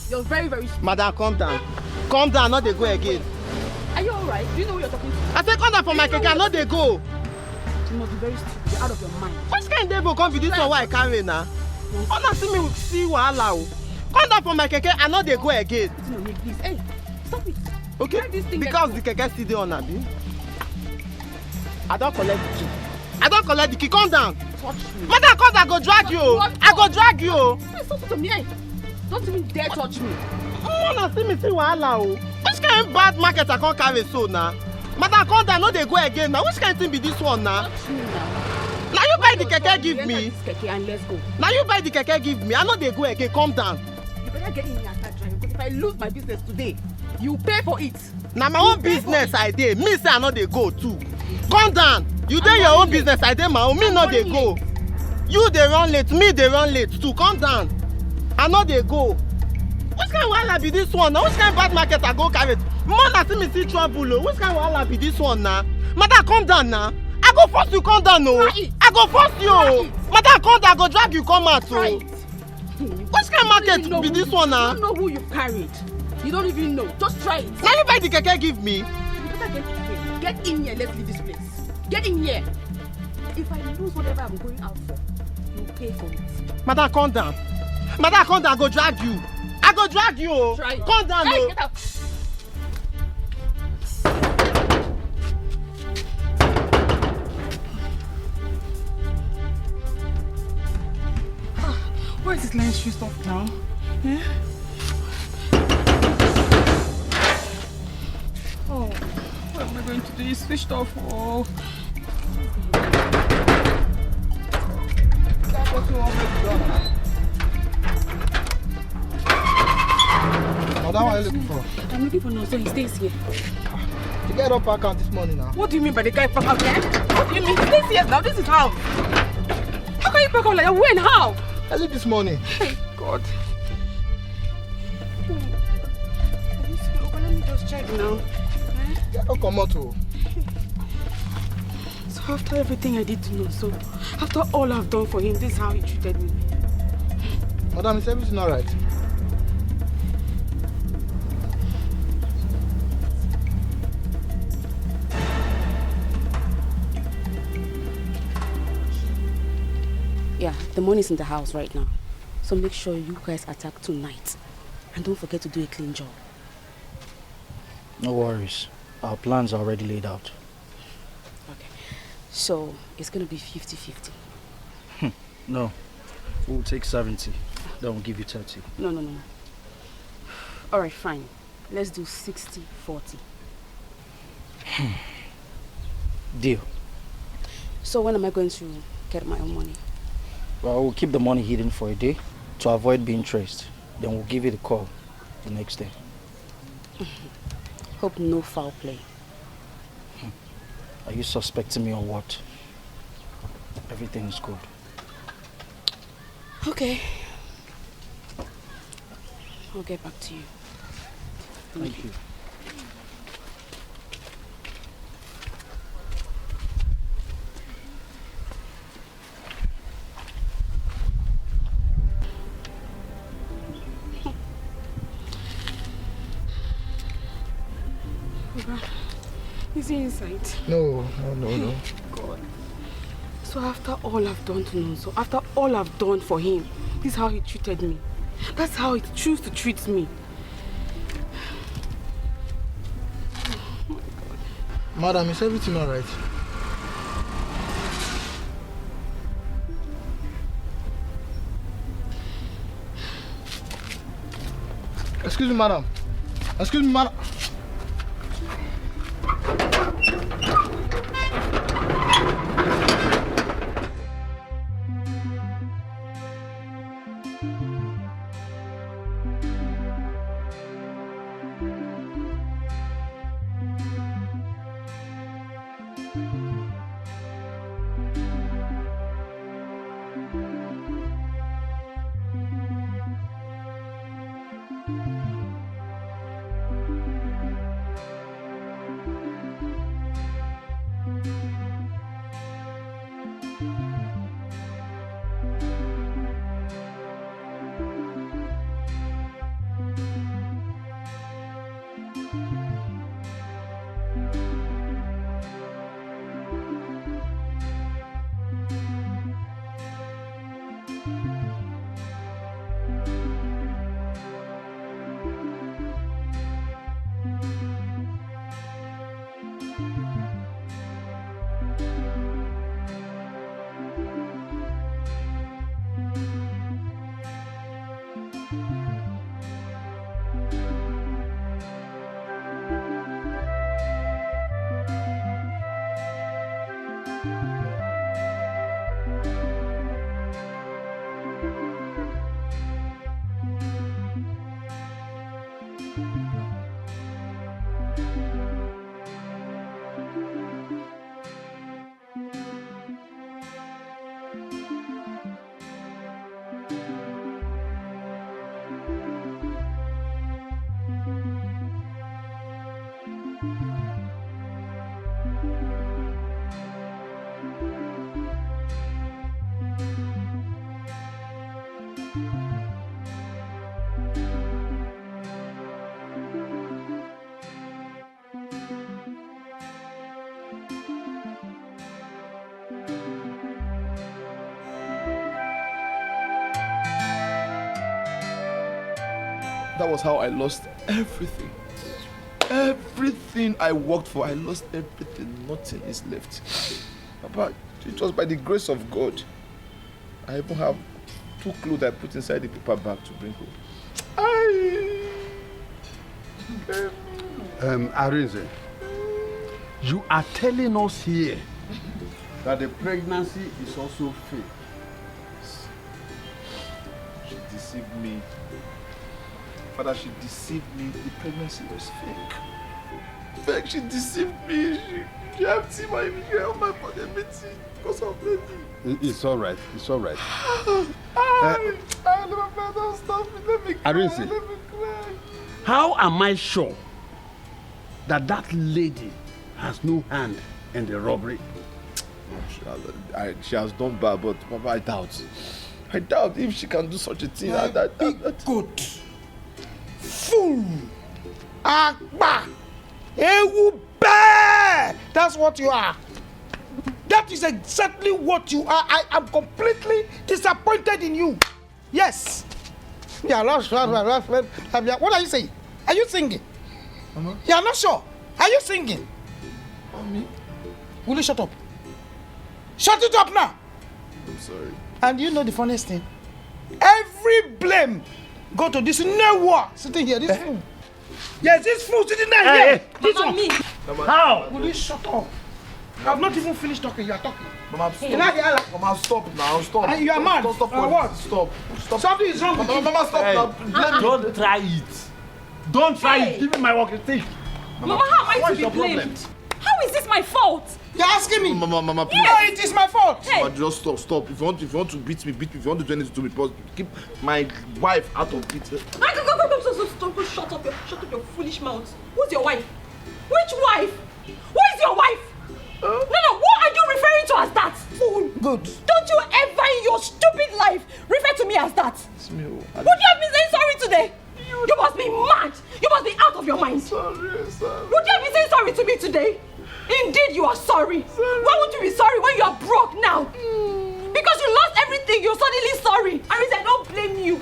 You're very, very stupid. Madam, calm down. Calm down, not they go again. Are you alright? Do you know who you're talking to? I said calm down for my keke, not they go. You must be very stupid. You're out of your mind. Which kind of devil come with this one why I carry now? Honor see me see wahala. Calm down for my keke, and not they go again. Please, hey, stop it. Okay, because the keke still dey on abi. I don't collect the key. Calm down. Touch me. Madam, cause I go drag you. I go drag you. Please don't to me. Don't even dare touch me. Wanna see me see wahala o. Which kind of bad market I can't carry so now? Madam, calm down. No dey go again now. Which kind of thing be this one now? Touch me now. Now you buy the keke give me. This keke and let's go. Now you buy the keke give me. I know they go again. Calm down. You better get in here and start driving. Because if I lose my business today, you pay for it. Now my own business I dey. Me say I know they go too. Calm down. You dey your own business I dey my own. Me no dey go. You dey run late. Me dey run late too. Calm down. I know they go. Which kind of wahala be this one now? Which kind of bad market I go carry? Man, see me see trouble. Which kind of wahala be this one now? Madam, calm down now. I go force you calm down, no. I go force you. Madam, calm down. I go drag you come out, oh. Which kind of market be this one now? You don't know who you carried. You don't even know. Just try it. Now you buy the keke give me. You better get in here. Let's leave this place. Get in here. If I lose whatever I'm going out for, you pay for it. Madam, calm down. Madam, calm down. I go drag you. I go drag you. Oh. Try it. Calm down, oh. Get out. Why is this line switched off now? Yeah? Oh, what am I going to do? It's switched off. Oh. Madam, what are you looking for? I'm looking for no, so he stays here. The guy don't park out this morning now. What do you mean by the guy park out there? What do you mean? He stays here now. This is how. How can you park out like that? When? How? I leave this morning. Hey, God. Let me just check now. Yeah, don't come out. Oh. So after everything I did to know, so after all I've done for him, this is how he treated me. Madam, is everything alright? Yeah, the money's in the house right now. So make sure you guys attack tonight. And don't forget to do a clean job. No worries. Our plans are already laid out. Okay. So it's going to be 50-50. No. We'll take 70. Then we'll give you 30. No. Alright, fine. Let's do 60-40. Deal. So when am I going to get my own money? Well, we'll keep the money hidden for a day to avoid being traced. Then we'll give you the call the next day. Hope no foul play. Are you suspecting me or what? Everything is good. Okay. I'll get back to you. Thank you. Is he inside? No. God. So after all I've done to know, so after all I've done for him, this is how he treated me. That's how he chooses to treat me. Madam, is everything alright? Excuse me, madam. Excuse me, madam. That was how I lost everything. Everything I worked for, I lost everything. Nothing is left. Papa, it was by the grace of God. I even have 2 clothes I put inside the paper bag to bring home. Arinze, you are telling us here that the pregnancy is also fake. She deceived me. Father, she deceived me. The pregnancy was fake. Fake, she deceived me. She emptied my body everything because of baby. It's all right. It's all right. Don't stop me. Let me cry. Arinze, Let me cry. how am I sure that that lady has no hand in the robbery? She has done bad, but Papa, I doubt. I doubt if she can do such a thing. Good. Fool. Agba. Ewu bear. That's what you are. That is exactly what you are. I am completely disappointed in you. Yes. Yeah, what are you saying? Are you singing? Mama? You are not sure. Are you singing? Mommy? Will you shut up? Shut it up now. I'm sorry. And you know the funniest thing? Every blame go to this Newa sitting here. This fool. Yes, this fool sitting there here. This Mama, one. me. How? Will you shut up? I have not even finished talking. You are talking. Mama, stop. Mama, stop now. Stop. And you are mad. Stop. What? Stop. Something is wrong with you. Mama, stop now. Don't try it. Don't try it. Give me my walking stick. Mama, how am I to be blamed? How is this my fault? You're asking me? Mama, please. No, it is my fault. Mama, just stop. If you want to beat me, beat me. If you want to do anything to me, but keep my wife out of it. Go. Stop. Shut up your foolish mouth. Who's your wife? Which wife? Who is your wife? No, what are you referring to as that? Fool. Good. Don't you ever in your stupid life refer to me as that? It's me. Would you have been saying sorry today? You must be mad. You must be out of your mind. Sorry. Would you have been saying sorry to me today? Indeed, you are sorry. Why would you be sorry when you are broke now? Because you lost everything, you're suddenly sorry. Arinze, I don't blame you.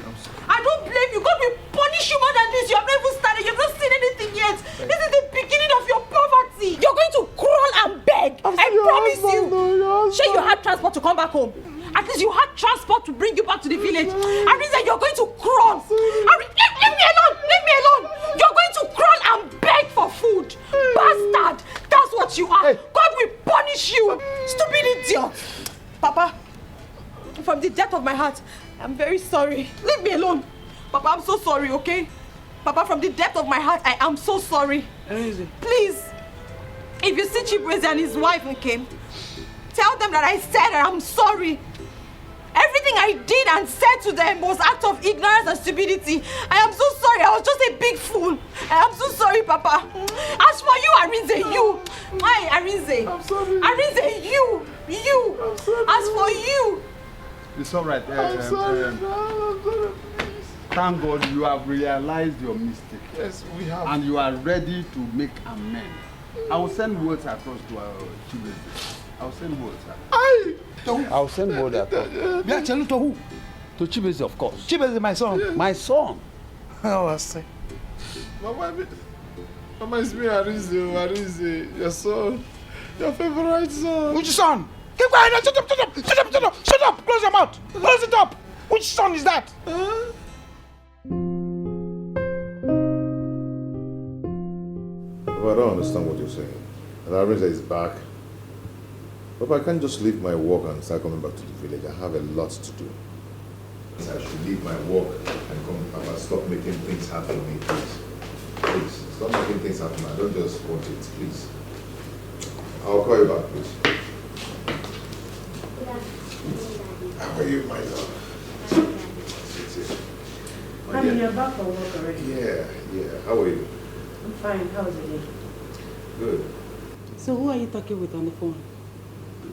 I don't blame you. God will punish you more than this. You have not even started. You have not seen anything yet. This is the beginning of your poverty. You're going to crawl and beg. I promise you. Sure, you had transport to come back home. At least you had transport to bring you back to the village. Arinze, you're going to crawl. Leave me alone. Leave me alone. You're going to crawl and beg for food. Bastard. That's what you are. God will punish you. Stupid idiot. Papa, from the depth of my heart, I'm very sorry. Leave me alone. Papa, I'm so sorry, okay? Papa, from the depth of my heart, I am so sorry. Please, if you see Chibreze and his wife came, tell them that I said that I'm sorry. Everything I did and said to them was act of ignorance and stupidity. I am so sorry. I was just a big fool. I am so sorry, Papa. As for you, Arinze, you. Hi, Arinze. I'm sorry. Arinze, you. I'm sorry. As for you. It's all right. I'm sorry. I'm sorry. Thank God you have realized your mistake. Yes, we have. And you are ready to make amends. I will send words across to our Chibreze. I'll send words. I'll send word across. You are telling to who? To Chibreze, of course. Chibreze, my son. Yeah. My son. Oh, I see. Mama, it's me, Arinze, your son. Your favorite son. Which son? Keep quiet. Shut up. Close your mouth. Close it up. Which son is that? Well, I don't understand what you're saying. And Arinze is back. But I can't just leave my work and start coming back to the village. I have a lot to do. I should leave my work and come and stop making things happen for me, please. Please, stop making things happen. I don't just want it, please. I'll call you back, please. How are you, my love? Honey, you're back from work already? Yeah. How are you? I'm fine. How's the day? Good. So who are you talking with on the phone?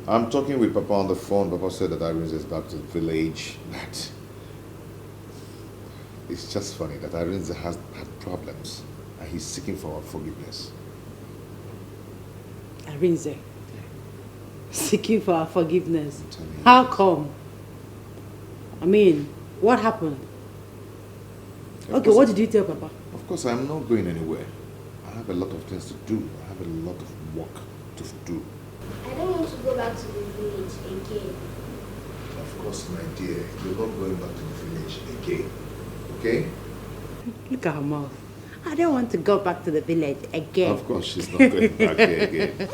I'm talking with Papa on the phone. Papa said that Arinze is back to the village. That it's just funny that Arinze has had problems and he's seeking for our forgiveness. Arinze? Seeking for our forgiveness? How come? I mean, what happened? Okay, what did you tell Papa? Of course, I'm not going anywhere. I have a lot of things to do. I have a lot of work to do. I don't want to go back to the village again. Of course, my dear, you're not going back to the village again. Okay? Look at her mouth. I don't want to go back to the village again. Of course, she's not going back there again.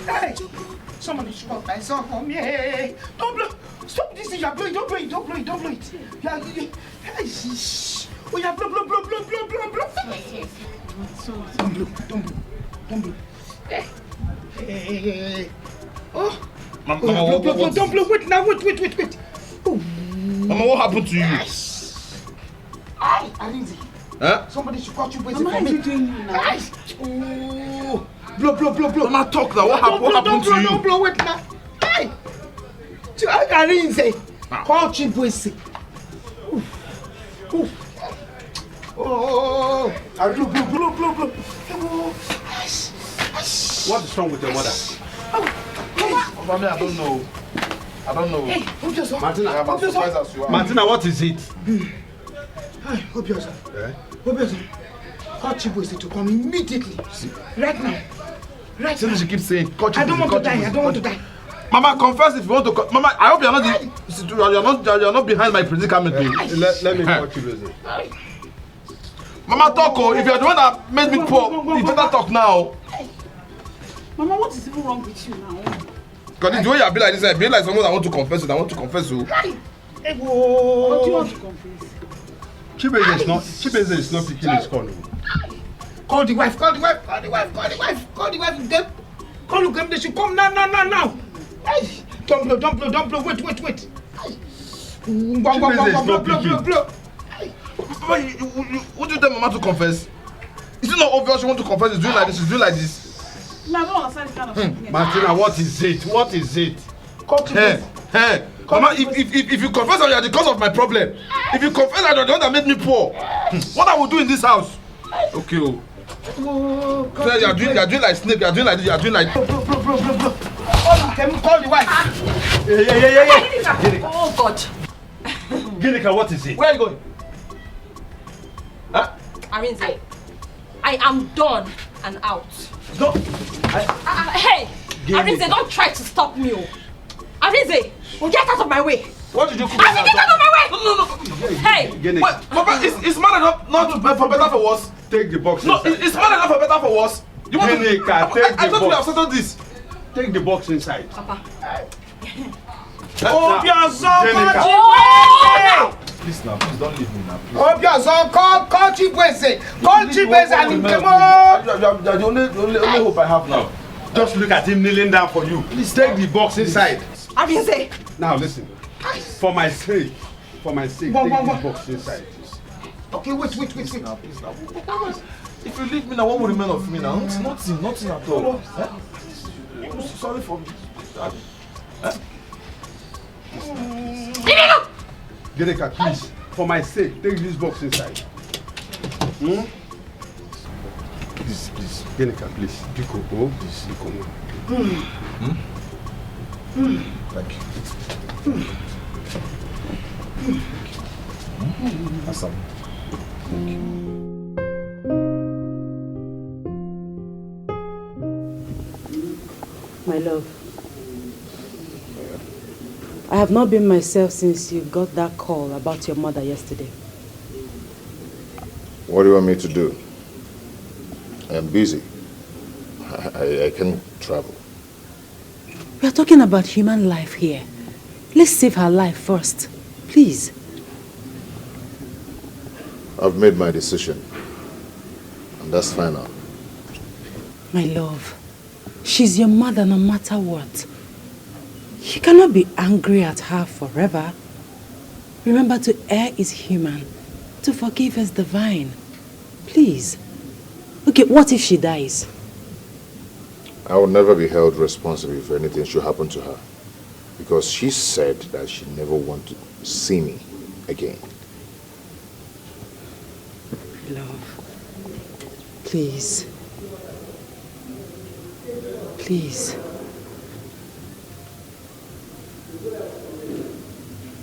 Hey! Somebody struck my son for me. Hey, don't blow. Stop this thing. You're blowing. Don't blow it. Don't blow it. Don't blow it. Hey, shh. Oh, yeah, blow. Don't blow. Don't blow. Hey. Oh. Mama, blow. Don't blow. Wait now. Wait. Oh. Mama, what happened to you? Ay, Arinze. Huh? Somebody should catch you waiting Mama, for me. what are you doing now? Ay. Oh. Blow. Mama, talk now. What happened to you? Don't blow. Wait now. Ay. Arinze. Call Chibwese. Oh. Blow. What is wrong with your mother? Mama, I don't know. Hey, Obioso. Martina, what is it? Hi, Obioso. Obioso. Call Chibwese to come immediately. Right now. She keeps saying, I don't want to die. Mama, confess if you want to. Mama, I hope you're not behind my predicament. Let me call Chibwese. Mama, talk. If you're the one that made me poor, you better talk now. Mama, what is even wrong with you now? Because the way you be like this, I be like someone that want to confess it. I want to confess you. What do you want to confess? Chibwese is not picking his call. Call the wife. Call them. They should come now. Hey, don't blow. Wait. Blow. Would you tell Mama to confess? Is it not obvious you want to confess? She's doing like this. No, I don't understand this kind of thing. Martina, what is it? Hey, Mama, if you confess that you are the cause of my problem, if you confess that you are the one that made me poor, what I will do in this house? Okay, so you are doing like snake, you are doing like this, you are doing like... Blow. Call the wife. Yeah. Oh, God. Ginika, what is it? Where are you going? Huh? Arinze, I am done and out. No. Hey! Arinze, don't try to stop me. Arinze, get out of my way. What did you cook? Arinze, get out of my way! No. Hey! Wait, Papa, is man enough not for better for worse? Take the box. No, is man enough for better for worse? You want Ginika, take the box. I thought we have settled this. Take the box inside. Papa. Please don't leave me now. Obioso, call Chibwese. Call Chibwese and come on. You're the only hope I have now. Just look at him kneeling down for you. Please take the box inside. Arinze. Now listen. For my sake, take the box inside. Okay, wait. Now, please now. If you leave me now, what will remain of me now? Nothing at all. Sorry for me. Ginika, please, for my sake, take this box inside. Please. Ginika, please. Biko, please, Thank you. Awesome. Thank you. My love, I have not been myself since you got that call about your mother yesterday. What do you want me to do? I'm busy. I can't travel. We are talking about human life here. Let's save her life first. Please. I've made my decision. And that's final. My love, she's your mother no matter what. You cannot be angry at her forever. Remember, to err is human. To forgive is divine. Please. Okay, what if she dies? I will never be held responsible for anything should happen to her. Because she said that she never wanted to see me again. Love, please. Please.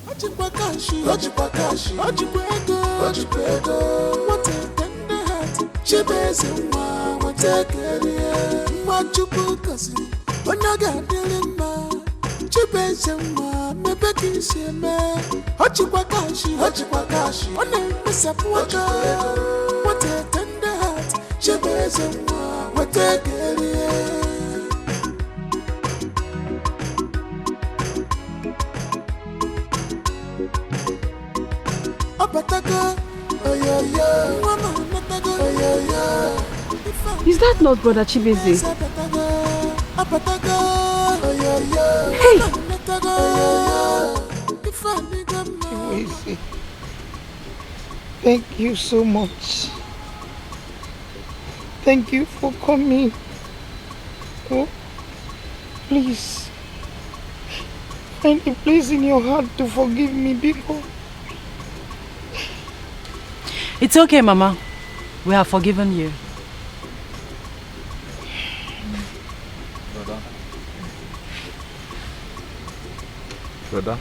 Ojibwakashi, Ojikwego, what a tender heart, Chibese, what a career, what you book us, when I got Dilima, Chibese, maybe kiss him, Ojikwakashi, what a miss up, what a tender heart, Chibese, what a career. Is that not Brother Chibeze? Hey! Thank you so much. Thank you for coming. Oh, please, find a place in your heart to forgive me, because It's okay, Mama. We have forgiven you. Brother,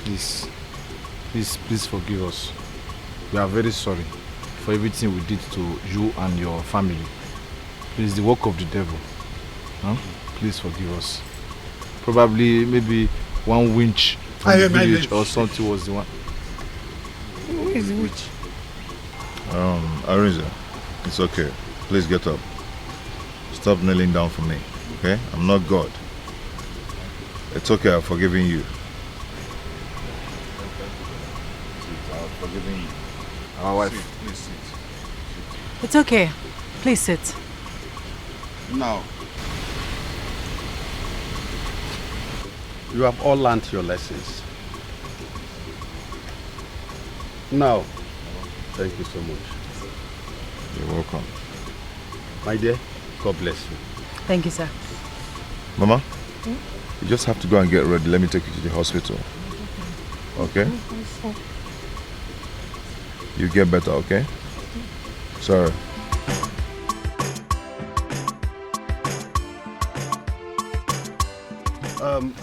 please forgive us. We are very sorry for everything we did to you and your family. Please, the work of the devil. Huh? Please forgive us. Probably, maybe one winch from the village or something was the one. Who is the witch? Arinze, it's okay. Please get up. Stop kneeling down for me, okay? I'm not God. It's okay, I've forgiven you. I've forgiven you. Our wife. Please sit. It's okay. Please sit. Now, you have all learned your lessons. Now, thank you so much. You're welcome. My dear, God bless you. Thank you, sir. Mama, you just have to go and get ready. Let me take you to the hospital. Okay? You get better, okay? Sorry.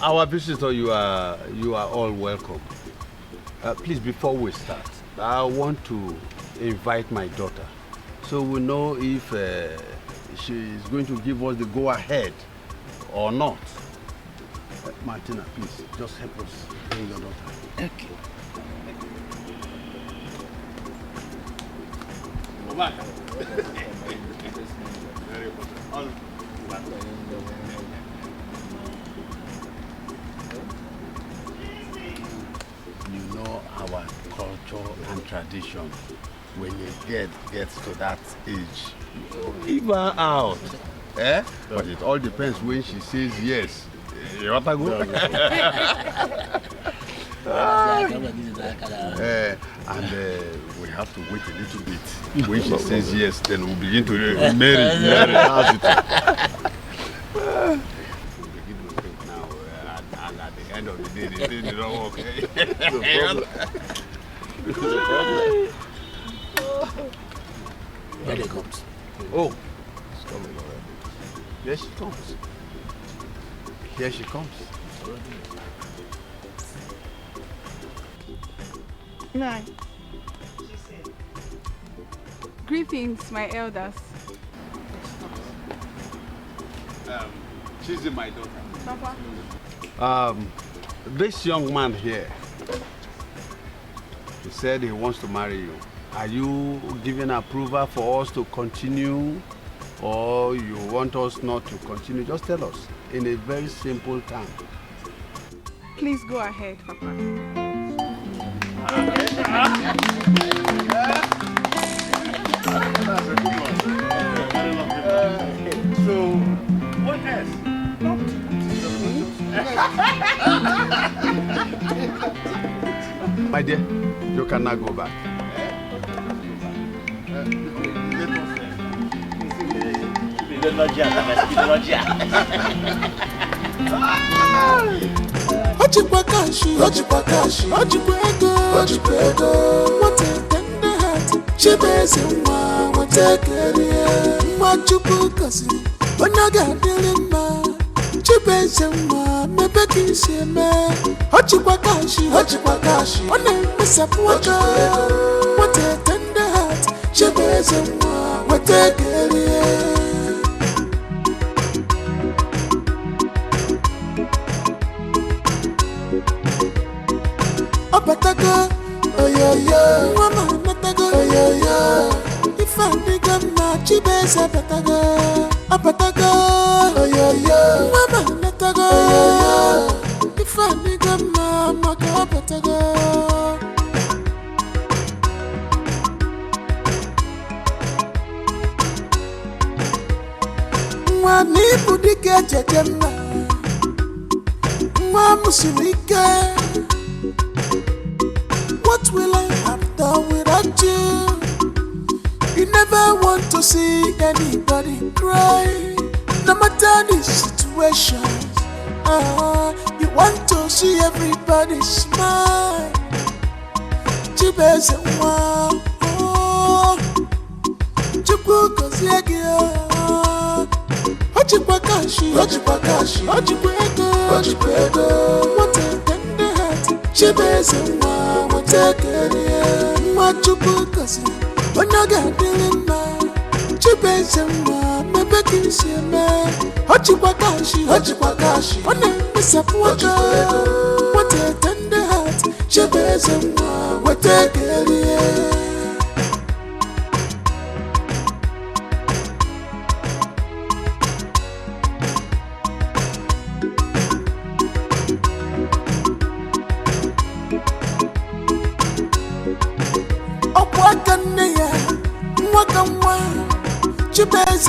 Our visitor, you are all welcome. Please, before we start, I want to invite my daughter, so we know if she is going to give us the go-ahead or not. Martina, please, just help us bring your daughter. Okay. Very important. You know our culture and tradition. When a girl gets to that age, leave her out. Eh? But it all depends when she says yes. You want to go? And we have to wait a little bit. When she says yes, then we'll begin to marry. How's it? We'll begin to think now, and at the end of the day, the thing is not okay. Here they comes. Oh, it's coming already. Here she comes. Here she comes. No. Greetings, my elders. She's my daughter. Papa. This young man here, he said he wants to marry you. Are you giving approval for us to continue, or you want us not to continue? Just tell us in a very simple term. Please go ahead, Papa. So, what else? My dear, you cannot go back. Ojikwakashi, Ojikwego, what a tender heart, Chibese, what a career, what you book us, when I got Dilima, Chibeze mwa mebeki seme Hochikwa kashi One misapu waka What a tender heart Chibeze mwa wategelie Opataga Oyoyo Mama nataga Oyoyo Ifandiga ma Chibeze apataga Oyoyo Mama nataga Oyoyo Ifandiga ma Maka apataga Mwani budike jejemna Mwa musimike What will I have done without you? You never want to see anybody cry. No matter the situation, you want to see everybody smile. Chibeze mwa, chukwu koziegio. Ochikwa kashi, ochikwa ego. What a tender heart. Chibeze mwa, watekelie. Mwa chukwu kozi. Onaga dilima, Chibeze mwa mebeki seme. Ochikwa kashi, one misapu waka. What a tender heart, Chibeze mwa wategelie. Chibeze